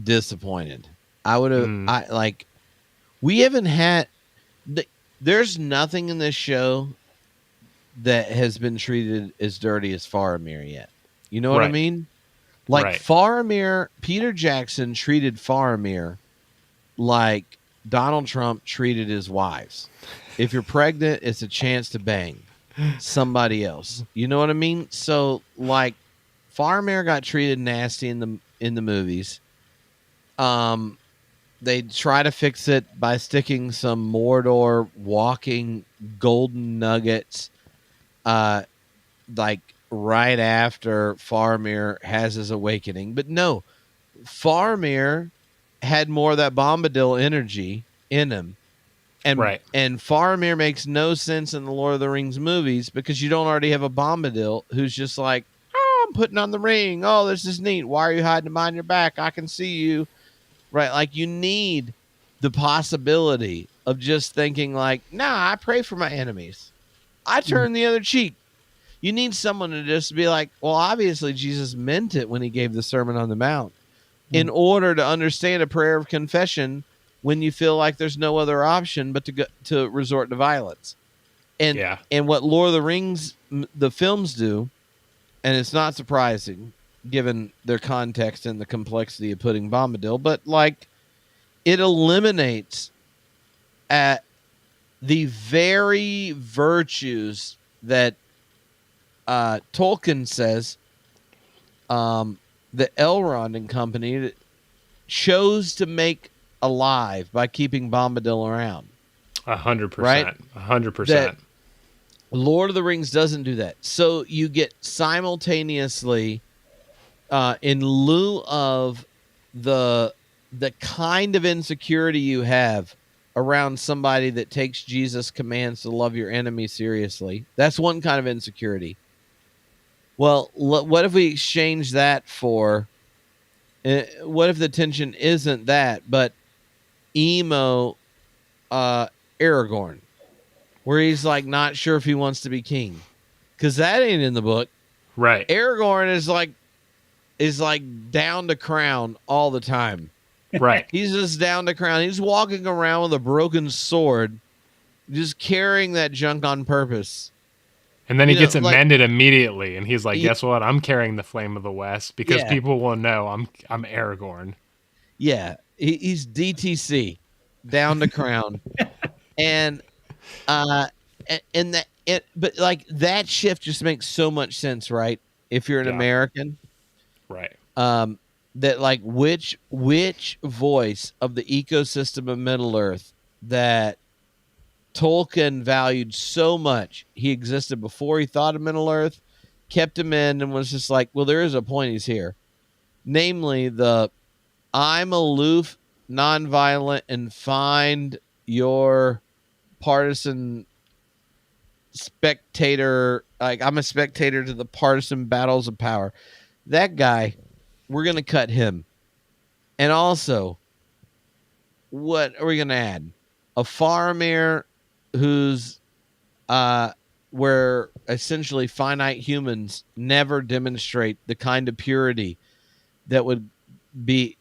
disappointed. I would have, we haven't had, there's nothing in this show that has been treated as dirty as Faramir yet. You know what I mean? Like, Faramir, Peter Jackson treated Faramir like Donald Trump treated his wives. If you're pregnant, it's a chance to bang somebody else. You know what I mean? So, like, Faramir got treated nasty in the movies. They try to fix it by sticking some Mordor walking golden nuggets, like right after Faramir has his awakening. But no, Faramir had more of that Bombadil energy in him. And Faramir makes no sense in the Lord of the Rings movies because you don't already have a Bombadil who's just like, oh, I'm putting on the ring. Oh, this is neat. Why are you hiding behind your back? I can see you. Right. Like, you need the possibility of just thinking like, nah, I pray for my enemies. I turn the other cheek. You need someone to just be like, well, obviously Jesus meant it when he gave the Sermon on the Mount in order to understand a prayer of confession when you feel like there's no other option but to resort to violence. And what Lord of the Rings, the films do, and it's not surprising given their context and the complexity of putting Bombadil, but like, it eliminates at the very virtues that Tolkien says that Elrond and company chose to make alive by keeping Bombadil around. 100%. Right? 100%. Lord of the Rings doesn't do that. So you get simultaneously, in lieu of the kind of insecurity you have around somebody that takes Jesus' commands to love your enemy seriously. That's one kind of insecurity. Well, what if we exchange that for, what if the tension isn't that, but emo Aragorn, where he's like not sure if he wants to be king? Because that ain't in the book. Right. Aragorn is like down to crown all the time. Right. He's just down to crown. He's walking around with a broken sword, just carrying that junk on purpose. And then he gets like, amended immediately, and he's like, Ye- "Guess what? I'm carrying the flame of the West because Yeah. people will know I'm Aragorn." yeah, he's DTC down to crown, and uh, and but like that shift just makes so much sense, right? If you're an Yeah. American, Right. that like which voice of the ecosystem of Middle Earth that Tolkien valued so much, he existed before he thought of Middle Earth, kept him in, and was just like, well, there is a point he's here. Namely, I'm aloof, nonviolent, and find your partisan spectator. Like, I'm a spectator to the partisan battles of power. That guy, we're going to cut him. And also, what are we going to add? A Faramir who's where essentially finite humans never demonstrate the kind of purity that would be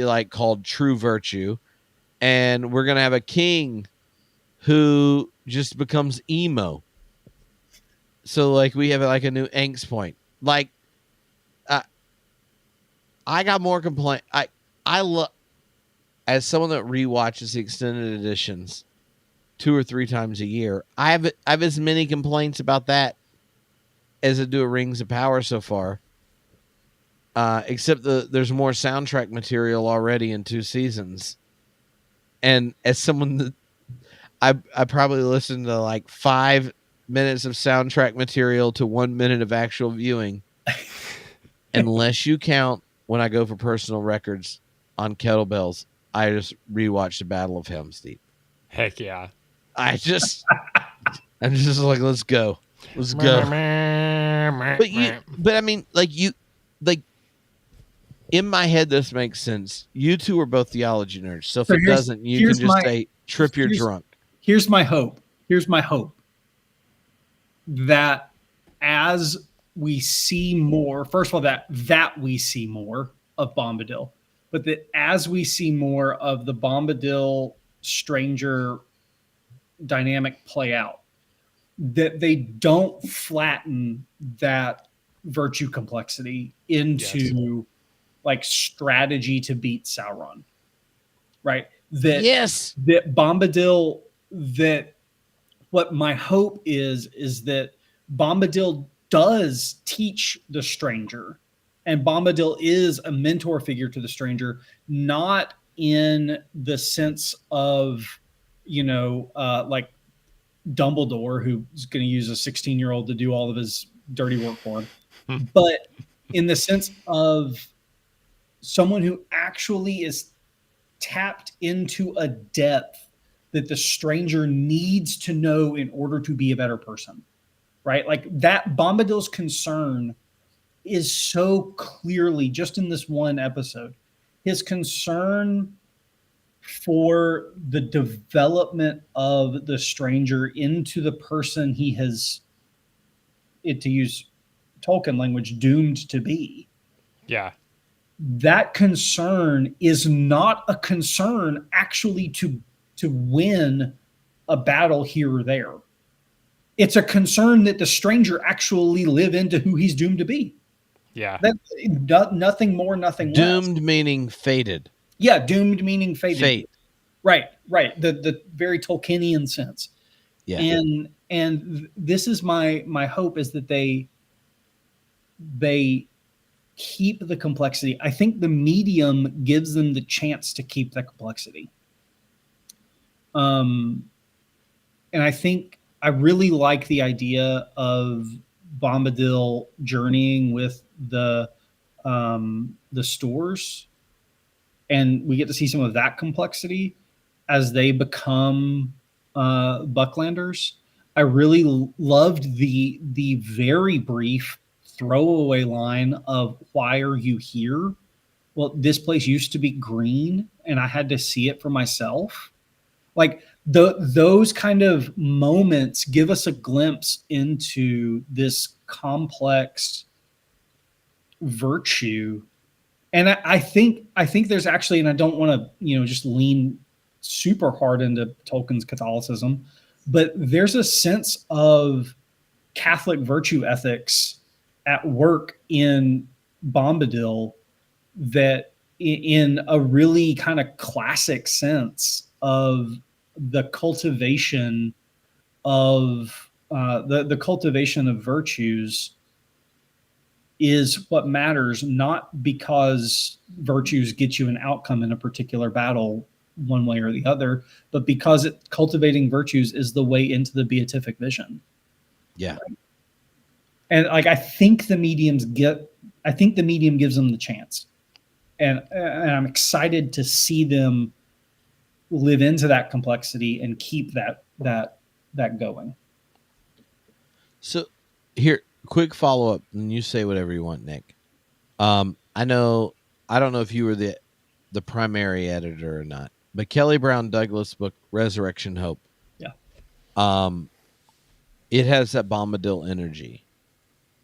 like called true virtue, and we're gonna have a king who just becomes emo. So like we have like a new angst point. Like I got more complaint. I love, as someone that rewatches the extended editions 2 or 3 times a year, I have as many complaints about that as I do a Rings of Power so far. Except there's more soundtrack material already in 2 seasons. And as someone that I probably listened to like 5 minutes of soundtrack material to 1 minute of actual viewing, unless you count when I go for personal records on kettlebells. I just rewatched the Battle of Helm's Deep. Heck yeah. I'm just like, let's go. But I mean, like in my head, this makes sense. You two are both theology nerds. So if it doesn't, you can just say, Tripp, you're drunk. Here's my hope. That as we see more, first of all, that we see more of Bombadil, but that as we see more of the Bombadil stranger dynamic play out, that they don't flatten that virtue complexity into like strategy to beat Sauron, right? That Bombadil, that what my hope is that Bombadil does teach the stranger, and Bombadil is a mentor figure to the stranger, not in the sense of, like Dumbledore, who's going to use a 16-year-old to do all of his dirty work for him, but in the sense of someone who actually is tapped into a depth that the stranger needs to know in order to be a better person, right? Like that Bombadil's concern is so clearly, just in this one episode, his concern for the development of the stranger into the person he has, to use Tolkien language, doomed to be. Yeah. That concern is not a concern actually to win a battle here or there. It's a concern that the stranger actually live into who he's doomed to be. Yeah. Nothing more, nothing less. Doomed meaning fated. Yeah, doomed meaning fated. Fate. Right. The very Tolkienian sense. Yeah. And this is my hope, is that they keep the complexity. I think the medium gives them the chance to keep the complexity. And I think I really like the idea of Bombadil journeying with the stores, and we get to see some of that complexity as they become Bucklanders. I really loved the very brief throwaway line of, why are you here? Well, this place used to be green and I had to see it for myself. Like those kind of moments give us a glimpse into this complex virtue. And I think there's actually, and I don't want to, just lean super hard into Tolkien's Catholicism, but there's a sense of Catholic virtue ethics at work in Bombadil that in a really kind of classic sense of the cultivation of the cultivation of virtues is what matters, not because virtues get you an outcome in a particular battle one way or the other, but because cultivating virtues is the way into the beatific vision. Yeah. And like I think the medium gives them the chance. And I'm excited to see them live into that complexity and keep that going. So here, quick follow up, and you say whatever you want, Nick. I don't know if you were the primary editor or not, but Kelly Brown Douglas' book Resurrection Hope. Yeah. It has that Bombadil energy.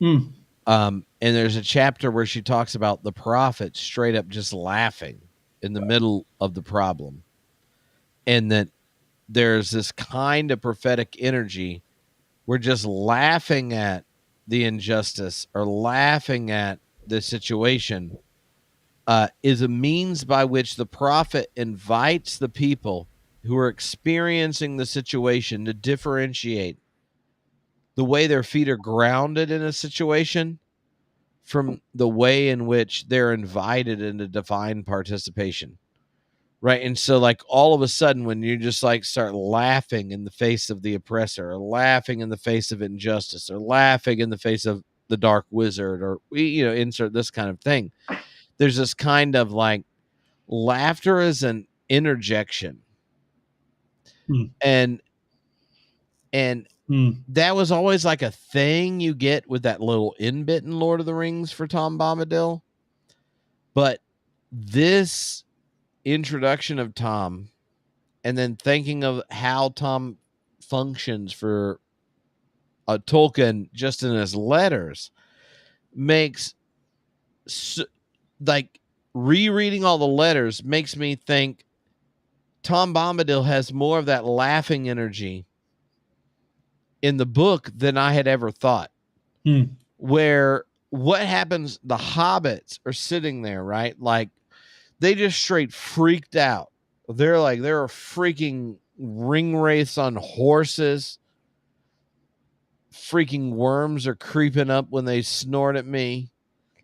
Mm. And there's a chapter where she talks about the prophet straight up just laughing in the middle of the problem. And that there's this kind of prophetic energy. We're just laughing at the injustice or laughing at the situation is a means by which the prophet invites the people who are experiencing the situation to differentiate the way their feet are grounded in a situation from the way in which they're invited into divine participation. Right. And so like all of a sudden when you just like start laughing in the face of the oppressor or laughing in the face of injustice or laughing in the face of the dark wizard or, insert this kind of thing, there's this kind of like laughter as an interjection. And that was always like a thing you get with that little inbit in Lord of the Rings for Tom Bombadil. But this introduction of Tom and then thinking of how Tom functions for Tolkien just in his letters makes like rereading all the letters makes me think Tom Bombadil has more of that laughing energy in the book than I had ever thought. Where what happens, the hobbits are sitting there, right? Like they just straight freaked out. They're a freaking ring race on horses. Freaking worms are creeping up when they snort at me.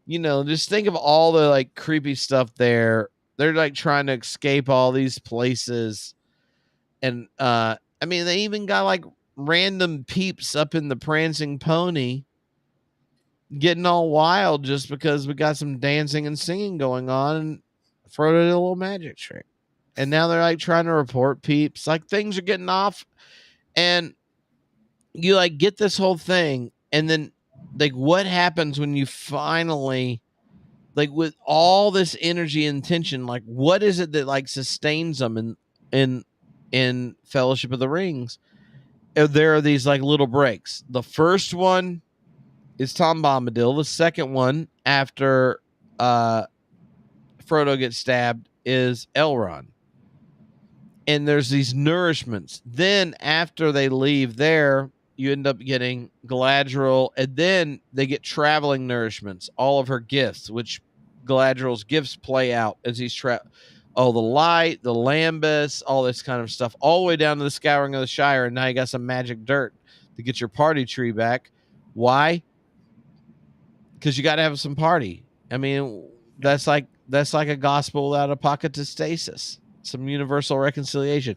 Just think of all the like creepy stuff there. They're like trying to escape all these places. And they even got like random peeps up in the prancing pony getting all wild just because we got some dancing and singing going on and Frodo did a little magic trick. And now they're like trying to report peeps. Like things are getting off and you like get this whole thing. And then like what happens when you finally like with all this energy and tension, like what is it that like sustains them in Fellowship of the Rings? There are these like little breaks. The first one is Tom Bombadil. The second one after Frodo gets stabbed is Elrond. And there's these nourishments. Then after they leave there, you end up getting Galadriel, and then they get traveling nourishments, all of her gifts, which Galadriel's gifts play out as he's the light, the lambus, all this kind of stuff, all the way down to the scouring of the Shire, and now you got some magic dirt to get your party tree back. Why? Because you got to have some party. I mean, that's like a gospel without a pocket to stasis, some universal reconciliation.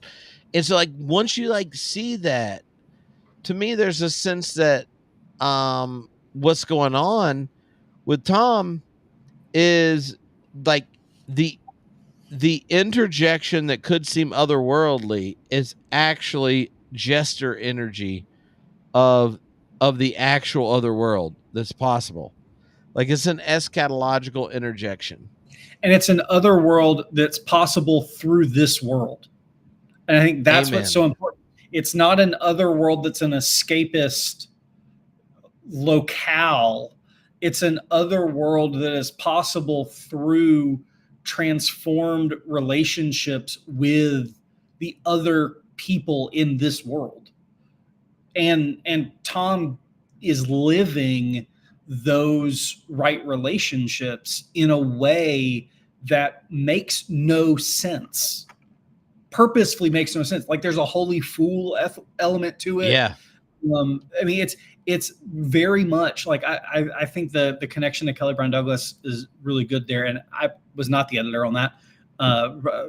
And so like once you like see that, to me, there's a sense that what's going on with Tom is like the interjection that could seem otherworldly is actually jester energy of the actual other world that's possible. Like it's an eschatological interjection. And it's an other world that's possible through this world. And I think that's Amen. What's so important. It's not an other world that's an escapist locale. It's an other world that is possible through transformed relationships with the other people in this world. And Tom is living those right relationships in a way that makes no sense, purposefully makes no sense. Like there's a holy fool element to it. Yeah. I mean, it's very much like I think the connection to Kelly Brown Douglas is really good there, and I was not the editor on that.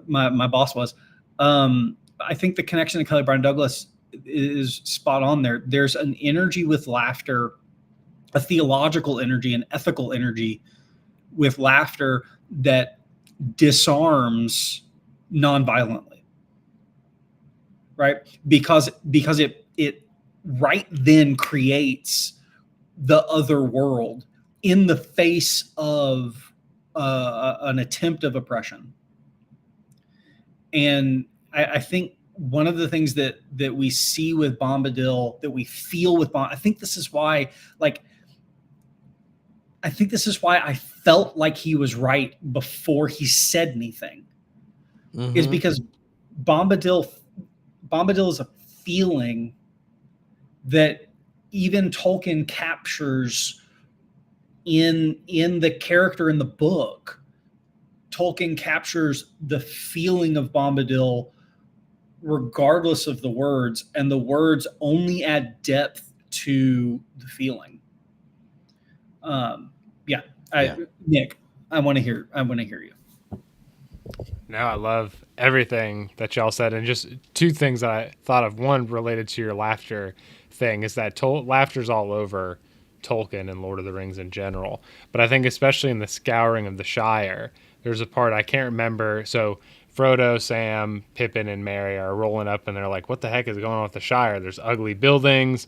My boss was. I think the connection to Kelly Brown Douglas is spot on there. There's an energy with laughter, a theological energy, an ethical energy with laughter that disarms nonviolently, right? Because it right then creates the other world in the face of an attempt of oppression. And I think one of the things that we see with Bombadil, that we feel with I think this is why I felt like he was right before he said anything, is because Bombadil is a feeling that even Tolkien captures in the character in the book. Tolkien captures the feeling of Bombadil regardless of the words, and the words only add depth to the feeling. Nick, I want to hear you. No, I love everything that y'all said, and just two things that I thought of. One related to your laughter thing is that laughter's all over Tolkien and Lord of the Rings in general, but I think especially in the Scouring of the Shire, there's a part I can't remember. So Frodo, Sam, Pippin, and Merry are rolling up, and they're like, "What the heck is going on with the Shire? There's ugly buildings,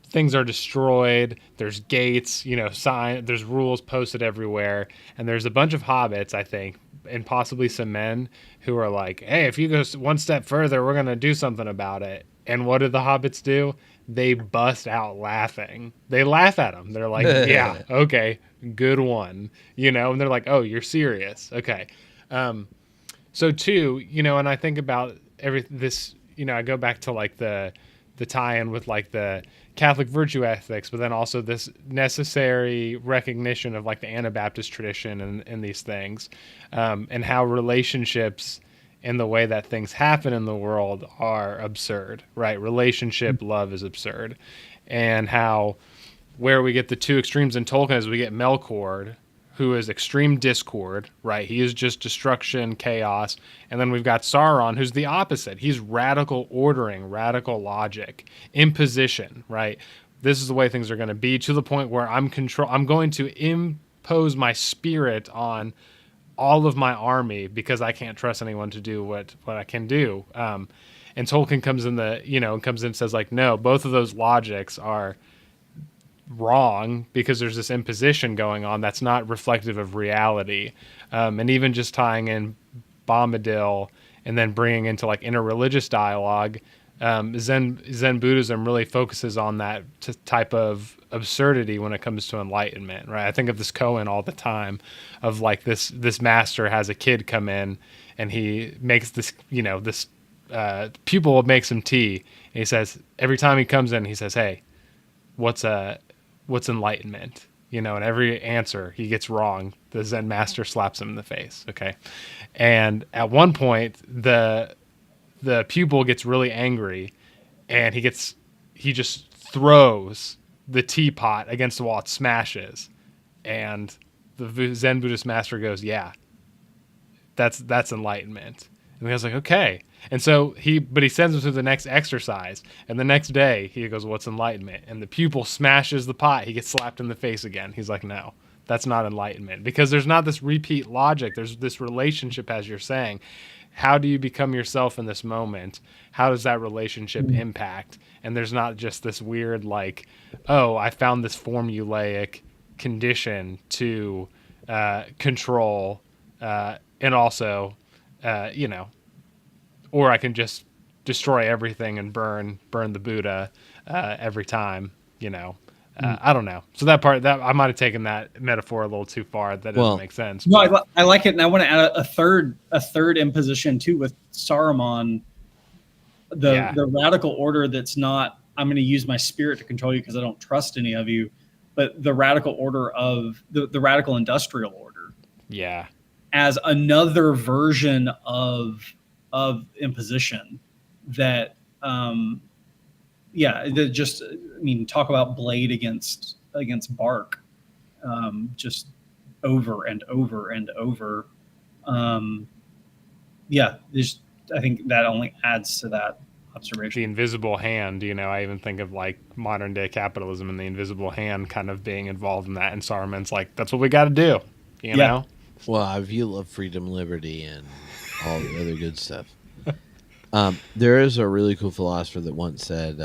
things are destroyed, there's gates, there's rules posted everywhere, and there's a bunch of hobbits, I think, and possibly some men who are like, hey, if you go one step further, we're going to do something about it." And what do the hobbits do? They bust out laughing. They laugh at them. They're like, yeah, okay, good one. And they're like, oh, you're serious. Okay. So two, and I think about this, I go back to like the tie-in with like the Catholic virtue ethics, but then also this necessary recognition of like the Anabaptist tradition and these things, and how relationships and the way that things happen in the world are absurd, right? Relationship love is absurd. And how where we get the two extremes in Tolkien is we get Melkor, who is extreme discord, right? He is just destruction, chaos. And then we've got Sauron, who's the opposite. He's radical ordering, radical logic, imposition, right? This is the way things are going to be, to the point where I'm going to impose my spirit on all of my army because I can't trust anyone to do what I can do. And Tolkien comes in and says like, no, both of those logics are wrong because there's this imposition going on that's not reflective of reality. And even just tying in Bombadil and then bringing into like interreligious dialogue, Zen Buddhism really focuses on that type of absurdity when it comes to enlightenment, right? I think of this koan all the time of like this master has a kid come in and he makes this, this pupil makes him tea. And he says, every time he comes in, he says, hey, what's enlightenment? And every answer he gets wrong, the Zen master slaps him in the face. Okay. And at one point, the pupil gets really angry and he just throws the teapot against the wall. It smashes. And the Zen Buddhist master goes, yeah, that's enlightenment. And the guy's like, okay. And so he sends him to the next exercise. And the next day he goes, what's enlightenment? And the pupil smashes the pot. He gets slapped in the face again. He's like, no, that's not enlightenment, because there's not this repeat logic. There's this relationship, as you're saying. How do you become yourself in this moment? How does that relationship impact? And there's not just this weird like, oh, I found this formulaic condition to control and also, or I can just destroy everything and burn the Buddha every time, I don't know. So that part, that I might have taken that metaphor a little too far. That doesn't make sense. No, I like it, and I want to add a third imposition too with Saruman, the radical order that's not I'm going to use my spirit to control you because I don't trust any of you. But the radical order of the radical industrial order, Yeah. as another version of imposition that just, I mean, talk about blade against bark, just over and over and over. I think that only adds to that The observation. invisible hand, I even think of like modern day capitalism and the invisible hand kind of being involved in that. And Saruman's like, that's what we got to do, you Yeah. know? Well, I view love, freedom, liberty, and all the other good stuff. There is a really cool philosopher that once said,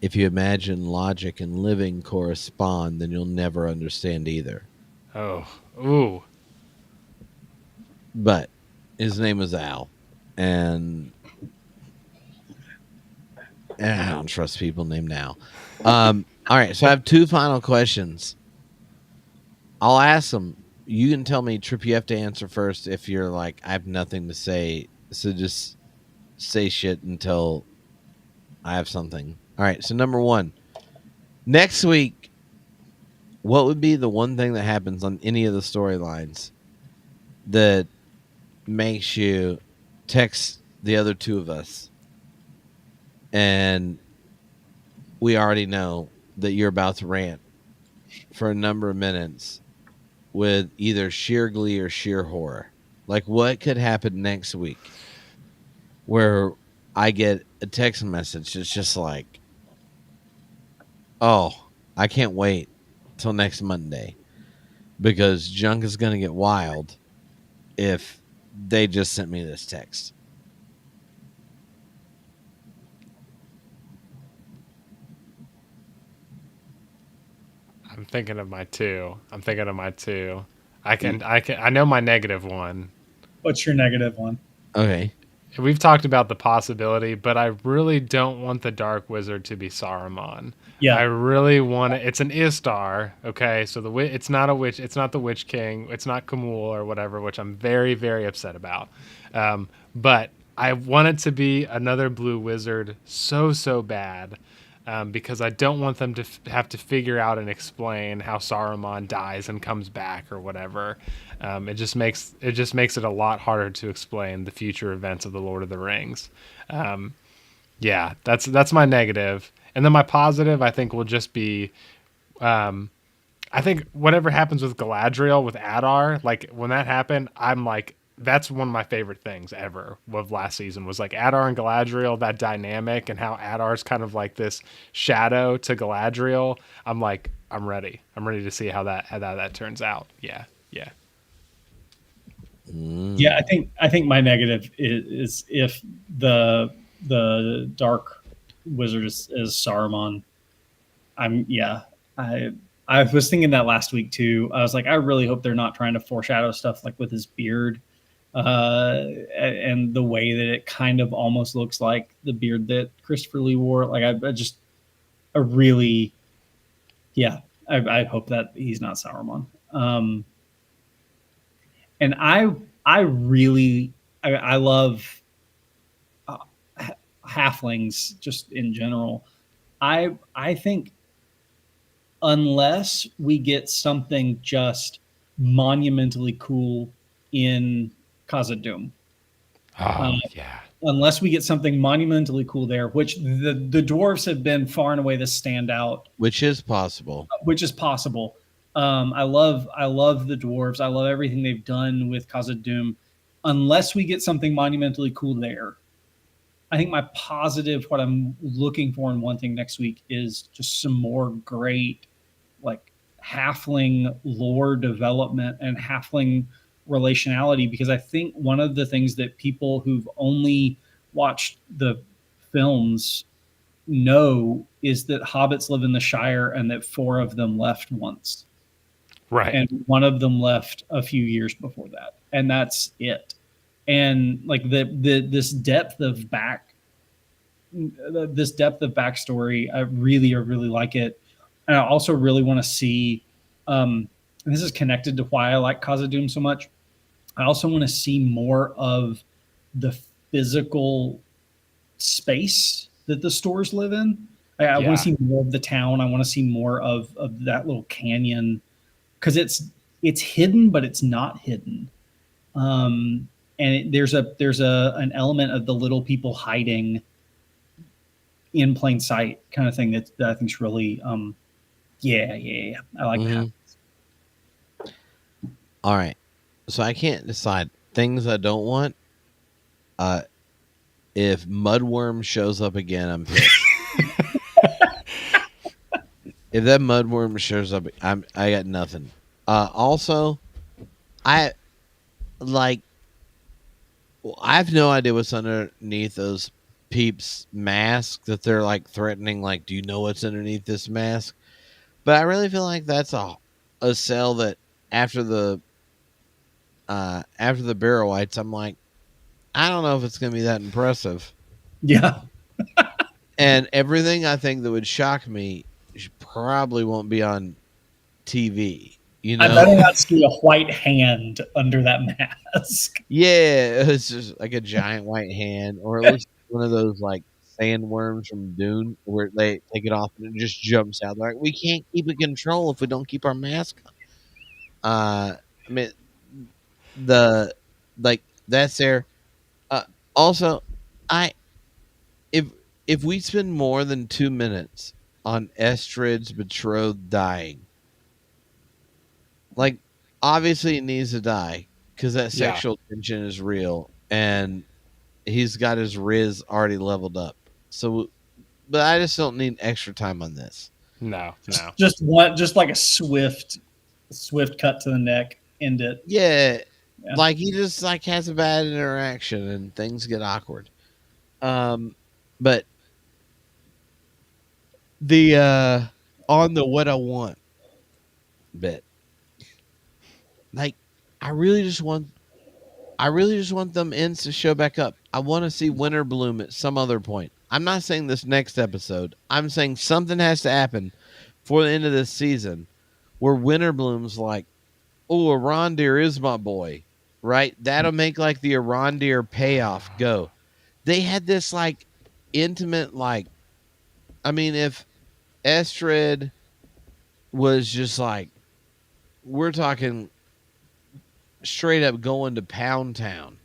if you imagine logic and living correspond, then you'll never understand either. Oh, ooh. But his name was Al, and I don't trust people named Al. All right, so I have two final questions. I'll ask them. You can tell me, Tripp, you have to answer first if you're like, I have nothing to say. So just say shit until I have something. All right, so number one. Next week, what would be the one thing that happens on any of the storylines that makes you text the other two of us and we already know that you're about to rant for a number of minutes with either sheer glee or sheer horror? Like, what could happen next week where I get a text message that's just like, oh, I can't wait till next Monday because junk is going to get wild if they just sent me this text? I'm thinking of my two. I know my negative one. What's your negative one? Okay. We've talked about the possibility, but I really don't want the Dark Wizard to be Saruman. Yeah. I really want it. It's an Istar, okay? So it's not a witch. It's not the Witch King. It's not Kamul or whatever, which I'm very, very upset about. But I want it to be another Blue Wizard so bad. Because I don't want them to have to figure out and explain how Saruman dies and comes back or whatever. It just makes it a lot harder to explain the future events of the Lord of the Rings. Yeah, that's my negative, and then my positive I think will just be, I think whatever happens with Galadriel with Adar, like when that happened, I'm like, that's one of my favorite things ever of last season was like Adar and Galadriel, that dynamic and how Adar's kind of like this shadow to Galadriel. I'm like, I'm ready to see how that turns out. Yeah. Yeah, I think my negative is if the Dark Wizard is Saruman. I was thinking that last week too. I was like, I really hope they're not trying to foreshadow stuff like with his beard, and the way that it kind of almost looks like the beard that Christopher Lee wore. Like I really, yeah, I hope that he's not Saruman. And I really I love halflings just in general. I think unless we get something just monumentally cool in Khazad-dûm, Yeah. unless we get something monumentally cool there, which the dwarves have been far and away the standout, Which is possible. I love the dwarves. I love everything they've done with Khazad-dûm. Unless we get something monumentally cool there, I think my positive, what I'm looking for and wanting next week is just some more great, like halfling lore development and halfling relationality. Because I think one of the things that people who've only watched the films know is that hobbits live in the Shire and that 4 of them left once. Right. And one of them left a few years before that, and that's it. And like this depth of backstory, I really like it. And I also really want to see, and this is connected to why I like Khazad-dûm so much. I also want to see more of the physical space that the stores live in. I want Yeah. to see more of the town. I want to see more of that little canyon because it's hidden, but it's not hidden. And there's an element of the little people hiding in plain sight kind of thing that I think is really yeah. I like that. Mhm. All right. So I can't decide things I don't want. Uh, if Mudworm shows up again, I'm pissed. If that Mudworm shows up, I got nothing. Also, I like. Well, I have no idea what's underneath those peeps' mask that they're like threatening. Like, do you know what's underneath this mask? But I really feel like that's a cell that after the barrel whites, I'm like, I don't know if it's gonna be that impressive. Yeah, And everything I think that would shock me probably won't be on TV. You I know? better not see a white hand under that mask. Yeah, it's just like a giant white hand, or it looks like one of those like sandworms from Dune, where they take it off and it just jumps out. They're like, we can't keep it control if we don't keep our mask on. I mean, the like that's there. Uh, also, I if if we spend more than 2 minutes on Estrid's betrothed dying, like obviously it needs to die because that Yeah. sexual tension is real and he's got his Riz already leveled up. So, but I just don't need extra time on this. No. No. Just like a swift cut to the neck, end it. Yeah, Yeah. like he just like has a bad interaction and things get awkward. But the on the what I want bit, like I really just want them ends to show back up. I want to see Winter Bloom at some other point. I'm not saying this next episode. I'm saying something has to happen for the end of this season where Winter Bloom's like, oh, Arondir is my boy, right? That'll make like the Arondir payoff go. They had this like intimate, like, I mean, if Estrid was just like, we're talking straight up going to Pound Town.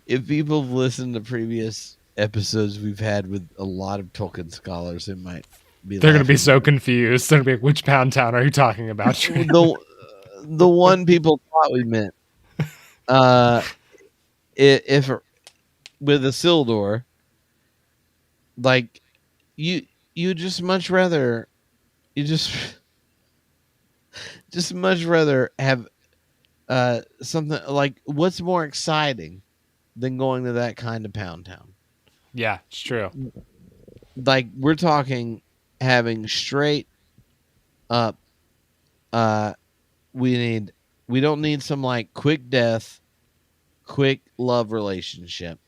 If people have listened to previous episodes we've had with a lot of Tolkien scholars, it might be They're going to be laughing. so confused. They're going to be like, which Pound Town are you talking about? The one people thought we meant. If with Isildur, like you just much rather you just much rather have something like what's more exciting than going to that kind of Pound Town? Yeah, it's true. Like we're talking having straight up uh we don't need some like quick death, quick love relationship.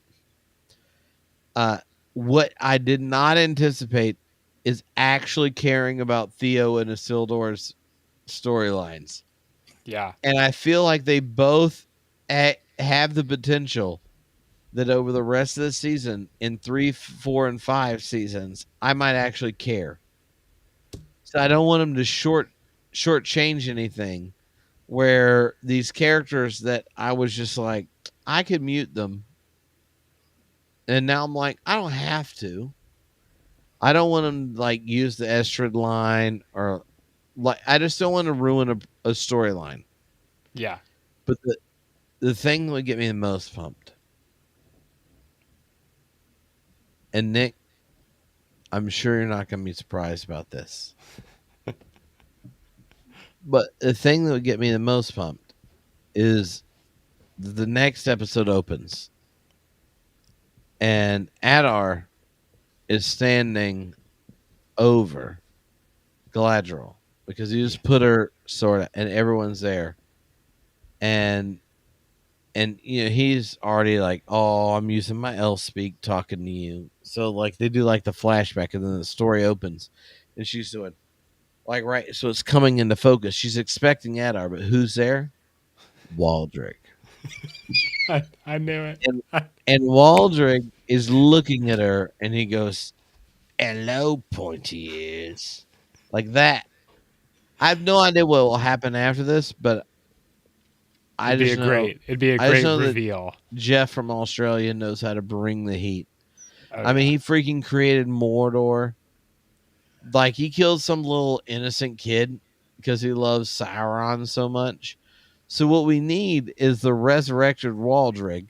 What I did not anticipate is actually caring about Theo and Isildur's storylines. Yeah. And I feel like they both have the potential that over the rest of the season, in 3, 4, and 5 seasons, I might actually care. So I don't want them to shortchange anything. Where these characters that I was just like, I could mute them, and now I'm like, I don't have to. I don't want them to like use the Estrid line or like I just don't want to ruin a storyline. Yeah. But the thing that would get me the most pumped, and Nick, I'm sure you're not going to be surprised about this, but the thing that would get me the most pumped is the next episode opens, and Adar is standing over Galadriel because he just put her sort of, and everyone's there, and you know he's already like, oh, I'm using my elf speak talking to you. So like they do like the flashback, and then the story opens, and she's doing like right. So it's coming into focus. She's expecting Adar, but who's there? Waldrick. I knew it. And and Waldrig is looking at her, and he goes, "Hello, pointy ears," like that. I have no idea what will happen after this, but I It'd be just a know, great. It'd be a I just great know that reveal. Jeff from Australia knows how to bring the heat. Oh, I mean, yeah. he freaking created Mordor. Like, he killed some little innocent kid because he loves Sauron so much. So what we need is the resurrected Waldrig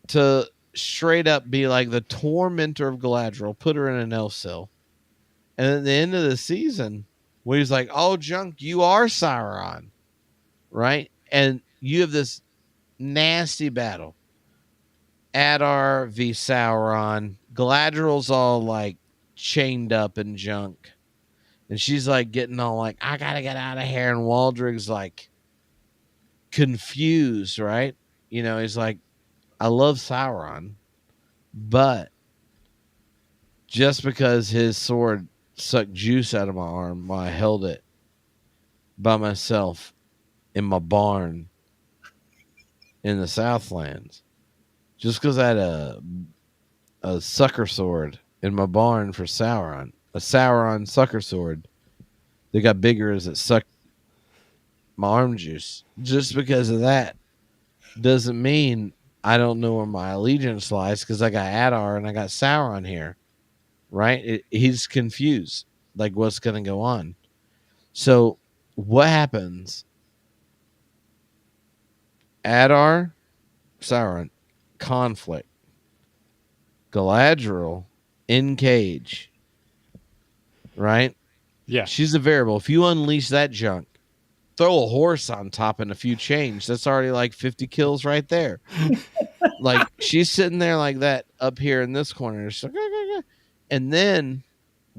to straight up be like the tormentor of Galadriel, put her in an elf cell. And at the end of the season, where he's like, "Oh, Junk, you are Sauron," right? And you have this nasty battle. Adar v Sauron. Galadriel's all like chained up and junk. And she's like getting all like, "I gotta get out of here." And Waldrig's like confused, right? You know, he's like, "I love Sauron, but just because his sword sucked juice out of my arm while I held it by myself in my barn in the Southlands, just because I had a sucker sword in my barn for Sauron, a Sauron sucker sword that got bigger as it sucked my arm juice. Just because of that doesn't mean I don't know where my allegiance lies because I got Adar and I got Sauron here, right?" He's confused, like what's going to go on. So what happens? Adar, Sauron, conflict. Galadriel in cage, right? Yeah. She's a variable. If you unleash that junk, throw a horse on top and a few chains, that's already like 50 kills right there. Like, she's sitting there like that up here in this corner. She's like, "Ah, ah, ah." And then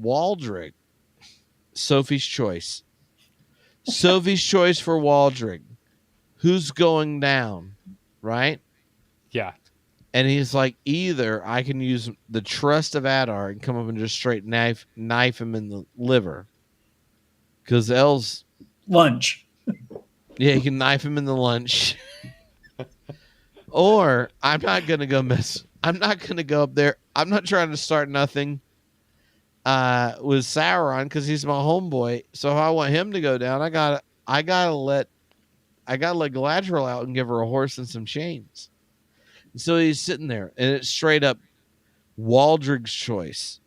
Waldrig, Sophie's choice. Sophie's choice for Waldrig. Who's going down, right? Yeah. And he's like, either I can use the trust of Adar and come up and just straight knife him in the liver. Because L's, Lunch. yeah, he can knife him in the lunch. Or I'm not going to go mess. I'm not going to go up there. I'm not trying to start nothing with Sauron because he's my homeboy. So if I want him to go down, I gotta let Galadriel out and give her a horse and some chains. So he's sitting there, and it's straight up Waldrig's choice.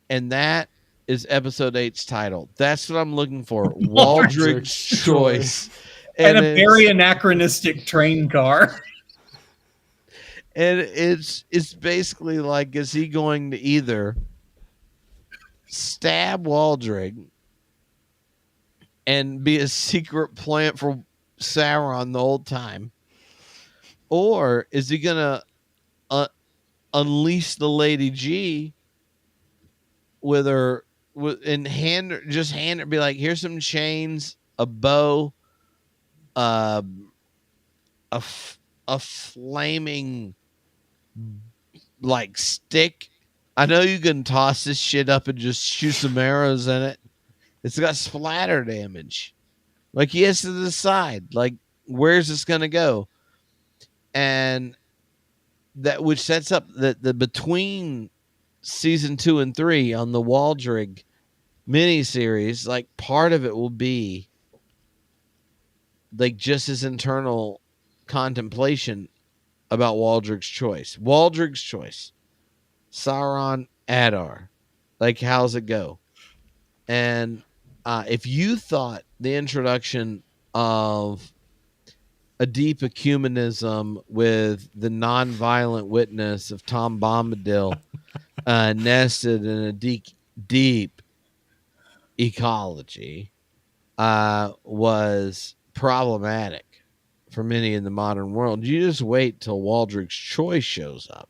And that is episode 8's title. That's what I'm looking for. Waldrig's choice. And a very anachronistic train car. And it's basically like, is he going to either stab Waldrig and be a secret plant for Sauron the whole time? Or is he going to unleash the Lady G with her and hand her, be like, "Here's some chains, a bow, a flaming like stick. I know you can toss this shit up and just shoot some arrows in it. It's got splatter damage." Like, he has to decide, like, where's this gonna go? And that, which sets up the between season 2 and 3 on the Waldrig miniseries, like, part of it will be like just his internal contemplation about Waldrig's choice. Waldrig's choice. Sauron, Adar. Like, how's it go? And if you thought the introduction of a deep ecumenism with the nonviolent witness of Tom Bombadil nested in a deep ecology was problematic for many in the modern world, you just wait till Waldrig's choice shows up.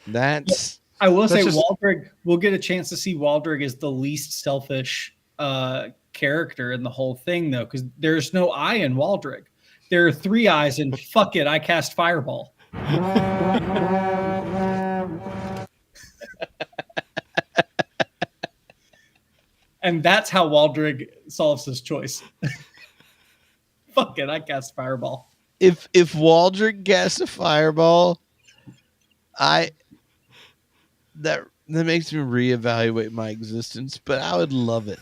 That's I will say just... Waldrig, we'll get a chance to see Waldrig as the least selfish character in the whole thing, though, because there's no eye in Waldrig. There are 3 eyes, and fuck it, I cast Fireball. And that's how Waldrig solves his choice. Fuck it, I cast fireball. If Waldrick casts a fireball, that makes me reevaluate my existence, but I would love it.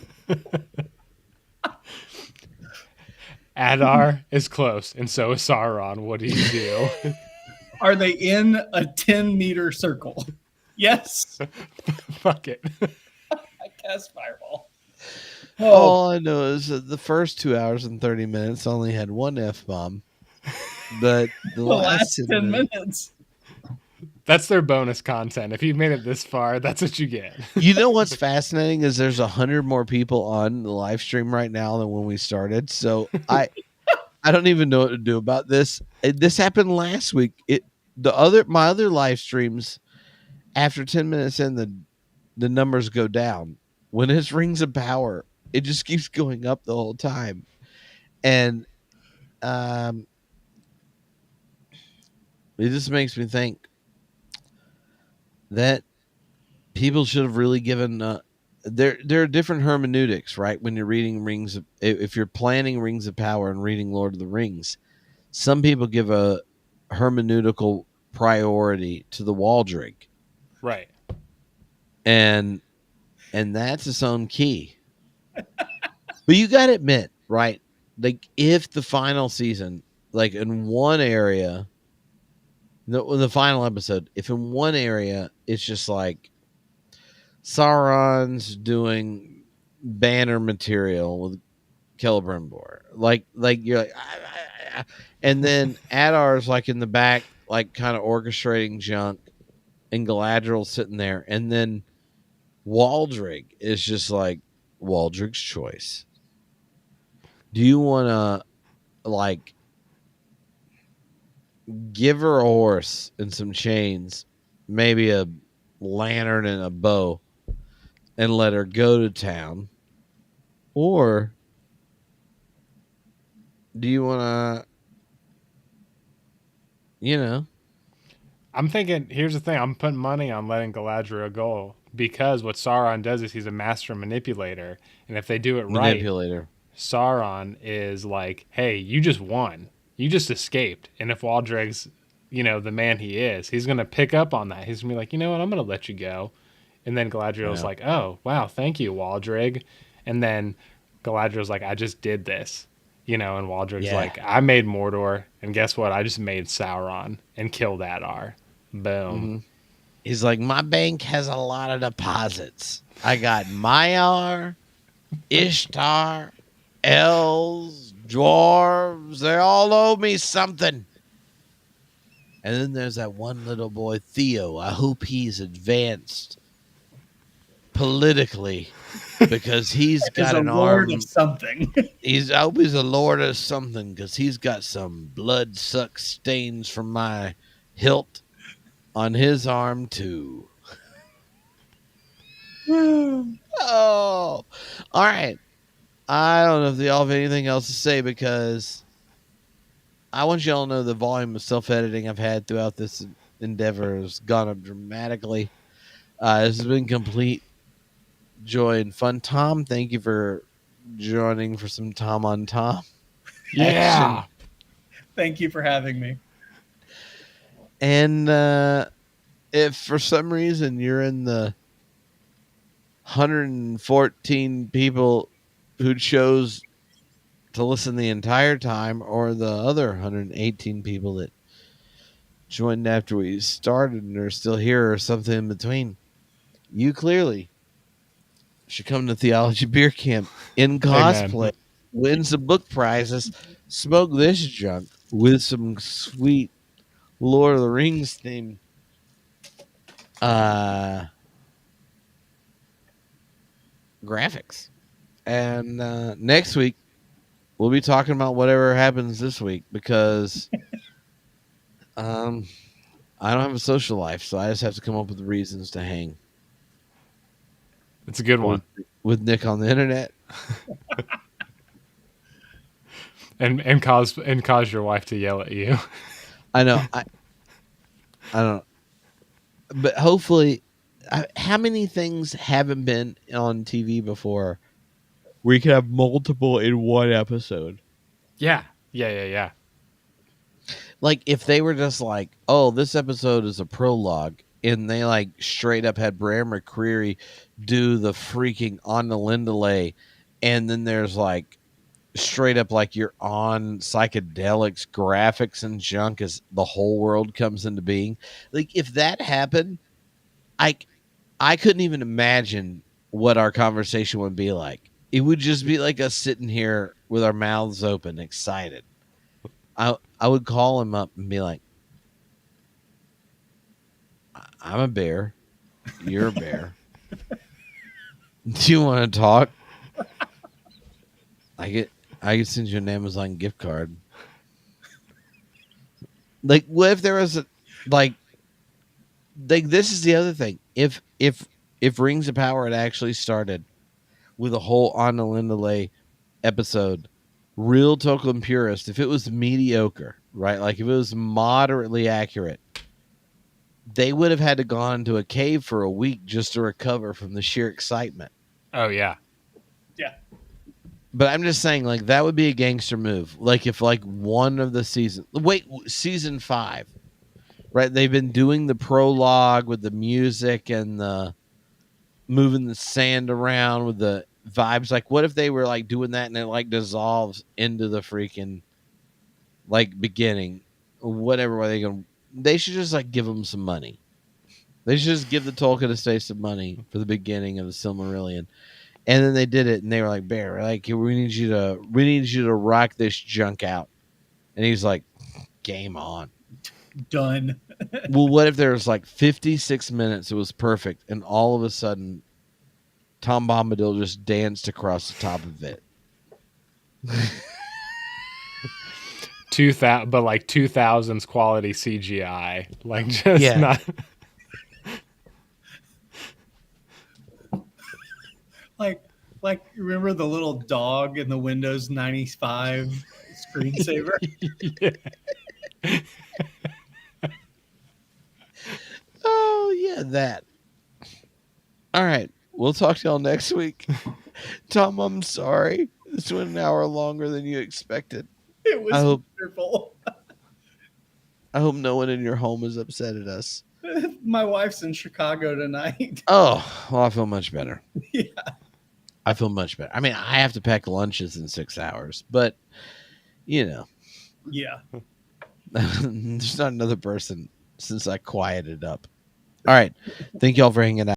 Adar is close, and so is Sauron. What do you do? Are they in a 10-meter circle? Yes. Fuck it. I cast fireball. All I know is that the first 2 hours and 30 minutes only had one F-bomb, but the last 10 minutes. That's their bonus content. If you've made it this far, that's what you get. You know what's fascinating is there's 100 more people on the live stream right now than when we started. So I don't even know what to do about this. This happened last week. My other live streams, after 10 minutes in, the numbers go down. When it's Rings of Power, it just keeps going up the whole time. And it just makes me think that people should have really given there are different hermeneutics, right? When you're reading if you're planning Rings of Power and reading Lord of the Rings, some people give a hermeneutical priority to the Waldrick. Right. And that's its own key. But you got to admit, right? Like if the final season, like in one area, the final episode, if in one area it's just like Sauron's doing banner material with Celebrimbor, like you're like, and then Adar's like in the back, like kind of orchestrating junk, and Galadriel's sitting there, and then Waldrick is just like Waldrick's choice. Do you want to like give her a horse and some chains, maybe a lantern and a bow, and let her go to town? Or do you want to, I'm thinking, here's the thing. I'm putting money on letting Galadriel go because what Sauron does is he's a master manipulator. And if they do it right, manipulator? Sauron is like, hey, you just won. You just escaped. And if Waldreg's, the man he is, he's going to pick up on that. He's going to be like, you know what? I'm going to let you go. And then Galadriel's like, oh, wow, thank you, Waldreg. And then Galadriel's like, I just did this. And Waldreg's like, I made Mordor. And guess what? I just made Sauron and killed Adar. Boom. Mm-hmm. He's like, my bank has a lot of deposits. I got Maiar, Ishtar, elves, dwarves. They all owe me something. And then there's that one little boy, Theo. I hope he's advanced politically because he's got an arm of something. I hope he's a lord of something because he's got some blood-suck stains from my hilt on his arm too. Oh, all right. I don't know if y'all have anything else to say because I want y'all to know the volume of self-editing I've had throughout this endeavor has gone up dramatically. This has been complete joy and fun. Tom, thank you for joining for some Tom on Tom. Yeah. Thank you for having me. And if for some reason you're in the 114 people who chose to listen the entire time, or the other 118 people that joined after we started and are still here, or something in between, you clearly should come to Theology Beer Camp in cosplay, Amen. win some book prizes, smoke this junk with some sweet Lord of the Rings themed graphics. And next week we'll be talking about whatever happens this week because I don't have a social life, so I just have to come up with reasons to hang. It's a good one. With Nick on the internet. and cause your wife to yell at you. I know. I don't. But hopefully, how many things haven't been on TV before where you can have multiple in one episode? Yeah. Yeah. Like if they were just like, oh, this episode is a prologue, and they like straight up had Bram McCreary do the freaking on the Lindalay, and then there's like straight up like you're on psychedelics, graphics and junk as the whole world comes into being. Like if that happened, I I couldn't even imagine what our conversation would be like. It would just be like us sitting here with our mouths open, excited. I would call him up and be like, I'm a bear. You're a bear. Do you want to talk? I could send you an Amazon gift card. Like, what if there was a like this is the other thing. If Rings of Power had actually started with a whole Anna Lindalay episode, real Tolkien purist, if it was mediocre, right? Like if it was moderately accurate, they would have had to go into a cave for a week just to recover from the sheer excitement. Oh yeah. Yeah. But I'm just saying, like, that would be a gangster move. Like, if, like, one of the season 5, right? They've been doing the prologue with the music and the moving the sand around with the vibes. Like, what if they were, like, doing that and it, like, dissolves into the freaking, like, beginning? Whatever way they should just, like, give them some money. They should just give the Tolkien estate some money for the beginning of the Silmarillion. And then they did it, and they were like, "Bear, like we need you to rock this junk out." And he's like, "Game on." Done. Well, what if there was like 56 minutes? It was perfect, and all of a sudden, Tom Bombadil just danced across the top of it. 2000, but like 2000s quality CGI, like just Yeah. not. Like remember the little dog in the Windows 95 screensaver? Yeah. Oh yeah, that. All right, we'll talk to y'all next week. Tom, I'm sorry. This went an hour longer than you expected. It was wonderful. I hope no one in your home is upset at us. My wife's in Chicago tonight. Oh, well, I feel much better. Yeah. I feel much better. I mean, I have to pack lunches in 6 hours, but you know, Yeah. there's not another person since I quieted up. All right. Thank y'all for hanging out.